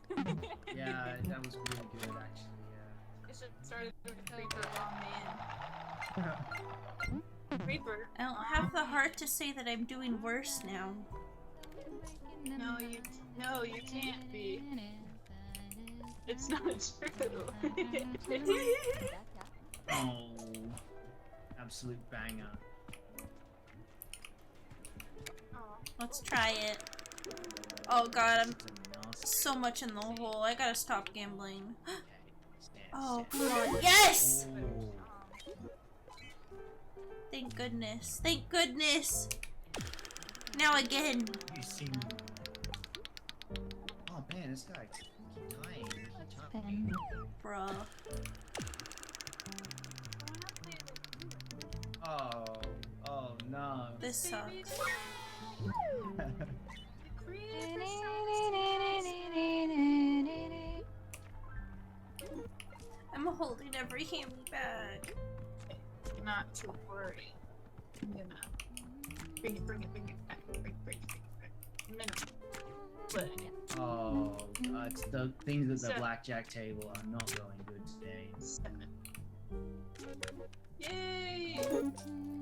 yeah, that was really good actually. It should started with a creeper. Oh man. Creeper. I don't have the heart to say that I'm doing worse now. No, you can't be. It's not true. Oh, absolute banger. Let's try it. Oh god, I'm That's a nasty- so much in the hole. I gotta stop gambling. Stand, Oh, stand. come on. Yes! Oh. Thank goodness. Thank goodness. Now again. You seem. Oh man, this guy keeps dying. Bruh. Oh no. This sucks. I'm holding every Hammie bag. Not to worry. I'm gonna bring it back. Bring it back. Minimum. But Oh, it's the things at the So- blackjack table are not going good today. 7. Yay!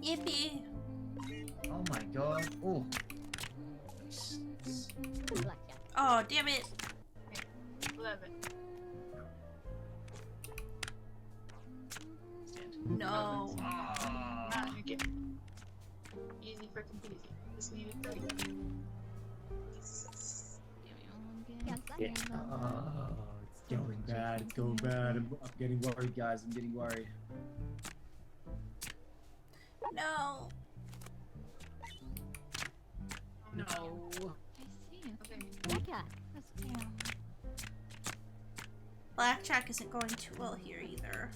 Yippee. Oh my god. Oh. Oh, damn it. 11. Stand. No. Ah. Not again. Easy freaking peasy. Just needed 3. Yeah. Oh, it's going bad. It's going bad. I'm getting worried, guys. I'm getting worried. No. No. I see. Okay. Blackjack isn't going too well here either.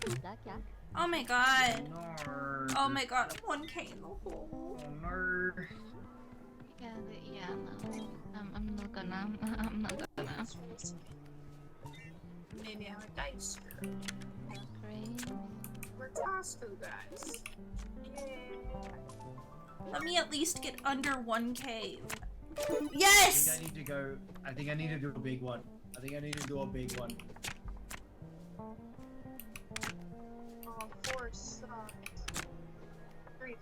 Oh my god. No. Oh my god, I'm 1K in the hole. Oh no. Yeah, no. I'm not gonna. I'm not gonna. Maybe I'm a dice girl. Great. We're Costco guys. Yay. Let me at least get under 1K. I Yes! think I need to go. I think I need to do a big one. I think I need to do a big one. Oh, 4 sucks. 3.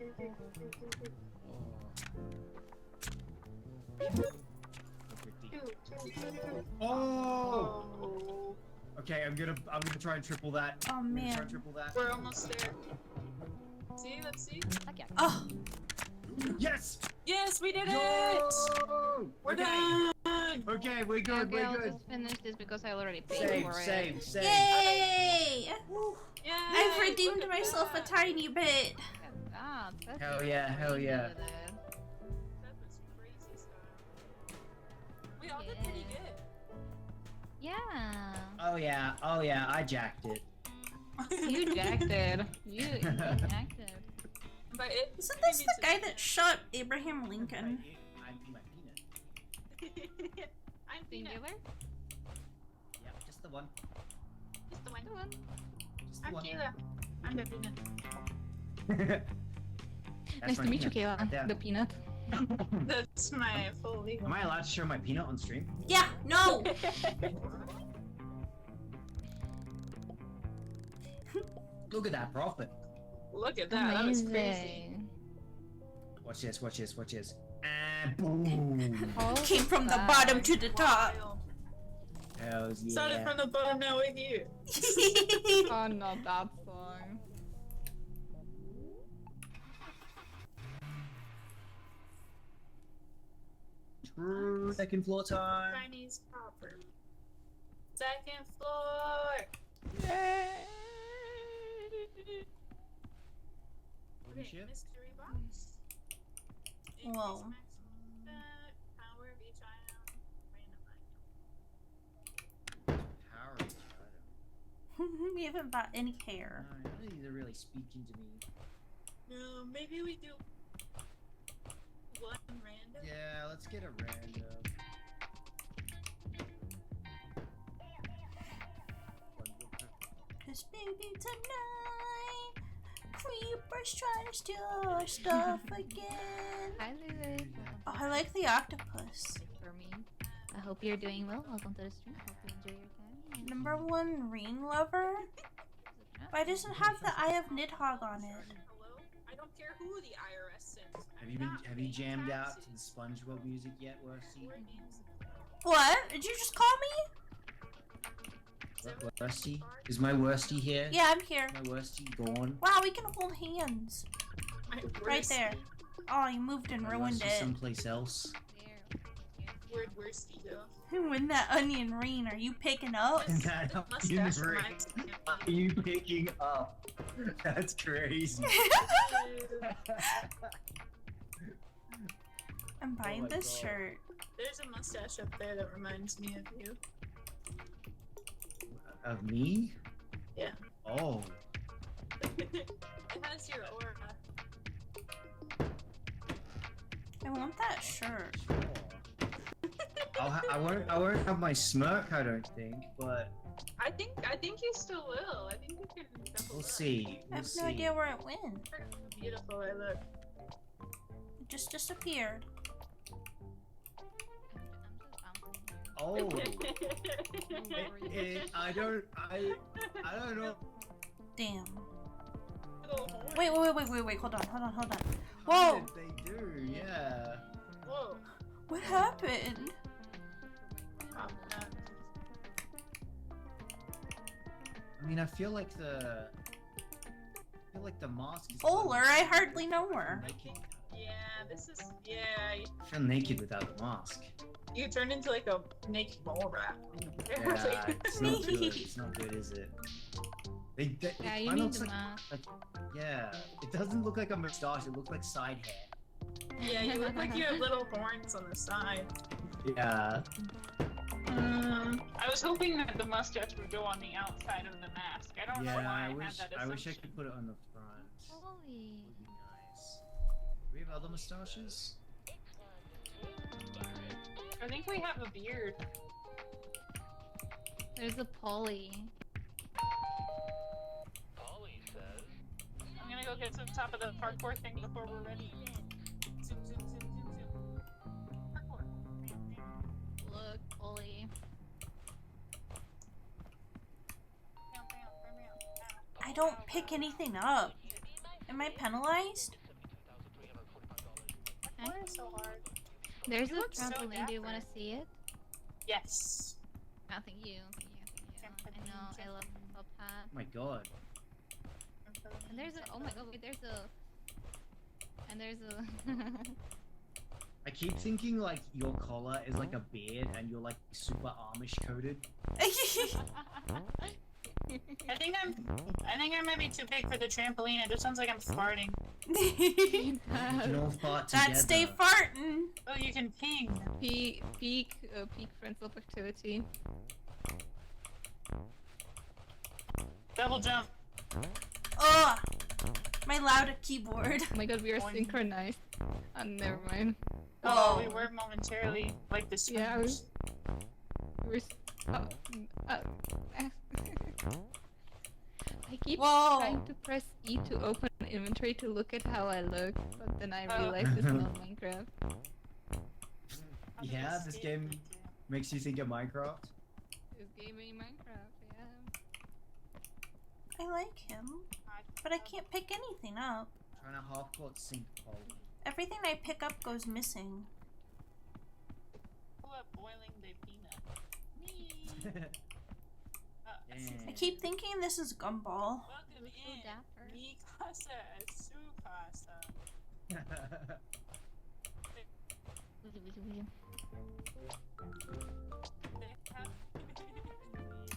Oh. Oh. Okay, I'm gonna try and triple that. Oh I'm gonna try man. and triple that. We're almost there. See, let's see. Oh, Yes! Yes, we did it! Yo! We're Okay. done! Okay, we're good. Okay, I'll We're good. just finish this because I already paid Save, for it. save. yay! Yay! I've redeemed myself a tiny bit. Ah, that's Hell yeah, hell yeah. That was crazy stuff. We all did pretty good. Yeah. Oh yeah, I jacked it. You jacked it. You jacked it. But it Isn't this the guy that shot Abraham Lincoln? I need my peanut. I'm Peanut. Singular? Yeah, just the one. Just the one. Just the I'm one. Kayla. I'm the Peanut. Nice to meet you, Kayla. Right there. The peanut. That's my full legal. Am I allowed to show my peanut on stream? Yeah, no! Look at that profit. Look at that. That was crazy. Amazing. Watch this, watch this, watch this. And boom. Oh, Came from the fuck. bottom to the top. Wild. Hells yeah. Started from the bottom, now with you. Oh, not that song. True. Second floor time. Chinese proper. Second floor. Yay! Holy Okay, shit. mystery box. Increase Whoa. maximum stat, power of each item, random item. Power each item. We haven't bought any hair. No, none of these are really speaking to me. No, maybe we do one random. Yeah, let's get a random. Cause baby tonight, creepers trying to steal our stuff again. Hi, Lulu. Oh, I like the octopus. For me. I hope you're doing well. Welcome to the stream. Hope you enjoy your time. Number one rain lover. Why doesn't it have the Eye of Nidhogg on it? Hello? I don't care who the IRS sends. Have you jammed out to the SpongeBob music yet, Worstie? What? Did you just call me? Worstie? Is my Worstie here? Yeah, I'm here. My Worstie gone? Wow, we can hold hands. Right there. Oh, you moved and My ruined Worstie's it. someplace else. Word worsty though. When that onion rain, are you picking up? That The onion mustache ring. reminds me Are you picking up? That's crazy. I'm buying my this God. shirt. There's a mustache up there that reminds me of you. Of me? Yeah. Oh. It has your aura. I want that shirt. Sure. I won't have my smirk, I don't think, but I think you still will. I think you can double we'll up. see. I We'll have see. no idea where it went. Look how beautiful I look. It just disappeared. Oh. I don't know. Damn. Little horn. Wait, hold on. How Whoa! did they do? Yeah. Whoa. What happened? Oh, no. I mean, I feel like the mask is. Oler, I hardly know her. Yeah, this is yeah. I feel naked without the mask. You turn into like a naked mole rat. Yeah, it's not good. It's not good, is it? Yeah, you mine need looks the like, mask. yeah, it doesn't look like a moustache. It looks like side hair. Yeah, you look like you have little horns on the side. Yeah. I was hoping that the mustache would go on the outside of the mask. I don't know Yeah, why I had wish that I wish I assumption. could put it on the front. Holy. Would be nice. Do we have other moustaches? I think we have a beard. There's a Polly. I'm gonna go get to the top of the parkour thing before we're ready. Zoom, zoom, zoom, zoom, zoom. Parkour. Look, Polly. Bam, bam, bam, bam. I don't pick anything up. Am I penalized? Why is it so hard? There's You a look so trampoline. Do you want to dapper. see it? Yes. Oh, thank you. I know. I love top hat. Oh my god. And there's a. Oh my god! Wait. There's a. And there's a. I keep thinking like your collar is like a beard and you're like super Amish coated. I think I might be too big for the trampoline. It just sounds like I'm farting. You can all fart together. That stay farting. Oh, you can ping. Peak friends of activity. Double jump. Ugh. My loud keyboard. Oh my god, we are Boing. synchronized. Never mind. Oh, we were momentarily like the Yeah, swingers. We're I keep Whoa. trying to press E to open inventory to look at how I look, but then I realized it's not Minecraft. Yeah, this game makes you think of Minecraft. This game in Minecraft, yeah. I like him, but I can't pick anything up. Trying to half-court sink pole. Everything I pick up goes missing. Pull up boiling the peanut. Me. I keep thinking this is Gumball. Welcome So in. dapper. Mi casa es su casa.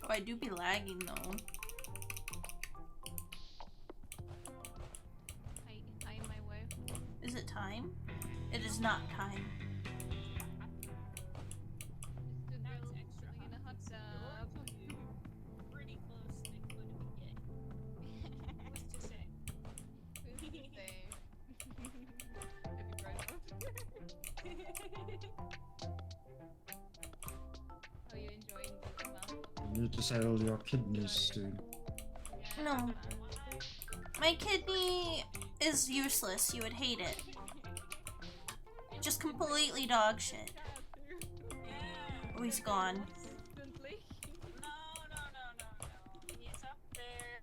Oh, I do be lagging though. Hi, my wife. Is it time? It is not time. It's the girl living in a hot tub. Pretty close to including me. Who's to say? Who's to say? Happy Pride Month. How are you enjoying the amount? You need to settle your kidneys, dude. No. My kidney is useless. You would hate it. Just completely dog shit. Oh, he's gone. Instantly. No. He's up there.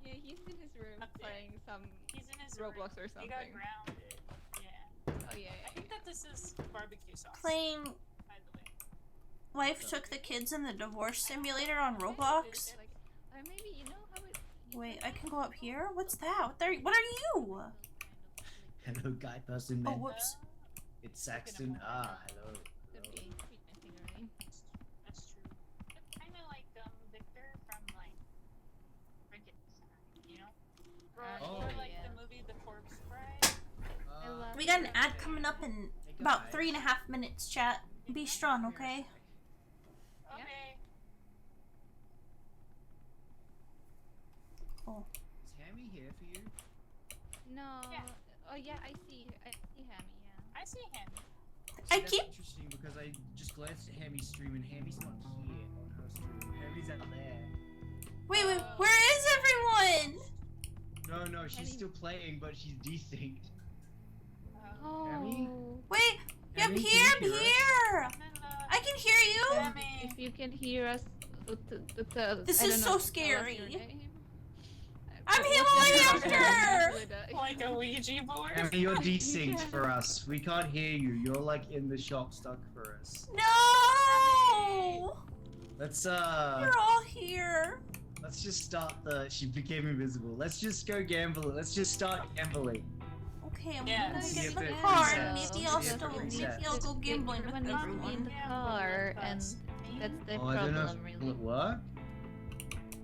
Yeah, he's in his room Up there. playing some He's in his Roblox room. or He got something. grounded. Yeah. Oh yeah, I think that this is barbecue sauce. Playing By the way. Wife Took the Kids in the Divorce Simulator on Roblox. Like, or maybe you know how it. Wait, I can go up here? What's that? What are you? Hello, guy person Oh, man. whoops. It's Saxton. Ah, hello. Could be anything, That's true. It's kind of like Victor from like Frankenstein, you know? Oh, Or like yeah. the movie The Corpse Bride. I love We got an ad coming up in about 3.5 minutes, chat. Be strong, okay? Yeah. Okay. Oh. Is Hammie here for you? No. Yeah. Oh yeah, I see Hammie. Yeah. I see him. I That's keep- interesting because I just glanced at Hammie's stream and Hammie's not here on her stream. Hammie's out there. Wait, where is everyone? No, she's Hammie- still playing, but she's desynced. Oh. Hammie? Wait, I'm Hammie, here, can I'm you hear us? here! I can hear you! Hammy. If you can hear us, This I is don't so know, tell us scary. your name. I'm What's Hamela your Hampter! name? Like a Ouija board. Hammie, you're desynced for us. We can't hear you. You're like in the shop stuck for us. No! Let's You're all here. let's just start the. She became invisible. Let's just go gambling. Let's just start gambling. Okay, I'm Yeah, gonna see get if in the it car resets. and maybe See I'll if it resets. go gambling with Everyone needs to be in everyone. the car, and that's the Oh, I don't know problem, if really. will it work.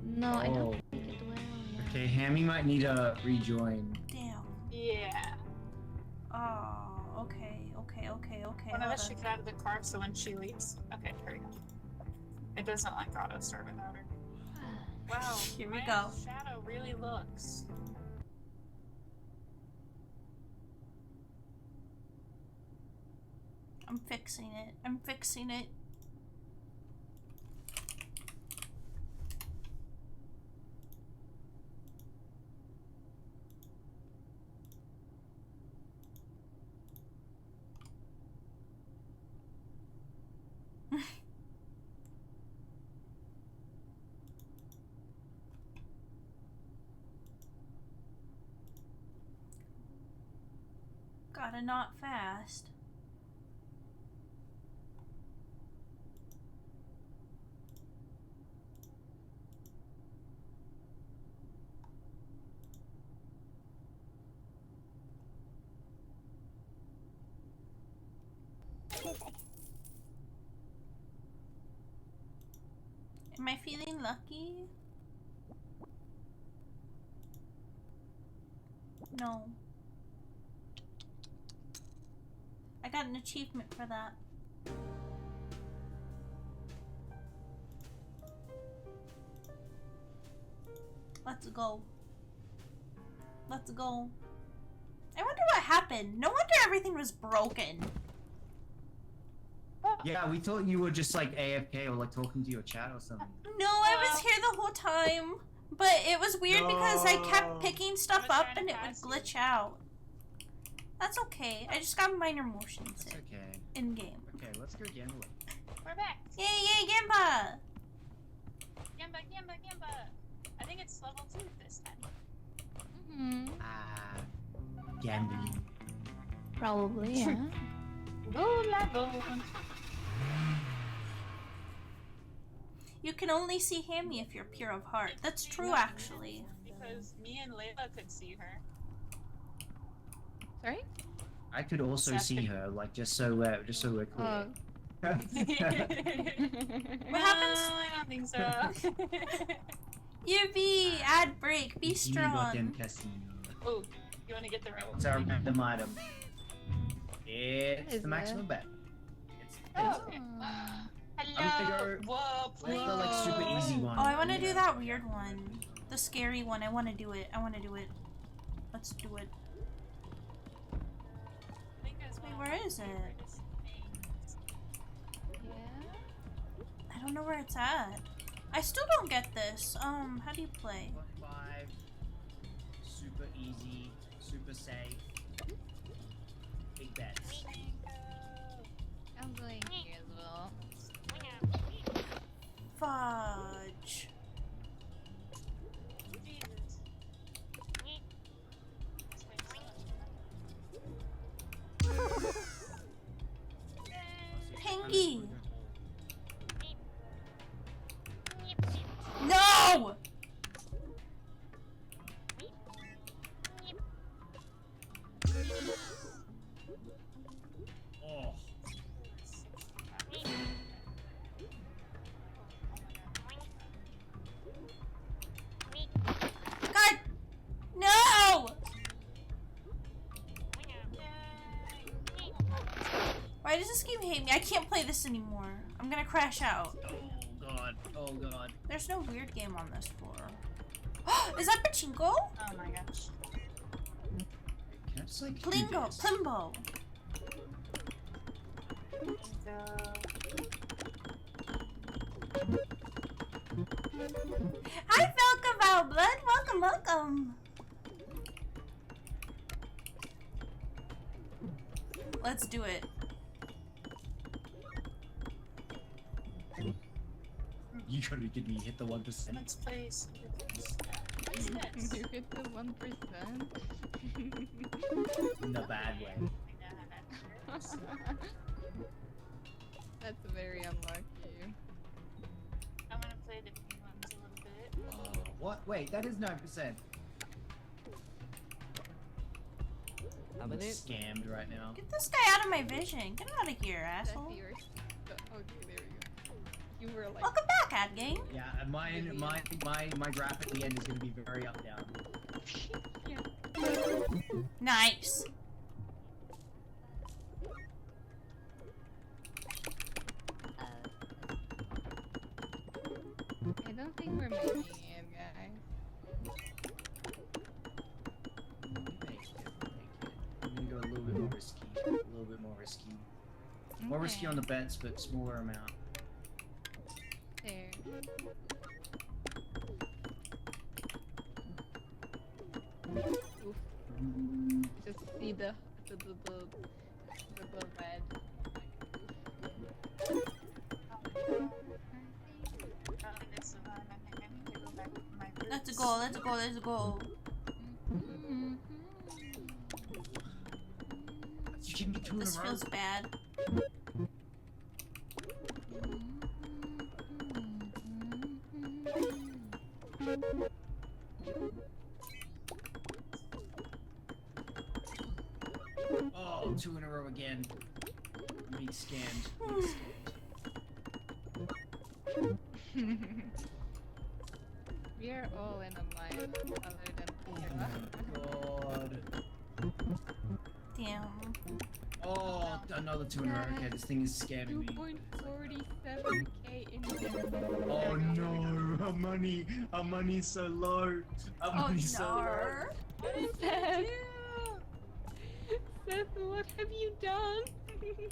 No, I Oh. don't think it will. Yeah. Okay, Hammie might need to rejoin. Damn. Yeah. Oh, okay. One of hold us on. should get out of the car so when she leaves. Okay, here we go. It doesn't like auto start without her. Wow. Here we my go. Shadow really looks. I'm fixing it. Gotta not fast. Am I feeling lucky? No. I got an achievement for that. Let's go. I wonder what what happened. No wonder everything was broken. Yeah, we thought you were just like AFK or like talking to your chat or something. No, I was here the whole time. But it was weird because I kept No. picking stuff up and it would glitch out. That's okay. I just got minor motions That's okay. in game. Okay, let's go gamble. We're back. Yay, yay, Gimba! Gimba. I think it's level 2 this time. Gambling. Probably, yeah. Low level. You can only see Hammie if you're pure of heart. That's true, actually. Because me and Layla could see her. Sorry? I could also see her, like just so we're clear. Oh. What happens? I don't think so. UV, ad break, be strong. Oh, you want to get the right What's our random item? It's is the maximum bet. It's Oh, okay. Hello. Whoa, let's go like super easy one. Oh, I want to do that weird one. The scary one. I want to do it. Let's do it. Wait, where is it? I don't know where it's at. I still don't get this. How do you play? 5, super easy, super safe. Big bets. I'm going here as well. Fudge. Pingy. No! Oh. God! No! Why does this game hate me? I can't play this anymore. I'm gonna crash out. Oh god. Oh god. There's no weird game on this floor. Is that pachinko? Oh my gosh. Can I just like Plingo, Plimbo. Hi, Falcon Blood. Welcome, welcome. Let's do it. You gotta get me hit the 1%. Let's play some What's this? You hit the 1%. In the bad way. That's very unlucky. I'm gonna play the pink ones a little bit. Oh, what? Wait, that is 9%. I'm scammed right now. Get this guy out of my vision. Get out of here, That's asshole. yours. Okay, there we go. You were like. Welcome back, Ad Gang. Yeah, and my graph at the end is gonna be very up down. Nice. I don't think we're making it, guys. I'm gonna go a little bit more risky. A little bit more risky. More risky on the bets, but smaller amount. There. Oof. Just see the red. Let's go, let's go, let's go. You can get 2 in a This row. feels bad. Oh, 2 in a row again. I'm being scammed. We are all in a mine, other than Oh my god. Damn. Oh, another 2 in a row. Okay, this thing is scamming me. 2.47k in Oh no, our money's so low. Our money's so low. What did you do? Seth, what have you done?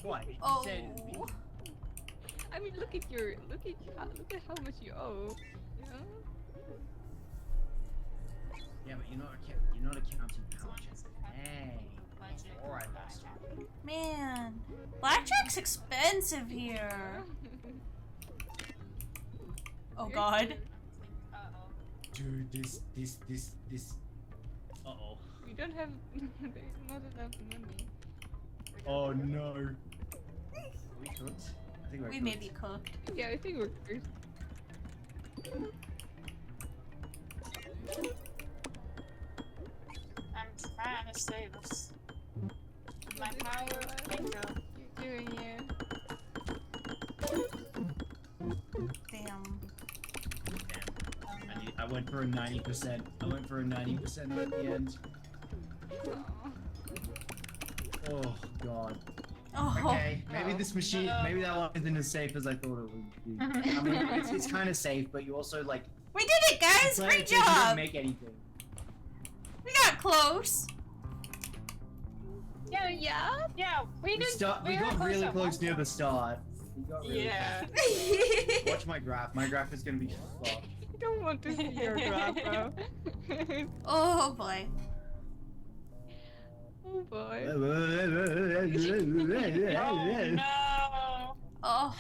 What? You Oh. said me. I mean, look at how much you owe. You know? Yeah, but you're not accounting how much it's paying. Alright, that's Man, blackjack's expensive here. Oh God. Dude, this. Uh-oh. We don't have. There's not enough money. Oh no. Are we cooked? I think we're We cooked. may be cooked. Yeah, I think we're first. I'm trying to save us. My power bingo. You're doing it. Damn. I went for a 90%. I went for a 90% at the end. Oh god. Oh. Okay, maybe this machine, maybe that one isn't as safe as I thought it would be. I mean, it's kind of safe, but you also like. We did it, guys! it's like Great you didn't job! make anything. We got close. Yeah, we We got really close near the start. We got really Yeah. close. Watch my graph. My graph is gonna be fucked. I don't want to see your graph, bro. Oh boy. Oh boy. Oh no! Oh.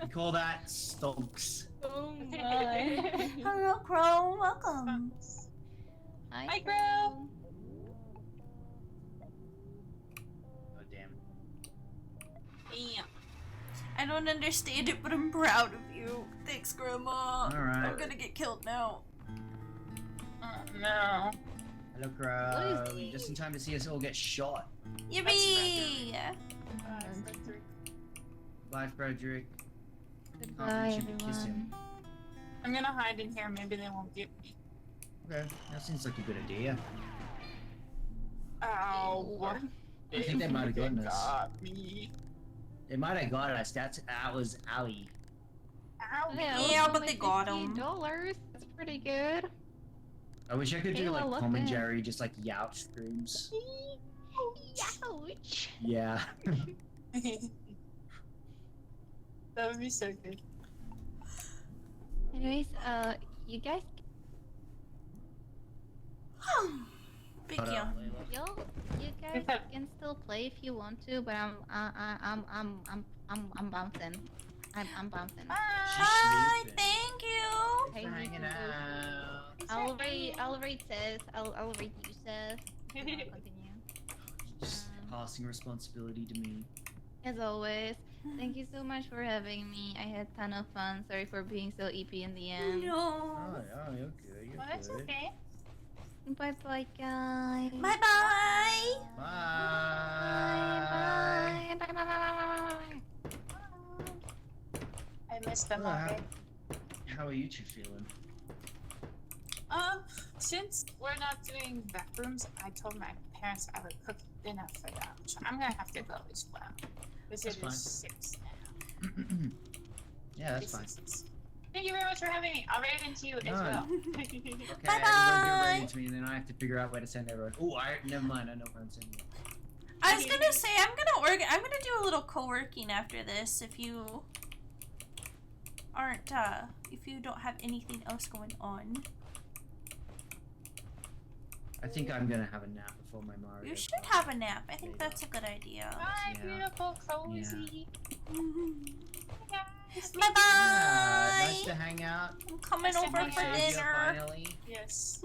We call that stonks. Oh my. Hello, Crow. Welcome. Hi, Crow. Oh damn. Yeah. I don't understand it, but I'm proud of you. Thanks, Grandma. Alright. I'm gonna get killed now. No. Hello, Crow. Just in time to see us all get shot. Yippee! Bye, Frederick. Goodbye, You should kiss him. I'm gonna hide in here. Maybe they won't get me. Okay, that seems like a good idea. Ow. I think they might have gotten us. got me. They might have got us. That was Ali. Ow. Yeah, but they got him. $50. That's pretty good. I wish I could do Kayla, like look Tom and in. Jerry, just like youch screams. Ouch. Yeah. That would be so good. Anyways, you guys, Big Shut yeah. up, Layla. you guys can still play if you want to, but I'm bouncing. I'm bouncing. Hi, sleeping. thank you. Hey, Hanging out. I'll rate Sis. I'll rate you, Sis. Continue. Just passing responsibility to me. As always, thank you so much for having me. I had a ton of fun. Sorry for being so EP in the end. No. Oh, you're good. You're Well, that's good. okay. Bye bye, guys. Bye bye. Bye. Bye bye. I missed them Well, already. How are you two feeling? Since we're not doing backrooms, I told my parents I would cook dinner for them. So I'm gonna have to go as well. Because That's it fine. is 6 now. Yeah, that's It's fine. 6. Thank you very much for having me. I'll write into you as No. well. Okay, Bye-bye. everyone get ready to me, and then I have to figure out where to send everyone. Oh, never mind. I know where I'm sending you. I was gonna say I'm gonna do a little co-working after this. If you aren't, if you don't have anything else going on, I think I'm gonna have a nap before my Mario. you should have a nap. I think that's a good idea. Bye, Yeah. beautiful cozy. Bye Yeah, bye. nice to hang out. I'm coming Nice to over hang for out. dinner. Finally. Yes,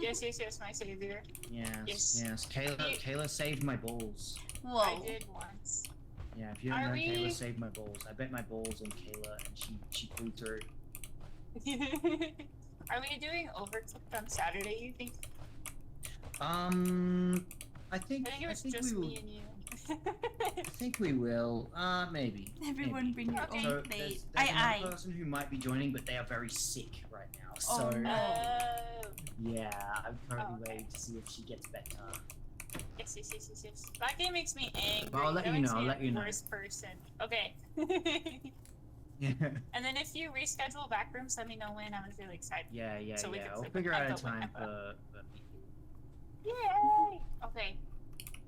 my savior. Yes. Yes. Kayla saved my balls. I Whoa. did once. Yeah, if you don't Are know, we- Kayla saved my balls. I bet my balls on Kayla, and she flew through. Are we doing Overcooked on Saturday, you think? I think I think it was we just will. me and you. I think we will. Maybe. Everyone bring your Okay. own So plate. there's Aye, another person who might be joining, but they are very sick right now. Oh, So no. yeah, I'm currently okay. waiting to see if she gets better. Yes. That game makes me angry. Well, I'll let That you makes know, me I'll a let you know. Worst person. Okay. Yeah, And then if you reschedule backrooms, let me know when. I was really excited. yeah. So we can I'll flip figure it out a back up time whenever. for me. Yay! Okay.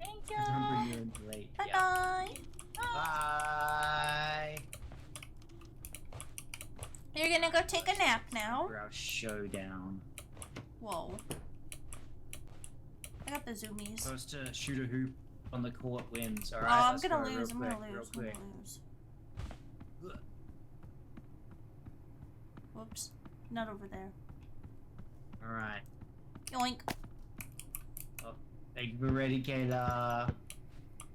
Thank Don't bring you. you in late. Bye Yeah. bye. Bye. You're gonna go take a nap now. For our showdown. Whoa. I got the zoomies. Supposed to shoot a hoop on the court wins. All Oh, right. I'm let's gonna go lose. real I'm quick, gonna real lose. I'm quick. gonna lose. Whoops. Not over there. All right. Yoink. Thank you for ready, Kayla. All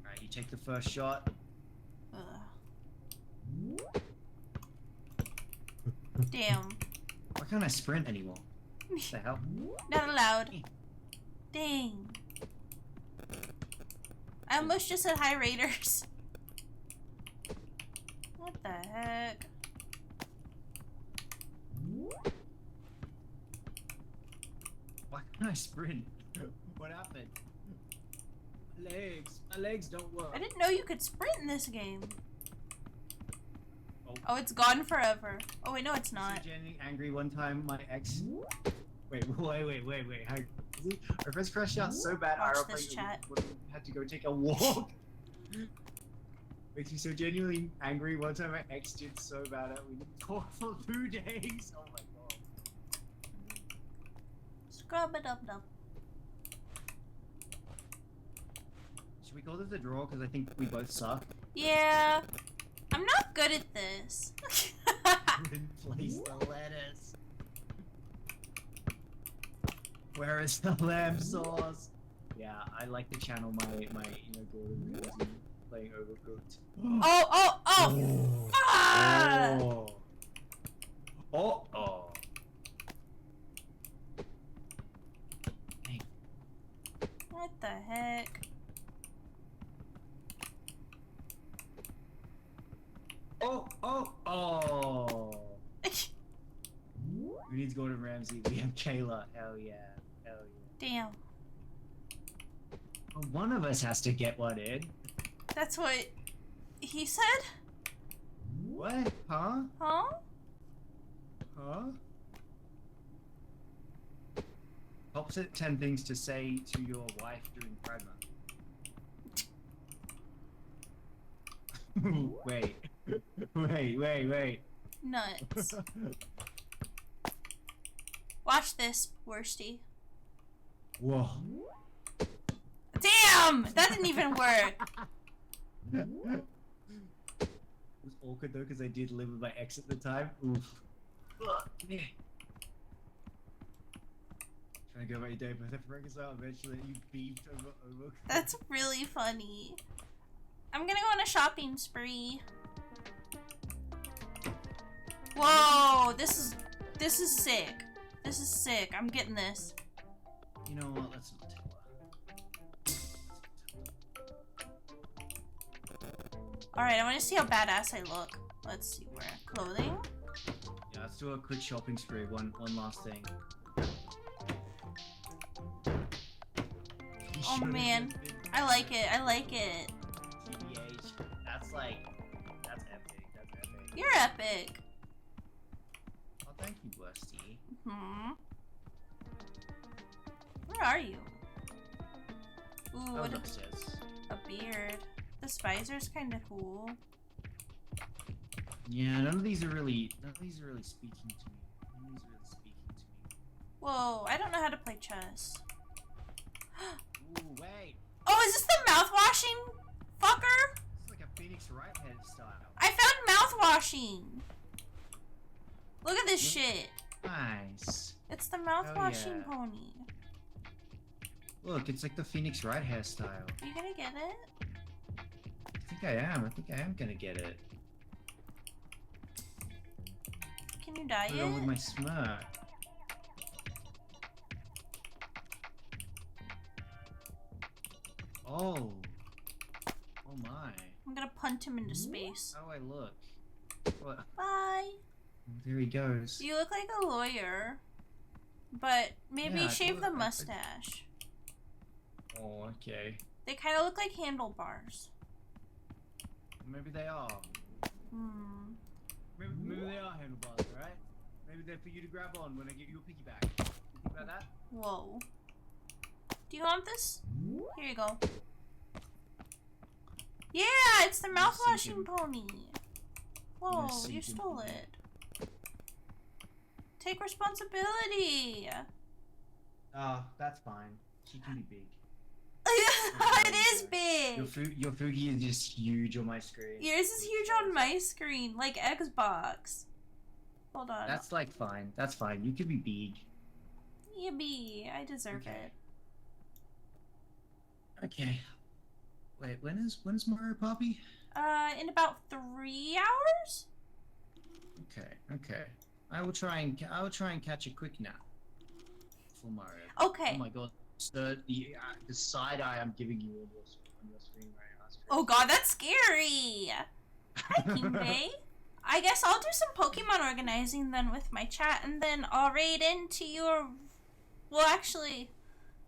right, you take the first shot. Damn. Why can't I sprint anymore? What the hell? Not allowed. Dang. I almost just said hi, Raiders. What the heck? Why can't I sprint? What happened? My legs don't work. I didn't know you could sprint in this game. Oh. Oh, it's gone forever. Oh wait, no, it's I not. was getting angry one time. My ex. Wait. Our first crashed out so bad. Watch our this airplane chat. had to go take a walk. Makes me so genuinely angry. One time my ex did so bad at we didn't talk for 2 days. Oh my god. Scrub it up. Should we call this a draw? Because I think we both suck. Yeah. I'm not good at this. Didn't place the letters. Where is the lamb sauce? Yeah, I like to channel my Gordon Ramsay playing Overcooked. Oh! Ah! Oh! Hey. What the heck? Oh! Who needs Gordon Ramsay? We have Kayla. Hell yeah. Damn. Well, one of us has to get one in. That's what he said? What? Huh? Huh? Top 10 things to say to your wife during Pride Month. Wait. Nuts. Watch this, worstie. Whoa. Damn! That didn't even work. It was awkward though because I did live with my ex at the time. Oof. Yeah. Trying to go about your day, but I have to reconcile eventually that you beefed over. That's really funny. I'm gonna go on a shopping spree. Whoa! This is sick. This is sick. I'm getting this. You know what? Let's not tell her. Alright, I want to see how badass I look. Let's see where. Clothing? Yeah, let's do a quick shopping spree. One last thing. Oh man. I like it. TBH. That's epic. You're epic. Oh, thank you, worstie. Where are you? Ooh, I what was upstairs. a beard. This visor's kind of cool. Yeah, none of these are really speaking to me. Whoa, I don't know how to play chess. Ooh, wait. Oh, is this the mouth-washing fucker? It's like a Phoenix right head style. I found mouth-washing. Look at this shit. Nice. It's the mouth-washing yeah. pony. Look, it's like the Phoenix right hairstyle. Are you gonna get it? I think I am gonna get it. Can you dye Put it on with it? my smirk. Oh. Oh my. I'm gonna punt him into space. How do I look? What? Bye. Oh, there he goes. You look like a lawyer. But maybe Yeah, I shave do the look- mustache. Oh, okay. They kind of look like handlebars. Maybe they are. Maybe they are handlebars, right? Maybe they're for you to grab on when I give you a piggyback. You think about that? Whoa. Do you want this? Here you go. Yeah, it's the mouthwashing pony. Whoa, you stole it. Take responsibility. Oh, that's fine. She can be big. It is big. Your Fugi is just huge on my screen. Yours is huge on my screen, like Xbox. Hold on. That's like fine. That's fine. You can be big. Yippee, I deserve it. Okay. Wait, when's Mario Poppy? In about 3 hours? Okay. I will try and catch a quick nap for Mario. Okay. Oh my god. The side eye I'm giving you on your screen right now. Oh god, that's scary. Hi, Kingbei. I guess I'll do some Pokemon organizing then with my chat, and then I'll raid into your... Well, actually,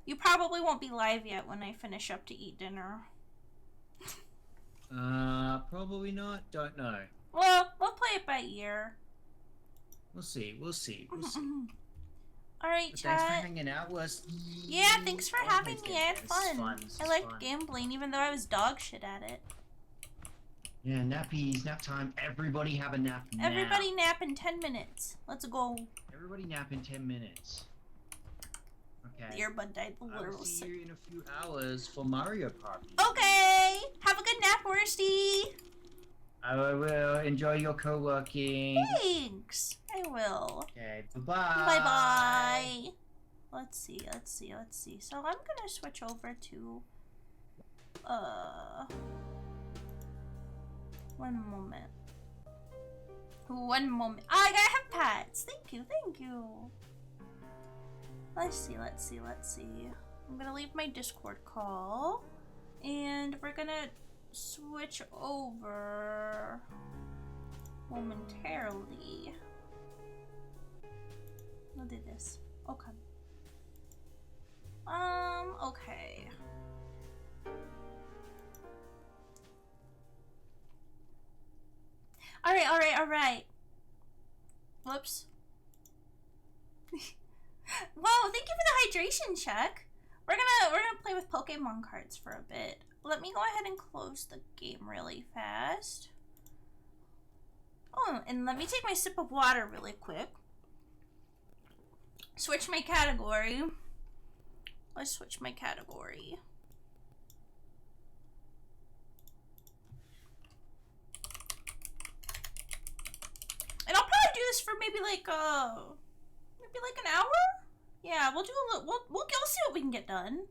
you probably won't be live yet when I finish up to eat dinner. Probably not. Don't know. Well, we'll play it by ear. We'll see. Alright, But chat. thanks for hanging out with us. Yeah, thanks for having me. I had It's fun. This I is liked fun. gambling, even though I was dog shit at it. Yeah, nappies, nap time. Everybody have a nap now. Everybody nap in 10 minutes. Let's go. Everybody nap in 10 minutes. Okay. The earbud died. The I will literal see sick. you in a few hours for Mario Party. Okay. Have a good nap, Worstie. I will enjoy your co-working. Thanks. I will. Okay, bye-bye. Bye-bye. Let's see. So I'm gonna switch over to... One moment. I gotta have pets. Thank you. Let's see. I'm gonna leave my Discord call. And we're gonna switch over momentarily. I'll do this. Okay. Okay. Alright. Whoops. Whoa, thank you for the hydration check. We're gonna play with Pokemon cards for a bit. Let me go ahead and close the game really fast. Oh, and let me take my sip of water really quick. Switch my category. Let's switch my category. And I'll probably do this for maybe like an hour? Yeah, we'll do a little, we'll see what we can get done.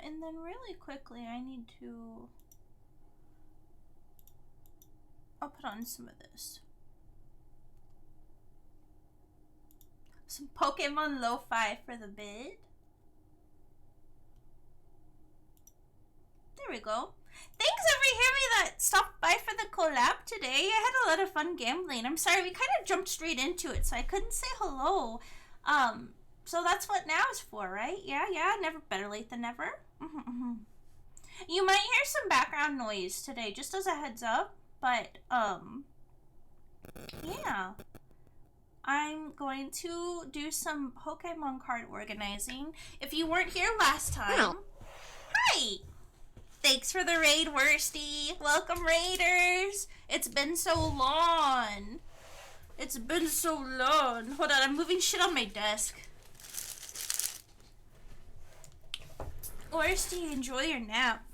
And then really quickly I need to... I'll put on some of this. Some Pokemon Lo-Fi for the bid. There we go. Thanks every Hammy that stopped by for the collab today. I had a lot of fun gambling. I'm sorry, we kind of jumped straight into it, so I couldn't say hello. So that's what now is for, right? Yeah, never better late than never. You might hear some background noise today, just as a heads up, but, yeah. I'm going to do some Pokemon card organizing. If you weren't here last time, hi! Thanks for the raid, Worstie. Welcome, raiders. It's been so long. Hold on, I'm moving shit on my desk. Worstie, enjoy your nap.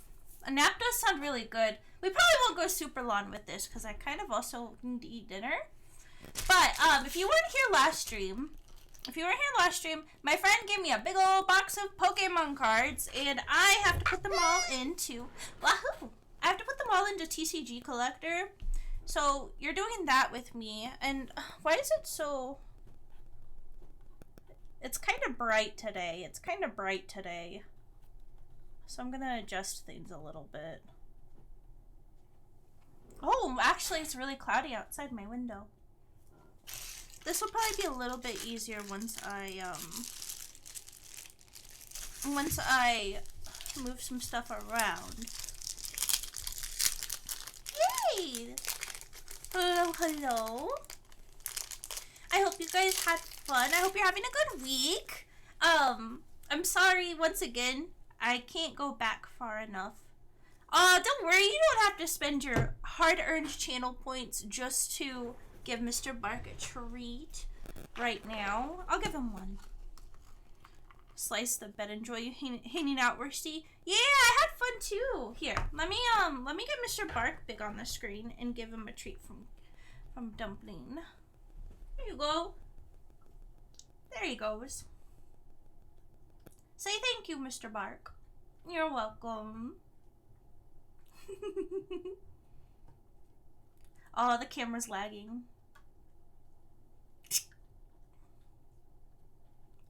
A nap does sound really good. We probably won't go super long with this because I kind of also need to eat dinner. But if you weren't here last stream, my friend gave me a big old box of Pokemon cards, and I have to put them all into TCG Collector. So you're doing that with me, and why is it so? It's kind of bright today. So I'm gonna adjust things a little bit. Oh, actually, it's really cloudy outside my window. This will probably be a little bit easier once I move some stuff around. Yay! Hello. I hope you guys had fun. I hope you're having a good week. I'm sorry once again. I can't go back far enough. Don't worry, you don't have to spend your hard-earned channel points just to give Mr. Bark a treat right now. I'll give him one. Slice the bed, enjoy you hanging out, worstie. Yeah, I had fun too. Here, let me get Mr. Bark big on the screen and give him a treat from Dumpling. There you go. There he goes. Say thank you, Mr. Bark. You're welcome. Oh, the camera's lagging.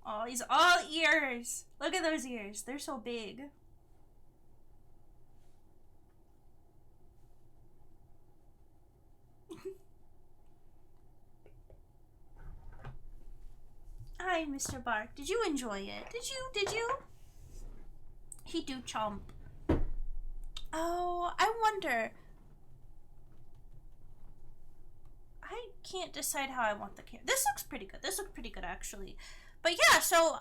Oh, he's all ears. Look at those ears. They're so big. Hi, Mr. Bark. Did you enjoy it? Did you? He do chomp. Oh, I wonder. I can't decide how I want the camera. This looks pretty good. This looks pretty good, actually. But yeah, so,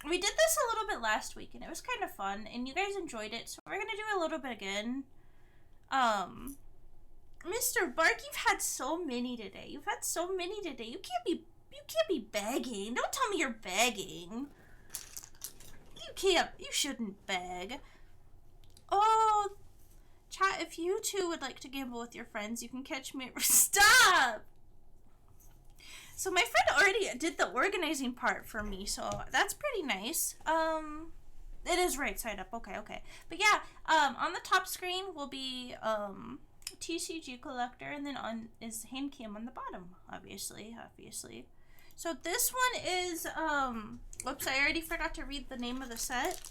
we did this a little bit last week, and it was kind of fun, and you guys enjoyed it, so we're gonna do a little bit again. Mr. Bark, you've had so many today. You've had so many today. You can't be begging. Don't tell me you're begging. You shouldn't beg. Oh, chat, if you two would like to gamble with your friends, you can catch me at... Stop! So my friend already did the organizing part for me, so that's pretty nice. It is right side up. Okay. But yeah, on the top screen will be, TCG collector, and then on is hand cam on the bottom, obviously. So this one is, whoops, I already forgot to read the name of the set.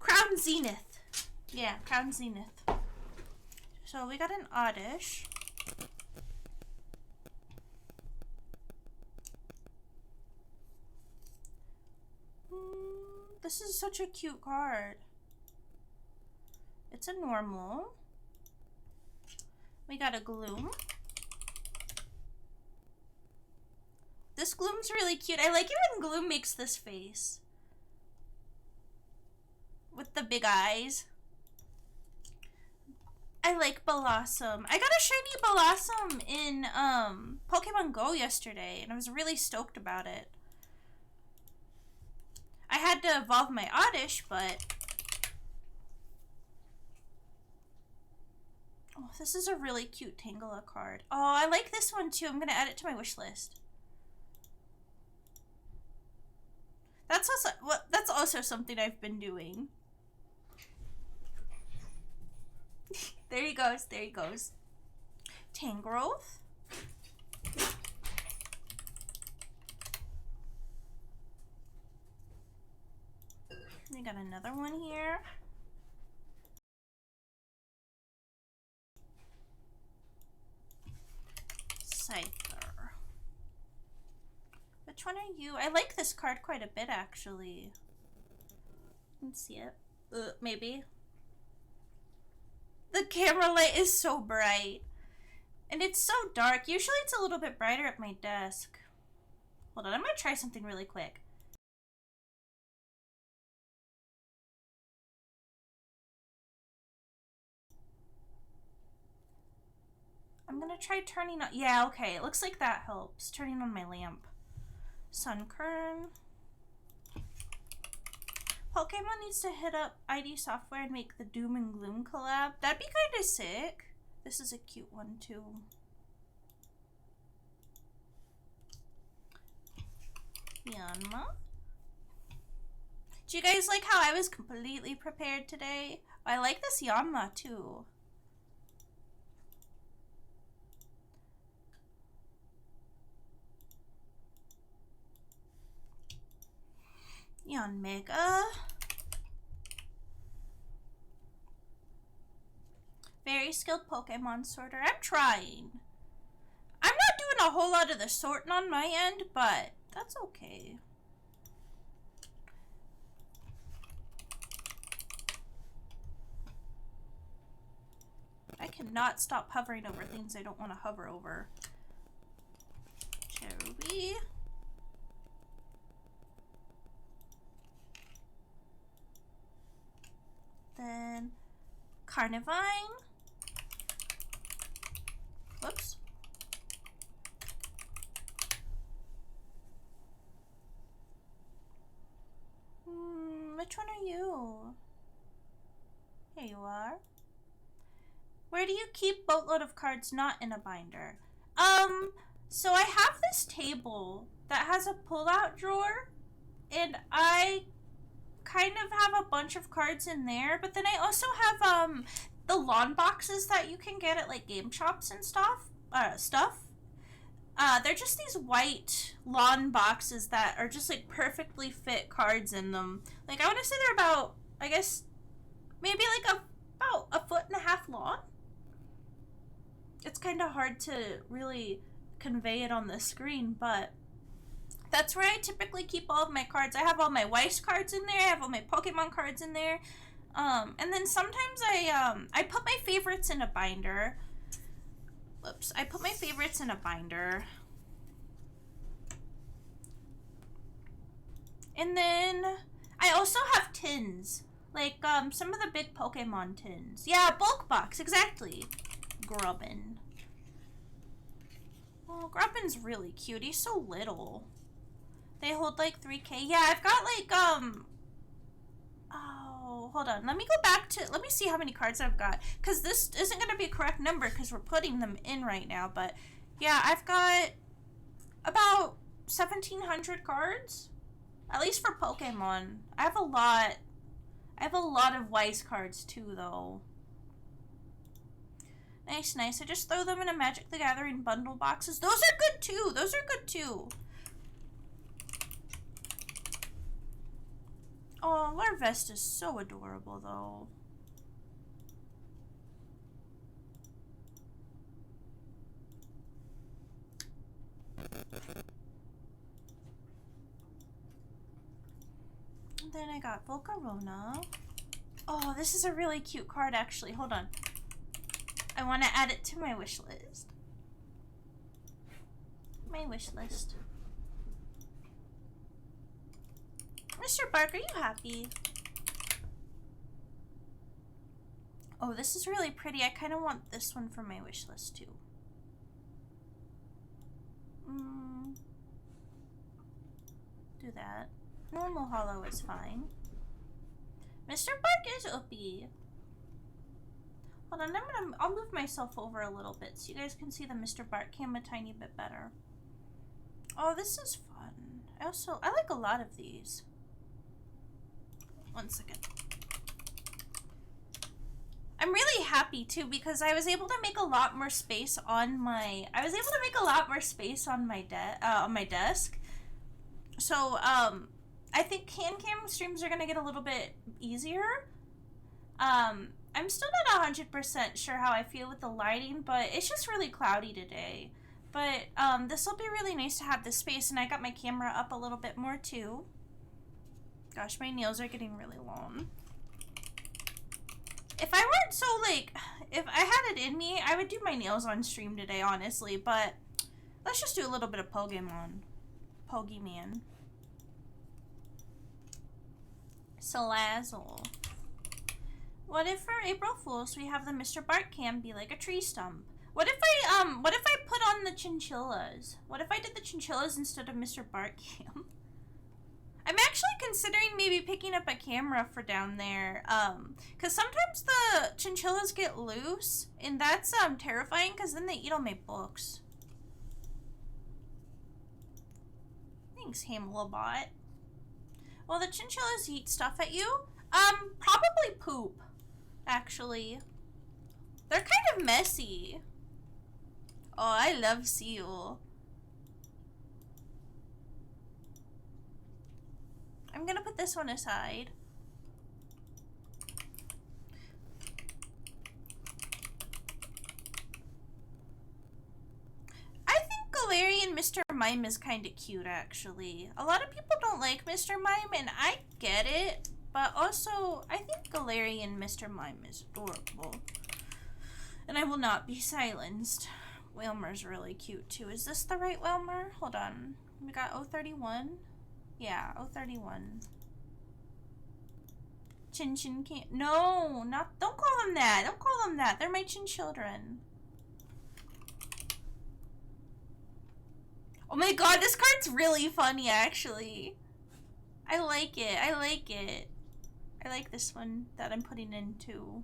Crown Zenith. Yeah, Crown Zenith. So we got an Oddish. This is such a cute card. It's a normal. We got a Gloom. This Gloom's really cute. I like it when Gloom makes this face. With the big eyes. I like Blossom. I got a shiny Blossom in Pokemon Go yesterday, and I was really stoked about it. I had to evolve my Oddish, but... Oh, this is a really cute Tangela card. Oh, I like this one too. I'm gonna add it to my wish list. That's also something I've been doing. There he goes. Tangrowth. We got another one here. Scyther. Which one are you? I like this card quite a bit, actually. You can see it. Maybe. The camera light is so bright. And it's so dark. Usually it's a little bit brighter at my desk. Hold on, I'm gonna try something really quick. I'm gonna try turning on... Yeah, okay. It looks like that helps. Turning on my lamp. Sunkern. Pokemon needs to hit up ID Software and make the Doom and Gloom collab. That'd be kind of sick. This is a cute one, too. Yanma. Do you guys like how I was completely prepared today? I like this Yanma, too. Yanmega. Very skilled Pokemon sorter. I'm trying. I'm not doing a whole lot of the sorting on my end, but that's okay. I cannot stop hovering over things I don't want to hover over. Cherubi. Carnivine. Whoops. Which one are you? Here you are. Where do you keep boatload of cards not in a binder? So I have this table that has a pull-out drawer, and I kind of have a bunch of cards in there, but then I also have the lawn boxes that you can get at like game shops and stuff. They're just these white lawn boxes that are just like perfectly fit cards in them. Like I want to say they're about, I guess, maybe like about 1.5 feet long. It's kind of hard to really convey it on the screen, but that's where I typically keep all of my cards. I have all my Weiss cards in there. I have all my Pokemon cards in there. And then sometimes I put my favorites in a binder. Whoops. I put my favorites in a binder. And then I also have tins. Like, some of the big Pokemon tins. Yeah, bulk box, exactly. Grubbin. Oh, Grubbin's really cute. He's so little. They hold like 3K. Yeah, I've got like, oh, hold on. Let me go back to, let me see how many cards I've got. Because this isn't going to be a correct number because we're putting them in right now. But yeah, I've got about 1,700 cards. At least for Pokemon. I have a lot. I have a lot of Weiss cards too, though. Nice, nice. I just throw them in a Magic the Gathering bundle boxes. Those are good too. Those are good too. Oh, Larvest is so adorable, though. And then I got Volcarona. Oh, this is a really cute card, actually. Hold on. I want to add it to my wish list. My wish list. Mr. Bark, are you happy? Oh, this is really pretty. I kind of want this one for my wish list, too. Do that. Normal hollow is fine. Mr. Bark is uppy. Hold on, I'll move myself over a little bit so you guys can see the Mr. Bark cam a tiny bit better. Oh, this is fun. I like a lot of these. One second. I'm really happy too because I was able to make a lot more space on my desk. So I think hand cam streams are gonna get a little bit easier. I'm still not 100% sure how I feel with the lighting, but it's just really cloudy today. But this will be really nice to have this space, and I got my camera up a little bit more too. Gosh, my nails are getting really long. If I weren't so, like, if I had it in me, I would do my nails on stream today, honestly, but let's just do a little bit of Pokemon. Pokemon. Salazzle. What if for April Fools we have the Mr. Bark cam be like a tree stump? What if I put on the chinchillas? What if I did the chinchillas instead of Mr. Bark cam? I'm actually considering maybe picking up a camera for down there, cause sometimes the chinchillas get loose, and that's terrifying, cause then they eat all my books. Thanks, Hamela bot. Well, the chinchillas eat stuff at you. Probably poop, actually. They're kind of messy. Oh, I love seal. I'm gonna put this one aside. I think Galarian Mr. Mime is kind of cute, actually. A lot of people don't like Mr. Mime, and I get it. But also, I think Galarian Mr. Mime is adorable. And I will not be silenced. Wilmer's really cute, too. Is this the right Wilmer? Hold on. We got 031. Yeah, 031. Chin Chin can't. No, not. Don't call them that. Don't call them that. They're my chin children. Oh my god, this card's really funny, actually. I like it. I like it. I like this one that I'm putting into.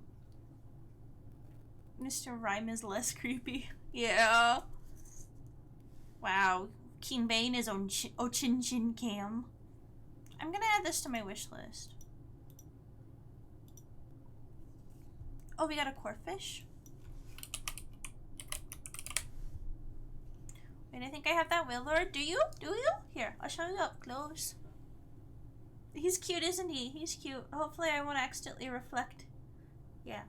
Mr. Rhyme is less creepy. Yeah. Wow. Keen Bane is on Chin Chin Cam. I'm gonna add this to my wish list. Oh, we got a corfish. Wait, I think I have that whale lord. Do you? Do you? Here, I'll show you up close. He's cute, isn't he? He's cute. Hopefully I won't accidentally reflect. Yeah.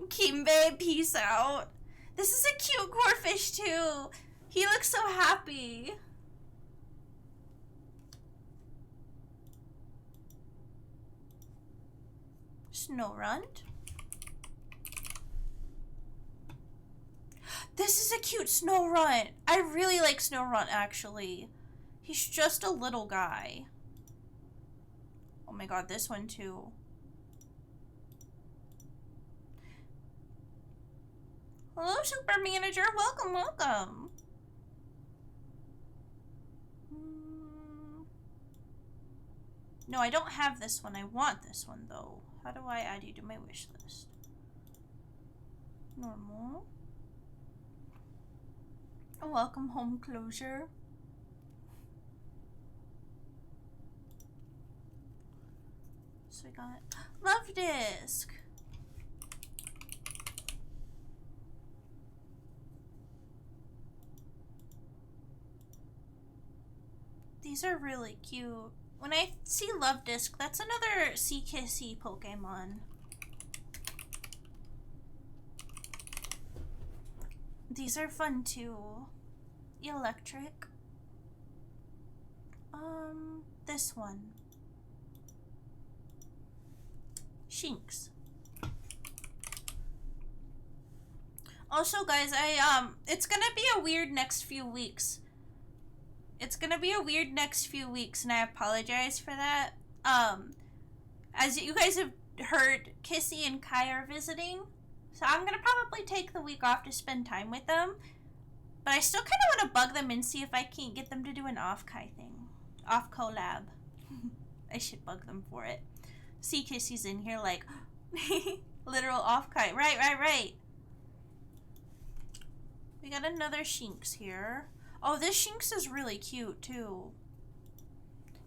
Kimbe, peace out. This is a cute corfish too. He looks so happy. Snow Runt. This is a cute Snow Runt. I really like Snow Runt, actually. He's just a little guy. Oh my god, this one too. Hello, Super Manager. Welcome, welcome. No, I don't have this one. I want this one, though. How do I add you to my wish list? Normal. Oh, welcome home closure. So we got Love Disc. These are really cute. When I see Love Disc, that's another Sea Kissy Pokemon. These are fun too. Electric. This one. Shinx. Also, guys, it's gonna be a weird next few weeks. It's gonna be a weird next few weeks, and I apologize for that. As you guys have heard, Kissy and Kai are visiting, so I'm gonna probably take the week off to spend time with them. But I still kind of want to bug them and see if I can't get them to do an off Kai thing. Off collab. I should bug them for it. See Kissy's in here like, literal off Kai. Right. We got another Shinx here. Oh, this Shinx is really cute, too.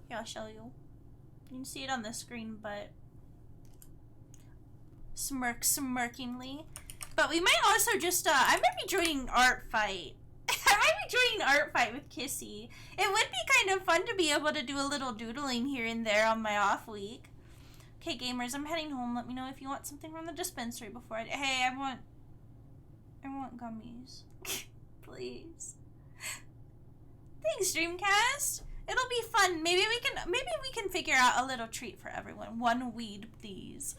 Here, I'll show you. You can see it on the screen, but... smirkingly. But we might also just, I might be joining Art Fight. I might be joining Art Fight with Kissy. It would be kind of fun to be able to do a little doodling here and there on my off week. Okay, gamers, I'm heading home. Let me know if you want something from the dispensary before I... Hey, I want gummies. Please. Thanks, Dreamcast. It'll be fun. Maybe we can figure out a little treat for everyone. One weed, please.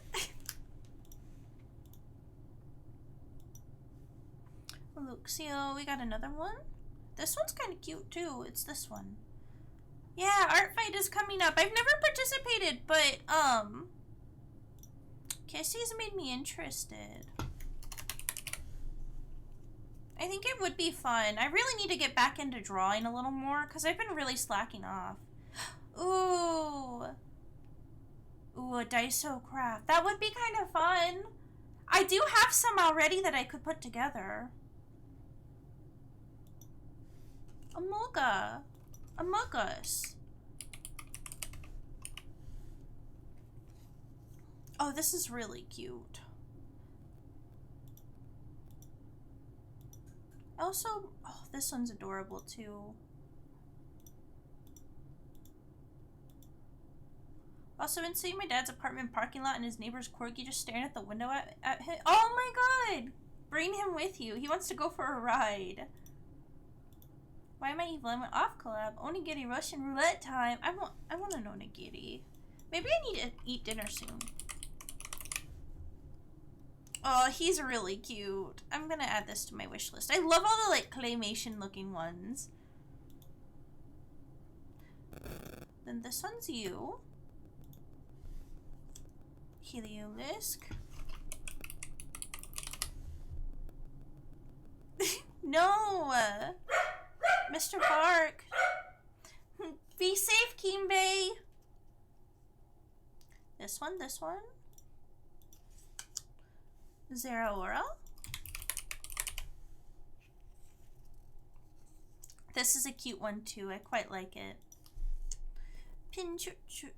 Luxio, we got another one. This one's kind of cute too. It's this one. Yeah, Art Fight is coming up. I've never participated, but Kissy's made me interested. I think it would be fun. I really need to get back into drawing a little more because I've been really slacking off. Ooh, a Daiso craft. That would be kind of fun. I do have some already that I could put together. Amogus. Oh, this is really cute. Also, oh, this one's adorable too. Also, been seeing my dad's apartment parking lot and his neighbor's corgi just staring at the window at him. Oh my god! Bring him with you. He wants to go for a ride. Why am I evil? I went off collab. Onigiri Russian roulette time. I want an onigiri. Maybe I need to eat dinner soon. Oh, he's really cute. I'm gonna add this to my wish list. I love all the like claymation looking ones. Then this one's you. Heliolisk. No! Mr. Bark. Be safe, Kimbe. This one, this one. Zeraora. This is a cute one too. I quite like it. Pinchurichin.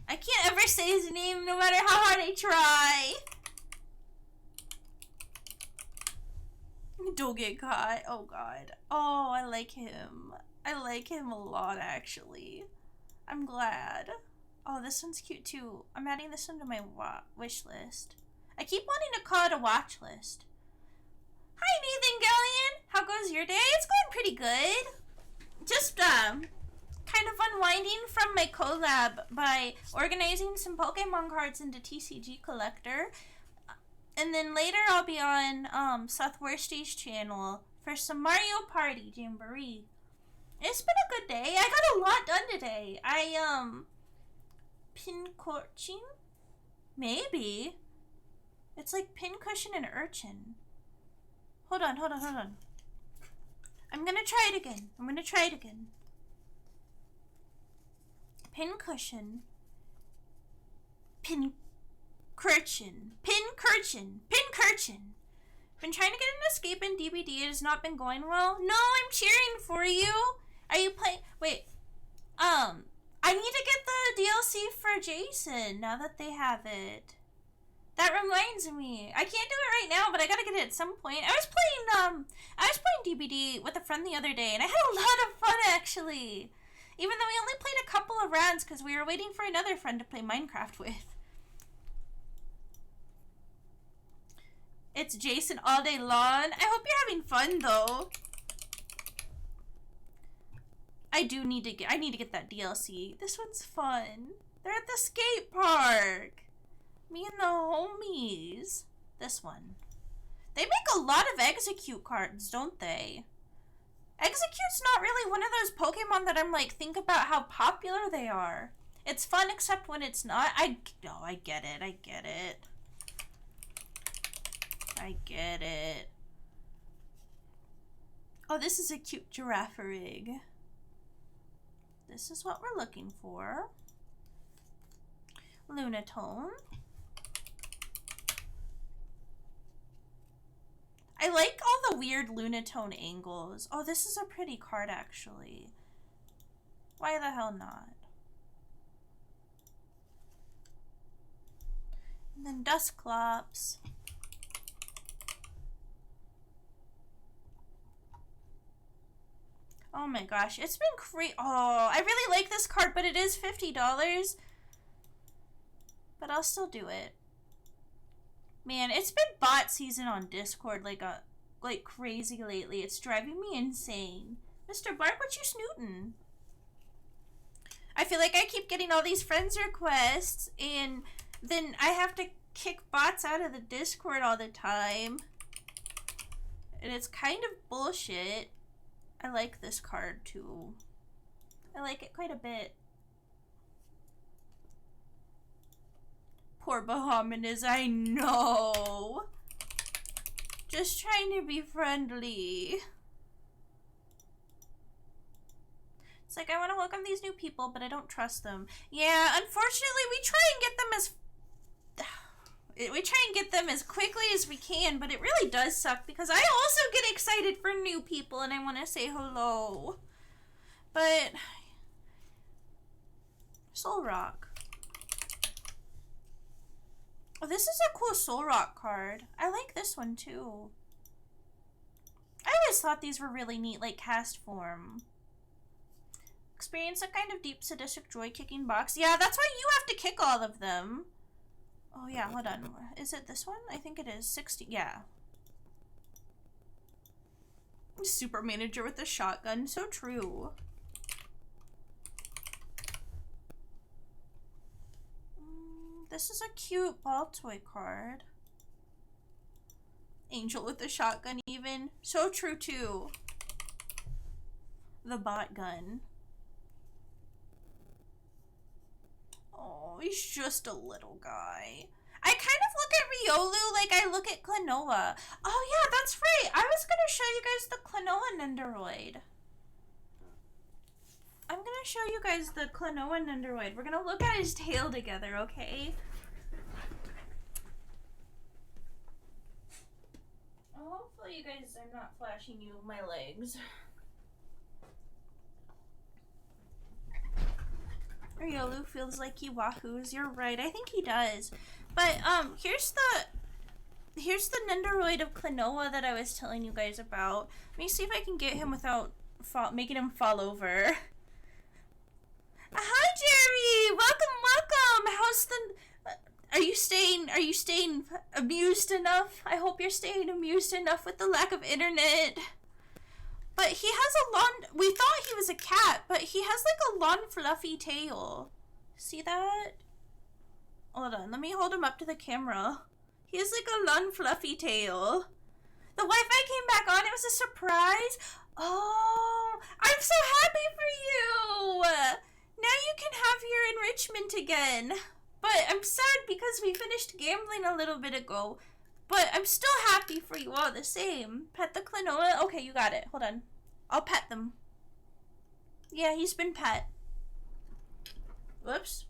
I can't ever say his name no matter how hard I try. Don't get caught. Oh god. Oh, I like him. I like him a lot actually. I'm glad. Oh, this one's cute too. I'm adding this one to my wish list. I keep wanting to call it a watch list. Hi Nathan Gallion! How goes your day? It's going pretty good. Just kind of unwinding from my collab by organizing some Pokemon cards into TCG Collector. And then later I'll be on Seth Worstie's channel for some Mario Party Jamboree. It's been a good day. I got a lot done today. Pincushion? Maybe. It's like pincushion and urchin. Hold on. I'm gonna try it again. Pincushion. Pincurchin. Been trying to get an escape in DBD. It has not been going well. No, I'm cheering for you. Are you playing? Wait. I need to get the DLC for Jason now that they have it. That reminds me. I can't do it right now, but I gotta get it at some point. I was playing DBD with a friend the other day, and I had a lot of fun actually. Even though we only played a couple of rounds because we were waiting for another friend to play Minecraft with. It's Jason all day long. I hope you're having fun though. I need to get that DLC. This one's fun. They're at the skate park. Me and the homies. This one. They make a lot of Execute cards, don't they? Execute's not really one of those Pokemon that I'm like, think about how popular they are. It's fun except when it's not. I get it. Oh, this is a cute Girafarig. This is what we're looking for. Lunatone. I like all the weird Lunatone angles. Oh, this is a pretty card actually. Why the hell not? And then Dusclops. Oh my gosh, it's been great. Oh, I really like this card, but it is $50. But I'll still do it. Man, it's been bot season on Discord like crazy lately. It's driving me insane. Mr. Bark, what you snootin'? I feel like I keep getting all these friends requests, and then I have to kick bots out of the Discord all the time. And it's kind of bullshit. I like this card too. I like it quite a bit. Poor Bahamas, I know. Just trying to be friendly. It's like I want to welcome these new people, but I don't trust them. Yeah, unfortunately, we try and get them as quickly as we can, but it really does suck because I also get excited for new people and I want to say hello. But Soul Rock. Oh, this is a cool Soul Rock card. I like this one too. I always thought these were really neat, like cast form. Experience a kind of deep sadistic joy kicking box. Yeah, that's why you have to kick all of them. Oh yeah, hold on. Is it this one? I think it is. 60. Yeah. Super manager with a shotgun. So true. This is a cute ball toy card. Angel with a shotgun even. So true too. The bot gun. he's just a little guy. I kind of look at Riolu like I look at Klonoa. Oh yeah, that's right. I was gonna show you guys the Klonoa Nendoroid. I'm gonna show you guys the Klonoa Nendoroid. We're gonna look at his tail together, okay? Hopefully you guys are not flashing you my legs. Riolu feels like he wahoos. You're right. I think he does. But here's the Nendoroid of Klonoa that I was telling you guys about. Let me see if I can get him without making him fall over. Hi, Jerry. Welcome. How's the? Are you staying amused enough? I hope you're staying amused enough with the lack of internet. But he has a long... We thought he was a cat, but he has like a long fluffy tail. See that? Hold on, let me hold him up to the camera. He has like a long fluffy tail. The Wi-Fi came back on, it was a surprise. Oh, I'm so happy for you. Now you can have your enrichment again. But I'm sad because we finished gambling a little bit ago. But I'm still happy for you all the same. Pet the Klonoa? Okay, you got it. Hold on. I'll pet them. Yeah, he's been pet. Whoops.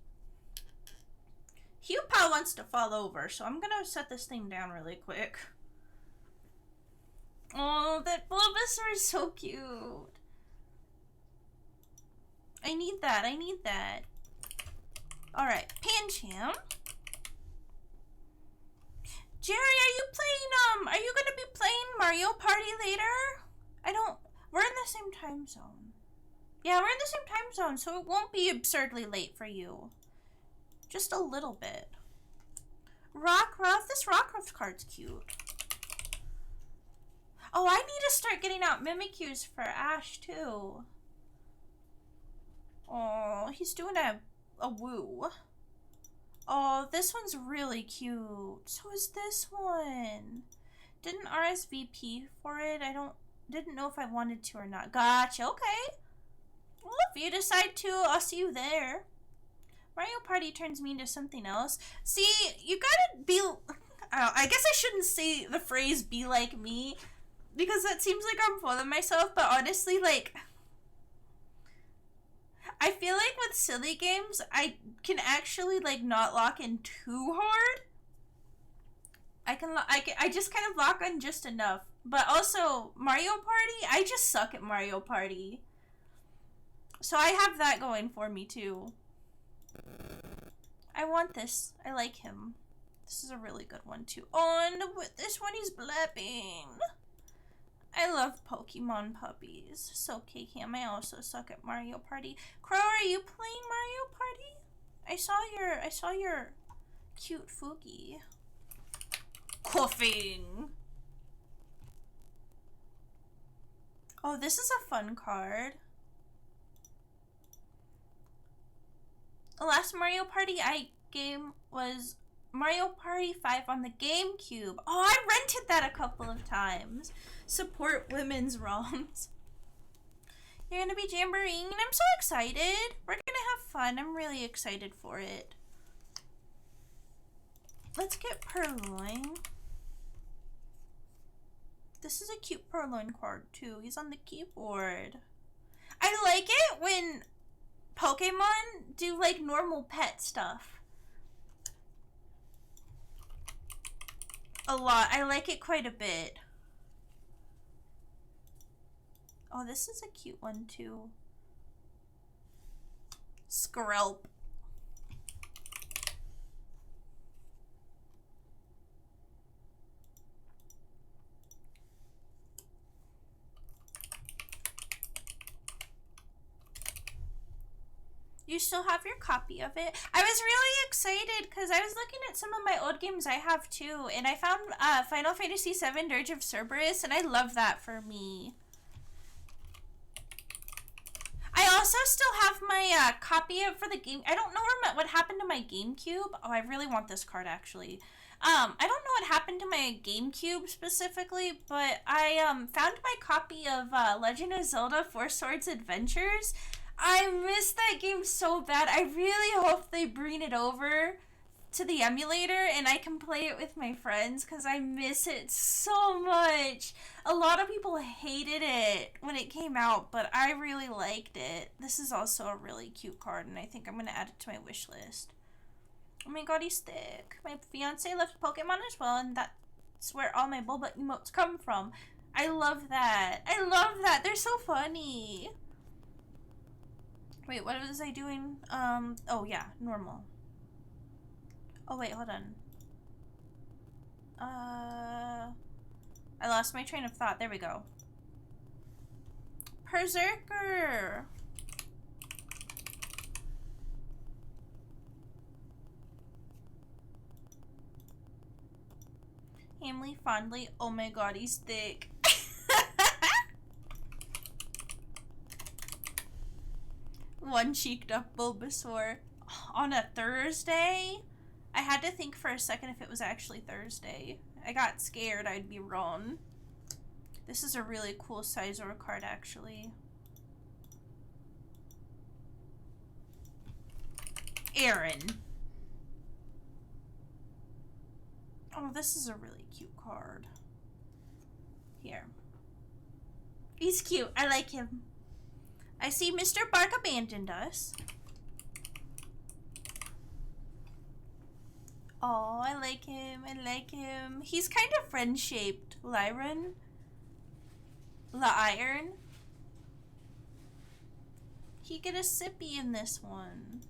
Hupa wants to fall over, so I'm gonna set this thing down really quick. Oh, that Bulbasaur is so cute. I need that. Alright, Pancham. Jerry, are you gonna be playing Mario Party later? We're in the same time zone. Yeah, we're in the same time zone, so it won't be absurdly late for you. Just a little bit. Rockruff, this Rockruff card's cute. Oh, I need to start getting out Mimikyus for Ash, too. Oh, he's doing a woo. Oh, this one's really cute. So is this one. Didn't RSVP for it. Didn't know if I wanted to or not. Gotcha, okay. Well, if you decide to, I'll see you there. Mario Party turns me into something else. See, you gotta be... I guess I shouldn't say the phrase be like me, because that seems like I'm full of myself, but honestly, like... I feel like with silly games, I can actually, like, not lock in too hard. I just kind of lock in just enough. But also, Mario Party, I just suck at Mario Party. So I have that going for me, too. I want this. I like him. This is a really good one, too. Oh, and with this one, he's blapping. I love Pokemon puppies. So, K-Ham, I also suck at Mario Party. Crow, are you playing Mario Party? I saw your cute Fuki. Coughing. Oh, this is a fun card. The last Mario Party game was Mario Party 5 on the GameCube. Oh, I rented that a couple of times. Support women's wrongs. You're gonna be jamboreeing, and I'm so excited. We're gonna have fun. I'm really excited for it. Let's get Purloin. This is a cute Purloin card, too. He's on the keyboard. I like it when Pokemon do, like, normal pet stuff. A lot. I like it quite a bit. Oh, this is a cute one, too. Skrelp. You still have your copy of it? I was really excited because I was looking at some of my old games I have too, and I found Final Fantasy VII Dirge of Cerberus, and I love that for me. I also still have my copy of for the game. I don't know what happened to my GameCube. Oh, I really want this card actually. I don't know what happened to my GameCube specifically, but I found my copy of Legend of Zelda 4 Swords Adventures. I miss that game so bad. I really hope they bring it over to the emulator and I can play it with my friends because I miss it so much. A lot of people hated it when it came out, but I really liked it. This is also a really cute card and I think I'm going to add it to my wish list. Oh my god, he's thick. My fiance loves Pokemon as well, and that's where all my Bulba emotes come from. I love that. I love that. They're so funny. Wait, what was I doing? Oh yeah, normal. Oh wait, hold on. I lost my train of thought. There we go. Berserker! Hamley fondly. Oh my god, he's thick. One cheeked up Bulbasaur. On a Thursday? I had to think for a second if it was actually Thursday. I got scared I'd be wrong. This is a really cool Sizor card, actually. Aaron. Oh, this is a really cute card. Here. He's cute. I like him. I see Mr. Bark abandoned us. Oh, I like him. I like him. He's kind of friend-shaped. Lyron. La-Iron. He get a sippy in this one.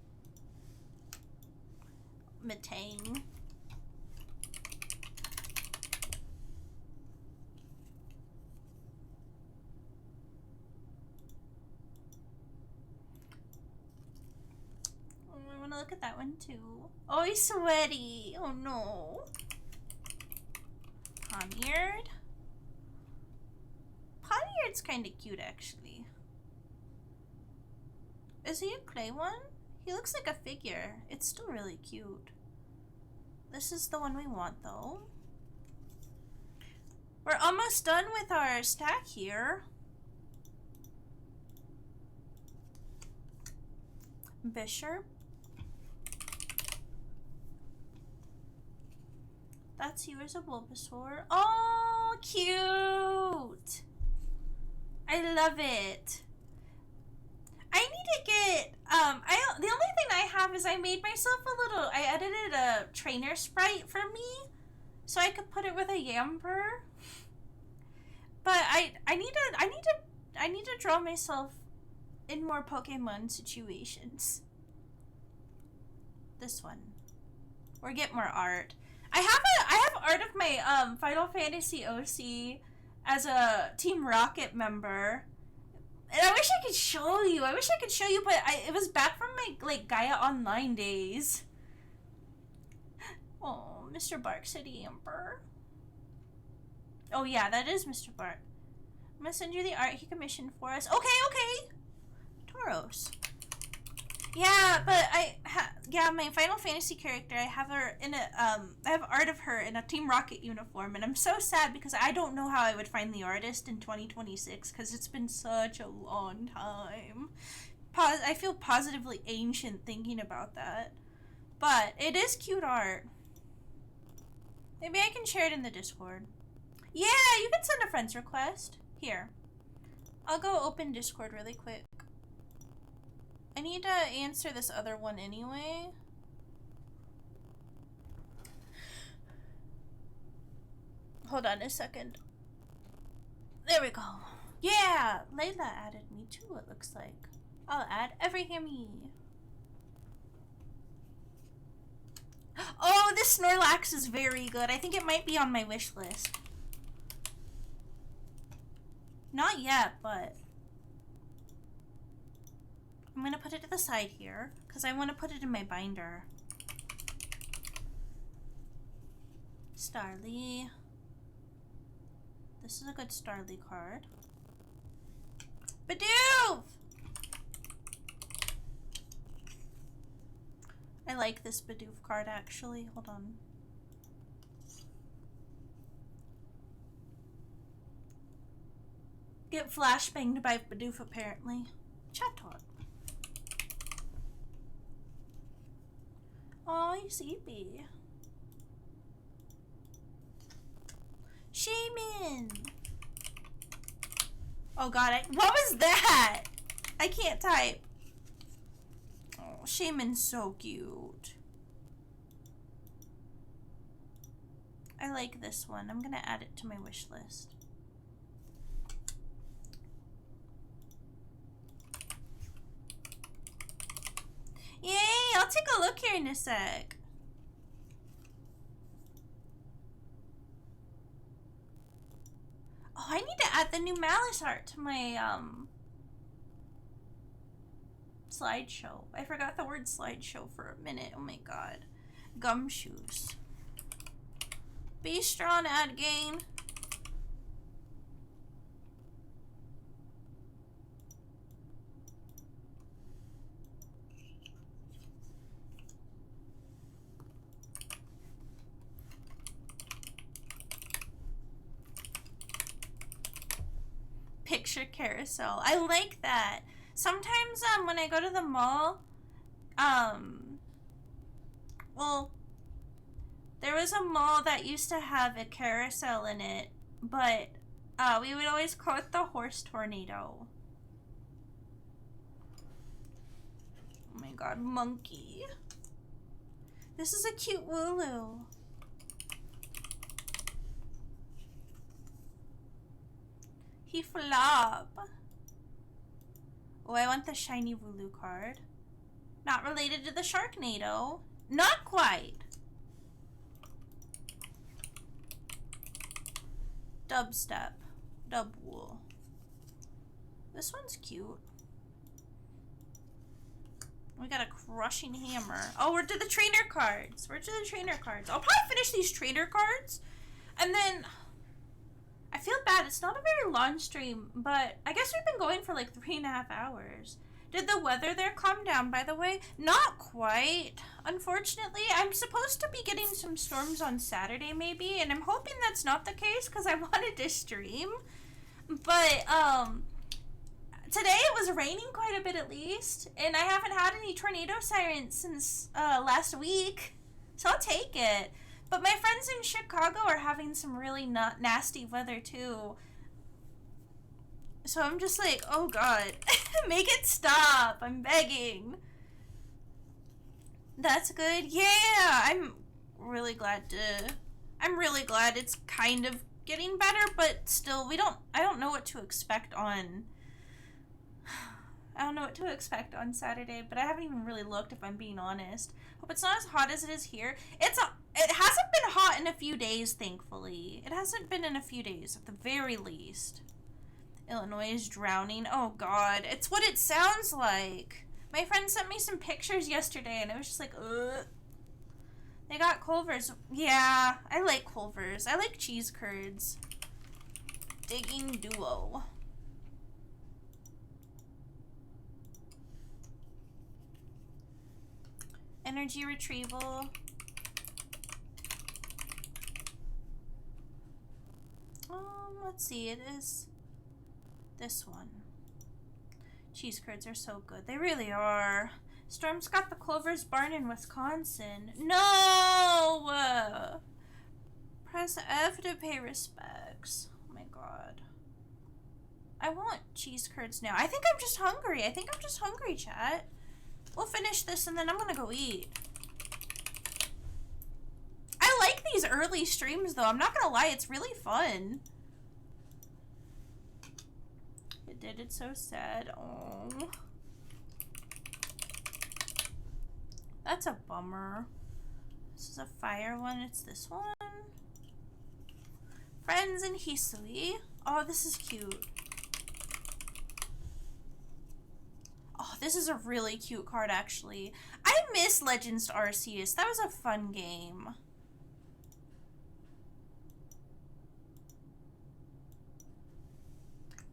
Matang. I want to look at that one too. Oh, he's sweaty. Oh no. Poniard. Poniard's kind of cute actually. Is he a clay one? He looks like a figure. It's still really cute. This is the one we want though. We're almost done with our stack here. Bishop. That's you as a Bulbasaur. Oh, cute! I love it. I need to get, the only thing I have is I made myself I edited a trainer sprite for me, so I could put it with a Yamper. But I need to draw myself in more Pokemon situations. This one. Or get more art. I have art of my Final Fantasy OC as a Team Rocket member. And I wish I could show you. But it was back from my Gaia Online days. Oh, Mr. Bark City Emperor. Oh yeah, that is Mr. Bark. I'm gonna send you the art he commissioned for us. Okay. Tauros. Yeah, but my Final Fantasy character, I have her in I have art of her in a Team Rocket uniform, and I'm so sad because I don't know how I would find the artist in 2026 because it's been such a long time. I feel positively ancient thinking about that, but it is cute art. Maybe I can share it in the Discord. Yeah, you can send a friend's request. Here, I'll go open Discord really quick. I need to answer this other one anyway. Hold on a second. There we go. Yeah! Layla added me too, it looks like. I'll add every Hammie. Oh, this Snorlax is very good. I think it might be on my wish list. Not yet, but I'm gonna put it to the side here because I want to put it in my binder. Starly. This is a good Starly card. Bidoof! I like this Bidoof card actually. Hold on. Get flashbanged by Bidoof apparently. Chat talk. sleepy. Shaman! Oh god, what was that? I can't type. Oh, Shaman's so cute. I like this one. I'm gonna add it to my wish list. Yay! I'll take a look here in a sec. Oh, I need to add the new Malice art to my slideshow. I forgot the word slideshow for a minute. Oh my god. Gumshoes. Be strong, ad gain. Picture carousel. I like that. Sometimes when I go to the mall, well, there was a mall that used to have a carousel in it, but we would always call it the horse tornado. Oh my god, monkey. This is a cute Wooloo. He flop. Oh, I want the shiny Wooloo card. Not related to the Sharknado. Not quite. Dubstep. Dub wool. This one's cute. We got a crushing hammer. Oh, we're to the trainer cards. We're to the trainer cards. I'll probably finish these trainer cards. And then I feel bad. It's not a very long stream, but I guess we've been going for like 3.5 hours. Did the weather there calm down, by the way? Not quite. Unfortunately, I'm supposed to be getting some storms on Saturday, maybe, and I'm hoping that's not the case because I wanted to stream. But, today it was raining quite a bit at least, and I haven't had any tornado sirens since, last week, so I'll take it. But my friends in Chicago are having some really nasty weather, too. So I'm just like, oh god, make it stop, I'm begging. That's good. Yeah, I'm really glad it's kind of getting better, but still, I don't know what to expect on, Saturday, but I haven't even really looked, if I'm being honest. Hope it's not as hot as it is here. It hasn't been hot in a few days, thankfully. It hasn't been in a few days, at the very least. Illinois is drowning. Oh god, it's what it sounds like. My friend sent me some pictures yesterday and it was just like, ugh. They got Culvers. Yeah, I like Culvers. I like cheese curds. Digging duo. Energy retrieval. Let's see, it is this one. Cheese curds are so good. They really are. Storm's got the Clover's Barn in Wisconsin. No! Press F to pay respects. Oh my god. I want cheese curds now. I think I'm just hungry. Chat. We'll finish this and then I'm gonna go eat. I like these early streams though. I'm not gonna lie, it's really fun. It's so sad. Oh, that's a bummer. This is a fire one. It's this one. Friends in Hisui. Oh, this is cute. Oh, this is a really cute card, actually. I miss Legends to Arceus. That was a fun game.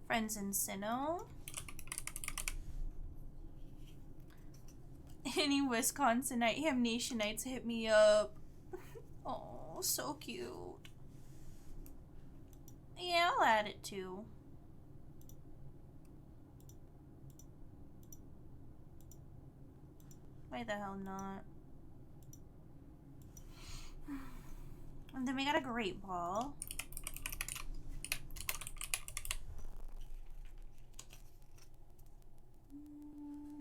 Friends in Sinnoh. Any Wisconsinite Hamnationites hit me up. Oh, so cute. Yeah, I'll add it too. Why the hell not? And then we got a great ball.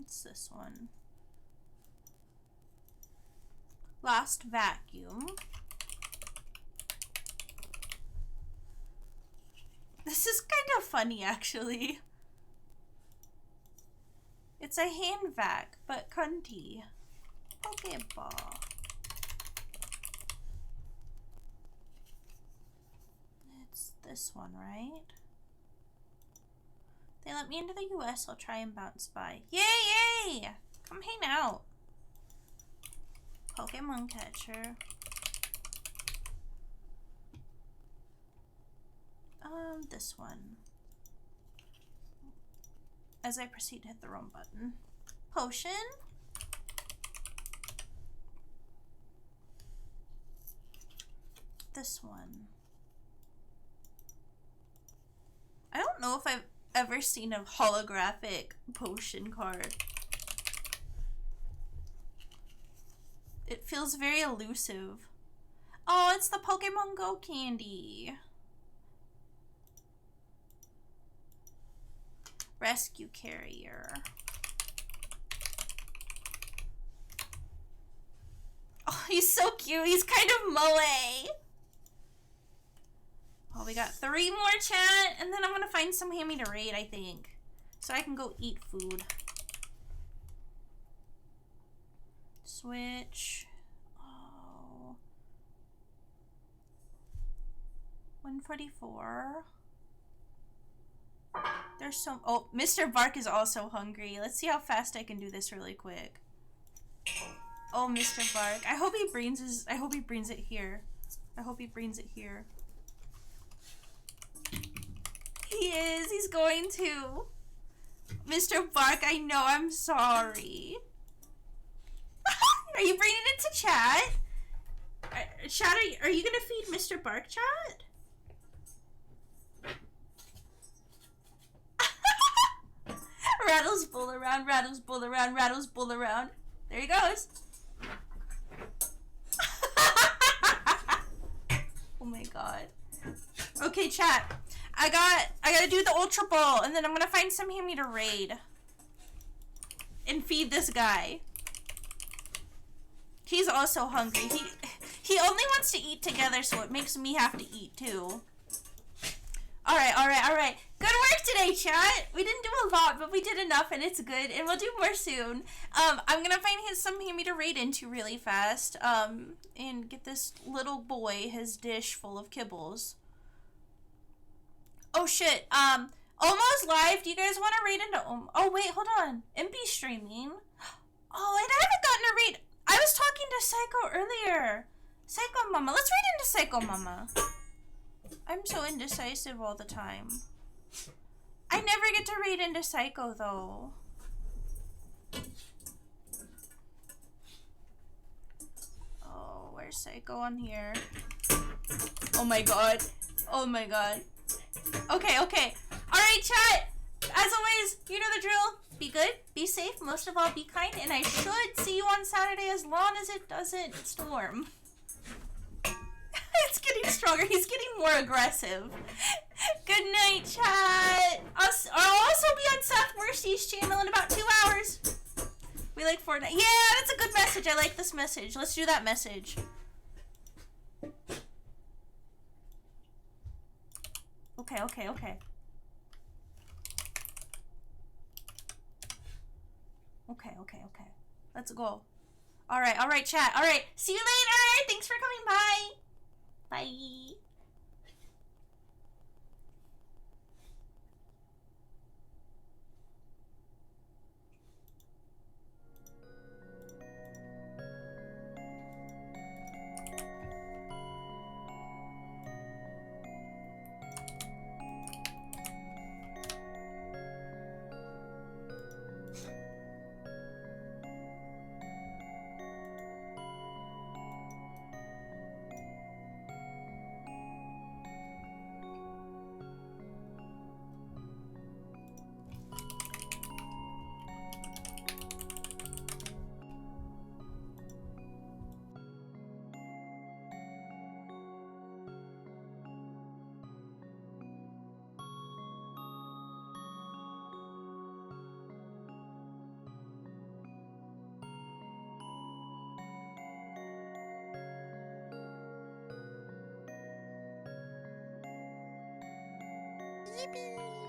It's this one. Last vacuum. This is kind of funny, actually. It's a hand vac, but cunty. Pokeball. It's this one, right? They let me into the US, I'll try and bounce by. Yay, yay! Come hang out. Pokemon catcher. This one. As I proceed to hit the wrong button. Potion. This one. I don't know if I've ever seen a holographic potion card. It feels very elusive. Oh, it's the Pokemon Go candy. Rescue carrier. Oh, he's so cute. He's kind of moe. Oh, we got 3 more, chat, and then I'm gonna find some Hammie to raid, I think, so I can go eat food. Switch. Oh. 144. There's so. Oh, Mr. Bark is also hungry. Let's see how fast I can do this really quick. Oh, Mr. Bark. I hope he brings his. I hope he brings it here. I hope he brings it here. He is. He's going to. Mr. Bark, I know. I'm sorry. Are you bringing it to chat? Chat, are you gonna feed Mr. Bark, chat? Rattles bull around, rattles bull around, rattles bull around. There he goes. Oh my god. Okay, chat. I gotta do the Ultra Ball, and then I'm gonna find some Hammie to raid. And feed this guy. He's also hungry. He only wants to eat together, so it makes me have to eat too. Alright. Good work today, chat. We didn't do a lot, but we did enough, and it's good. And we'll do more soon. I'm gonna find some Hammie to raid into really fast. And get this little boy his dish full of kibbles. Oh shit. Almost live. Do you guys want to raid into? Oh wait, hold on. MP streaming. Oh, and I haven't gotten a raid. I was talking to Psycho earlier. Psycho Mama. Let's raid into Psycho Mama. I'm so indecisive all the time. I never get to raid into Psycho though. Oh, where's Psycho on here? Oh my god. Oh my god. Okay. Alright, chat. As always, you know the drill. Be good, be safe, most of all, be kind, and I should see you on Saturday as long as it doesn't storm. It's getting stronger. He's getting more aggressive. Good night, chat. I'll also be on Seth Worstie's channel in about 2 hours. We like Fortnite. Yeah, that's a good message. I like this message. Let's do that message. Okay. Okay. Let's go. Alright, chat. Alright, see you later. Thanks for coming by. Bye. baby.